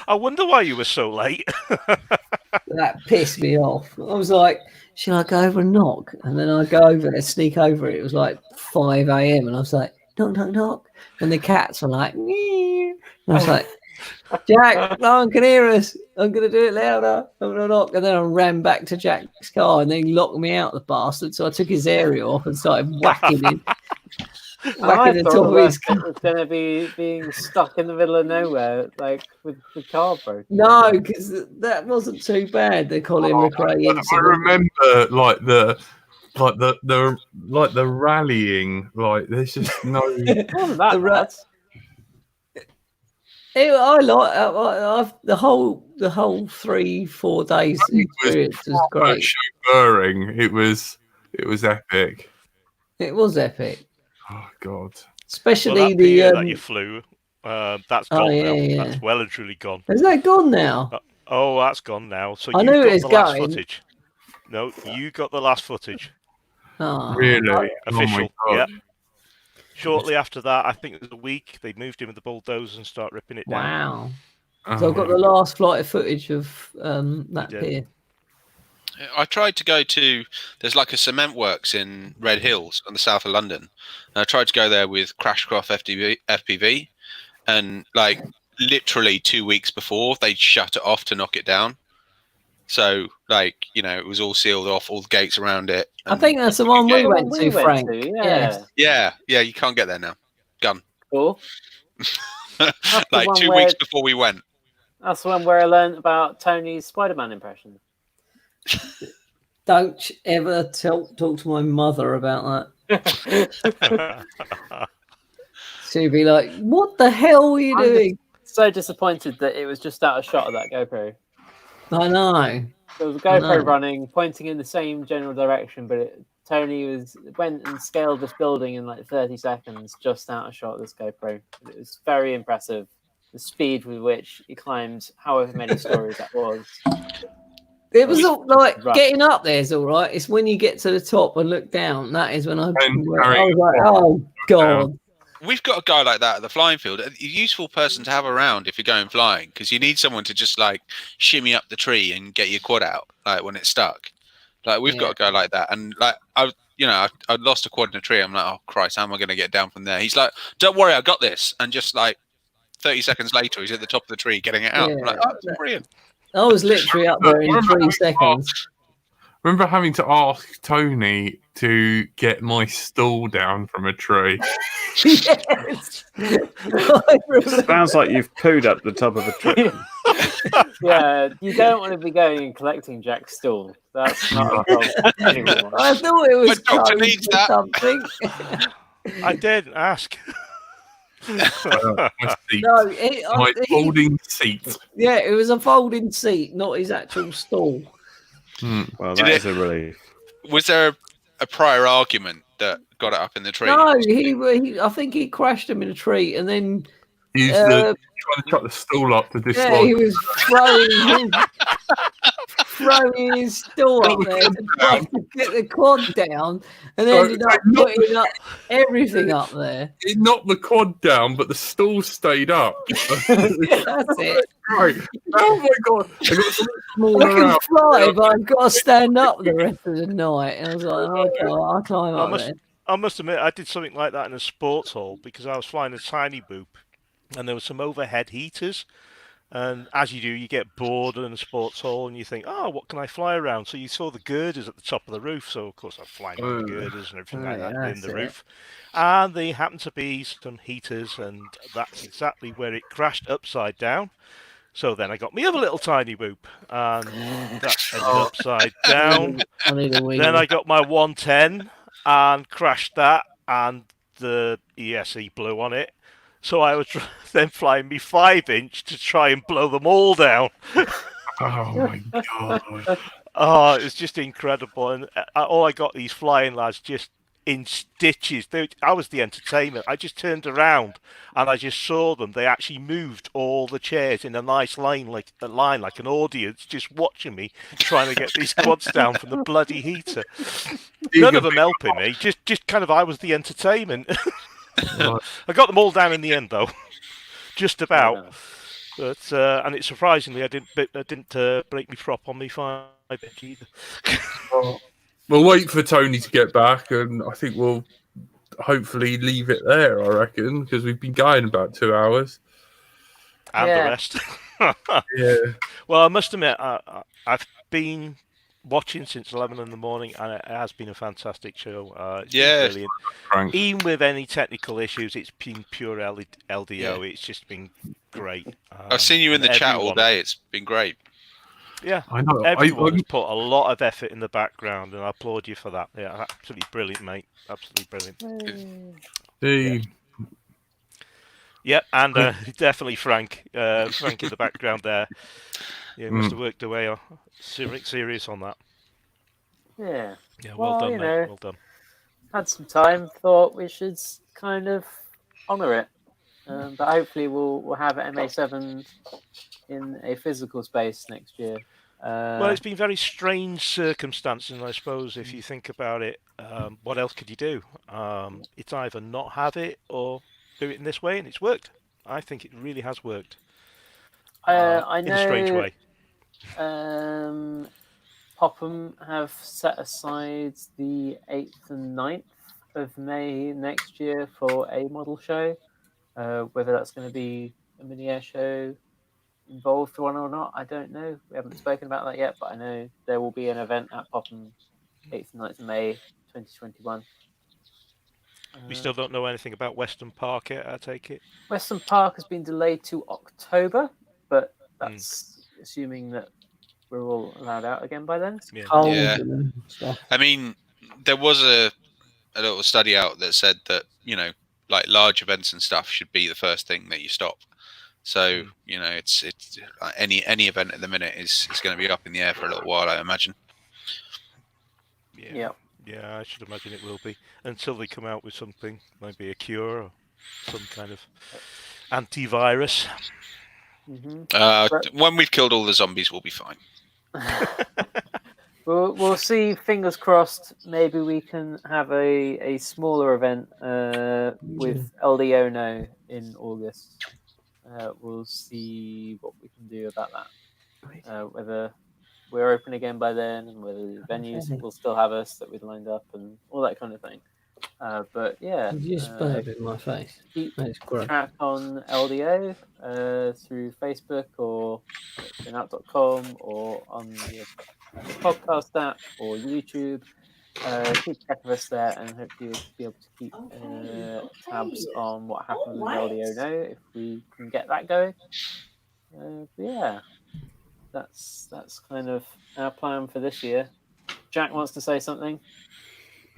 [SPEAKER 8] I wonder why you were so late.
[SPEAKER 6] That pissed me off. I was like, should I go over and knock? And then I go over there, sneak over it. It was like 5 a.m. And I was like, knock, knock, knock. And the cats were like, nee. And I was like, Jack, no one can hear us. I'm going to do it louder. I'm going to knock. And then I ran back to Jack's car and then locked me out, the bastard. So I took his aerial off and started whacking him.
[SPEAKER 3] I thought it was going to be being stuck in the middle of nowhere, like with the car broken.
[SPEAKER 6] No, because that wasn't too bad. The Colin McRae incident.
[SPEAKER 2] I remember the rallying. Like there's just no.
[SPEAKER 6] The whole 3-4 days experience was great.
[SPEAKER 2] Chauffeuring. It was epic.
[SPEAKER 6] It was epic.
[SPEAKER 2] Oh God!
[SPEAKER 6] Especially
[SPEAKER 8] that
[SPEAKER 6] the
[SPEAKER 8] that you flew. That's gone now.
[SPEAKER 6] Yeah.
[SPEAKER 8] That's well and truly gone.
[SPEAKER 6] Is that gone now?
[SPEAKER 8] That's gone now. So
[SPEAKER 6] I
[SPEAKER 8] you
[SPEAKER 6] knew
[SPEAKER 8] got
[SPEAKER 6] it was
[SPEAKER 8] the last
[SPEAKER 6] going.
[SPEAKER 8] footage. No, you got the last footage.
[SPEAKER 6] Oh,
[SPEAKER 2] really?
[SPEAKER 8] Official.
[SPEAKER 2] Oh
[SPEAKER 8] yeah. Shortly after that, I think it was a week, they moved in with the bulldozer and start ripping it down.
[SPEAKER 6] Wow. So I've got the last flight of footage of that pier.
[SPEAKER 1] I tried to go to. There's like a cement works in Red Hills on the south of London. And I tried to go there with Crashcraft FPV, and like literally 2 weeks before they shut it off to knock it down. So like it was all sealed off, all the gates around it.
[SPEAKER 6] I think that's the one we went to, Frank.
[SPEAKER 1] Yeah. You can't get there now. Gone.
[SPEAKER 3] Cool.
[SPEAKER 1] Like 2 weeks before we went.
[SPEAKER 3] That's the one where I learned about Tony's Spider-Man impression.
[SPEAKER 6] Don't ever talk to my mother about that. She'd be like, "What the hell are you doing?"
[SPEAKER 3] So disappointed that it was just out of shot of that GoPro.
[SPEAKER 6] I know.
[SPEAKER 3] There was a GoPro running, pointing in the same general direction, but Tony went and scaled this building in like 30 seconds, just out of shot of this GoPro. It was very impressive, the speed with which he climbed however many stories that was.
[SPEAKER 6] It was all like getting up there is all right. It's when you get to the top and look down, that is when I was like, oh God.
[SPEAKER 1] We've got a guy like that at the flying field. A useful person to have around if you're going flying, because you need someone to just like shimmy up the tree and get your quad out, like when it's stuck. Like we've got a guy like that, and like I lost a quad in a tree. I'm like, oh Christ, how am I going to get down from there? He's like, don't worry, I got this. And just like 30 seconds later, he's at the top of the tree getting it out. I'm like, oh, that's brilliant.
[SPEAKER 6] I was literally up there in 3 seconds.
[SPEAKER 2] I remember having to ask Tony to get my stool down from a tree.
[SPEAKER 6] Yes.
[SPEAKER 4] Sounds like you've pooed up the top of a tree.
[SPEAKER 3] Yeah, you don't want to be going and collecting Jack's stool. That's not a problem anymore.
[SPEAKER 6] I thought it was
[SPEAKER 1] My doctor needs that.
[SPEAKER 6] something.
[SPEAKER 8] I didn't ask.
[SPEAKER 2] My seat.
[SPEAKER 6] No,
[SPEAKER 2] My folding seat.
[SPEAKER 6] yeah, it was a folding seat, not his actual stall.
[SPEAKER 4] Well,
[SPEAKER 1] Did
[SPEAKER 4] that
[SPEAKER 1] it-
[SPEAKER 4] is a relief.
[SPEAKER 1] Was there a prior argument that got it up in the tree?
[SPEAKER 6] No, I think he crashed him in a tree, and then
[SPEAKER 2] He's trying to chuck the stool up to
[SPEAKER 6] yeah,
[SPEAKER 2] dislodge.
[SPEAKER 6] he was throwing his stall up there to try to get the quad down, and ended up putting up everything up there.
[SPEAKER 2] It knocked the quad down, but the stool stayed up.
[SPEAKER 6] That's it.
[SPEAKER 2] Right. Oh my god! I got something smaller
[SPEAKER 6] I can
[SPEAKER 2] out.
[SPEAKER 6] fly, but I've got to stand up the rest of the night. And I was like, okay, I'll climb up there.
[SPEAKER 8] I must admit, I did something like that in a sports hall because I was flying a tiny boop, and there were some overhead heaters. And as you do, you get bored in a sports hall, and you think, "Oh, what can I fly around?" So you saw the girders at the top of the roof. So of course, I'm flying on the girders and everything like that in the roof. And they happened to be some heaters, and that's exactly where it crashed upside down. So then I got me other little tiny boop, and that ended upside down. Then I got my 110 and crashed that, and the ESE blew on it. So I was then flying me 5-inch to try and blow them all down.
[SPEAKER 2] Oh my god!
[SPEAKER 8] Oh, it was just incredible, and all I got these flying lads just in stitches. I was the entertainment. I just turned around and I just saw them. They actually moved all the chairs in a nice line, like an audience, just watching me trying to get these quads down from the bloody heater. None of them helping me. Just kind of, I was the entertainment. I got them all down in the end, though, just about. But and it's surprisingly, I didn't break me prop on me 5-inch either.
[SPEAKER 2] We'll wait for Tony to get back, and I think we'll hopefully leave it there. I reckon, because we've been going about 2 hours.
[SPEAKER 8] And the rest.
[SPEAKER 2] Yeah.
[SPEAKER 8] Well, I must admit, I've been watching since 11 in the morning, and it has been a fantastic show. It's been brilliant.
[SPEAKER 2] Frank.
[SPEAKER 8] Even with any technical issues, it's been pure LDO. Yeah. It's just been great.
[SPEAKER 1] I've seen you in the chat all day. It's been great.
[SPEAKER 8] Yeah,
[SPEAKER 2] I know.
[SPEAKER 8] Everyone's put a lot of effort in the background, and I applaud you for that. Yeah, absolutely brilliant, mate. Absolutely brilliant. Yeah, and definitely Frank. Frank in the background there. Yeah, must have worked away serious on that.
[SPEAKER 3] Yeah.
[SPEAKER 8] Yeah, well done, mate. Well done.
[SPEAKER 3] Had some time. Thought we should kind of honour it, but hopefully we'll have MA7 in a physical space next year.
[SPEAKER 8] Well, it's been very strange circumstances, and I suppose if you think about it, what else could you do? It's either not have it or do it in this way, and it's worked. I think it really has worked.
[SPEAKER 3] I know,
[SPEAKER 8] in a strange way.
[SPEAKER 3] Popham have set aside the 8th and 9th of May next year for a model show. Whether that's going to be a mini air show involved one or not, I don't know. We haven't spoken about that yet, but I know there will be an event at Popham 8th and 9th of May 2021.
[SPEAKER 8] We still don't know anything about Western Park yet, I take it?
[SPEAKER 3] Western Park has been delayed to October, but that's assuming that we're all allowed out again by then.
[SPEAKER 1] Yeah. I mean, there was a little study out that said that, like large events and stuff should be the first thing that you stop. So, it's any event at the minute is going to be up in the air for a little while, I imagine.
[SPEAKER 3] Yeah.
[SPEAKER 8] Yeah, I should imagine it will be until they come out with something, maybe a cure or some kind of antivirus.
[SPEAKER 3] Mm-hmm.
[SPEAKER 1] When we've killed all the zombies, we'll be fine.
[SPEAKER 3] We'll see. Fingers crossed. Maybe we can have a smaller event with LDO now in August. We'll see what we can do about that. Whether we're open again by then, and whether the venues will still have us that we'd lined up, and all that kind of thing. But yeah,
[SPEAKER 6] you just burnt it in my face.
[SPEAKER 3] Keep track on LDO through Facebook or binout.com or on the podcast app or YouTube. Keep track of us there, and hopefully you'll be able to keep tabs on what happens with LDO now if we can get that going. Yeah. That's kind of our plan for this year. Jack wants to say something.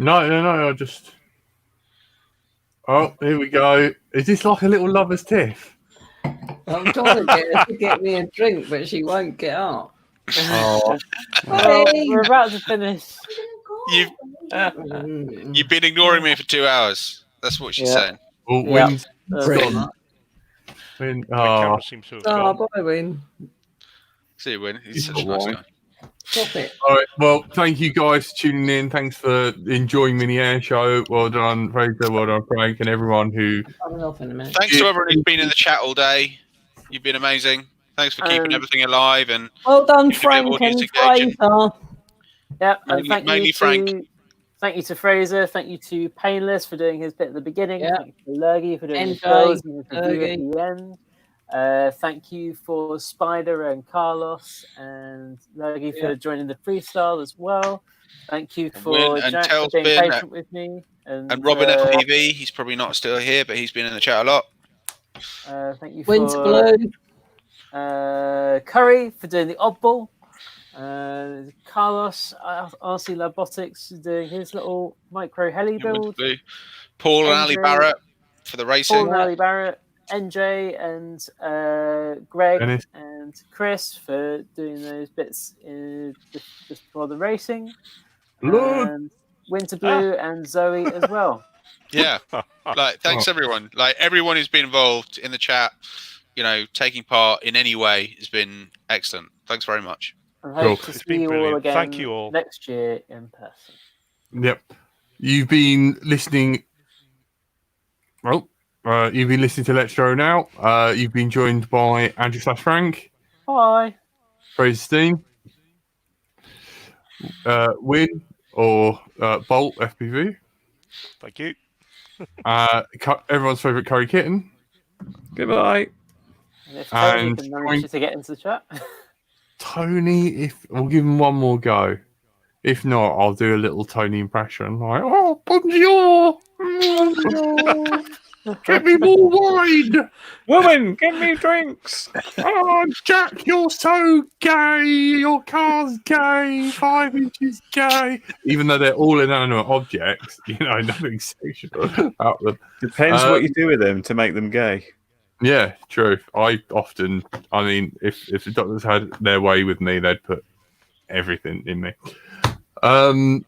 [SPEAKER 2] No. Oh, here we go. Is this like a little lover's tiff?
[SPEAKER 6] I'm trying to get her to get me a drink, but she won't get up.
[SPEAKER 2] Oh,
[SPEAKER 3] Well,
[SPEAKER 6] Hey!
[SPEAKER 3] we're about to finish.
[SPEAKER 1] You've you've been ignoring me for 2 hours. That's what she's
[SPEAKER 3] Yeah.
[SPEAKER 1] saying.
[SPEAKER 2] well,
[SPEAKER 3] Yeah.
[SPEAKER 2] Wynn's
[SPEAKER 6] Pretty
[SPEAKER 2] gone.
[SPEAKER 6] much.
[SPEAKER 2] Wynn,
[SPEAKER 8] The
[SPEAKER 2] oh,
[SPEAKER 8] camera seems to have
[SPEAKER 6] Oh,
[SPEAKER 8] gone.
[SPEAKER 6] bye, Win.
[SPEAKER 1] See you, Win. He's
[SPEAKER 2] He's
[SPEAKER 1] such a
[SPEAKER 2] got
[SPEAKER 1] nice
[SPEAKER 2] one.
[SPEAKER 1] guy.
[SPEAKER 6] Stop it.
[SPEAKER 2] all right. Well, thank you guys for tuning in. Thanks for enjoying Mini Air Show. Well done, Fraser. Well done, Frank, and everyone who.
[SPEAKER 6] I'm coming off in a minute.
[SPEAKER 1] Thanks to everyone who's been in the chat all day. You've been amazing. Thanks for keeping everything alive and
[SPEAKER 6] Well done,
[SPEAKER 1] keeping a bit of
[SPEAKER 6] Frank
[SPEAKER 1] audience
[SPEAKER 6] and
[SPEAKER 1] engagement.
[SPEAKER 6] Fraser.
[SPEAKER 3] Yep, and
[SPEAKER 1] Mainly Frank.
[SPEAKER 3] Thank you to Fraser. Thank you to Painless for doing his bit at the beginning.
[SPEAKER 6] Yeah.
[SPEAKER 3] Thank you to Lurgy for doing his
[SPEAKER 6] NJ,
[SPEAKER 3] builds and his review
[SPEAKER 6] Lurgy.
[SPEAKER 3] at the end. Thank you for Spider and Carlos and Lurgy for joining the freestyle as well. Thank you for
[SPEAKER 1] Win and
[SPEAKER 3] Jack for being
[SPEAKER 1] Tailspin
[SPEAKER 3] patient with me.
[SPEAKER 1] and Robin FPV. He's probably not still here, but he's been in the chat a lot.
[SPEAKER 3] Thank you
[SPEAKER 6] Winter
[SPEAKER 3] for
[SPEAKER 6] Blue.
[SPEAKER 3] Curry for doing the oddball. Carlos RC Labotics doing his little micro heli build.
[SPEAKER 1] Paul and Ali
[SPEAKER 3] NJ
[SPEAKER 1] Barrett for the racing.
[SPEAKER 3] Paul and Ali Barrett, NJ and Greg
[SPEAKER 2] Dennis.
[SPEAKER 3] and Chris for doing those bits just before the racing.
[SPEAKER 2] Look.
[SPEAKER 3] And Winter Blue and Zoe as well.
[SPEAKER 1] Yeah, like thanks everyone. Like everyone who's been involved in the chat, you know, taking part in any way has been excellent. Thanks very much.
[SPEAKER 3] I hope to
[SPEAKER 8] It's
[SPEAKER 3] see
[SPEAKER 8] been
[SPEAKER 3] you all
[SPEAKER 8] brilliant.
[SPEAKER 3] again
[SPEAKER 8] Thank you all.
[SPEAKER 3] next year in person.
[SPEAKER 2] Yep. You've been listening. Well, you've been listening to Let's Show now. You've been joined by Andrew / Frank,
[SPEAKER 3] Bye.
[SPEAKER 2] Fraser Steen, Win or Bolt FPV.
[SPEAKER 8] Thank you.
[SPEAKER 2] Everyone's favourite Curry Kitten.
[SPEAKER 4] Goodbye.
[SPEAKER 3] And if Tony
[SPEAKER 2] And
[SPEAKER 3] can manage to get into the chat.
[SPEAKER 2] Tony, if we'll give him one more go. If not, I'll do a little Tony impression. Like, oh, bonjour. Bonjour. Get me more wine.
[SPEAKER 4] Woman, get me drinks.
[SPEAKER 2] Oh, Jack, you're so gay. Your car's gay. 5 inches gay. Even though they're all inanimate objects, you know, nothing sexual about them.
[SPEAKER 4] Depends what you do with them to make them gay.
[SPEAKER 2] Yeah, true. I mean, if the doctors had their way with me, they'd put everything in me. I'm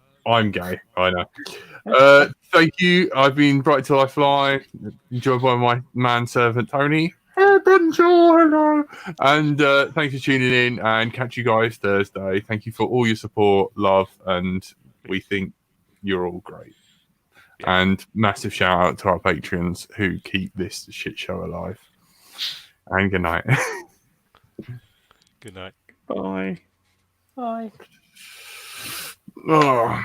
[SPEAKER 2] gay, I know. Thank you. I've been Bright Till I Fly, enjoyed by my manservant Tony. Oh, bonjour, hello. And thanks for tuning in, and catch you guys Thursday. Thank you for all your support, love, and we think you're all great. And massive shout out to our patrons who keep this shit show alive. And good night.
[SPEAKER 8] Good night.
[SPEAKER 4] Bye.
[SPEAKER 3] Bye.
[SPEAKER 2] Oh.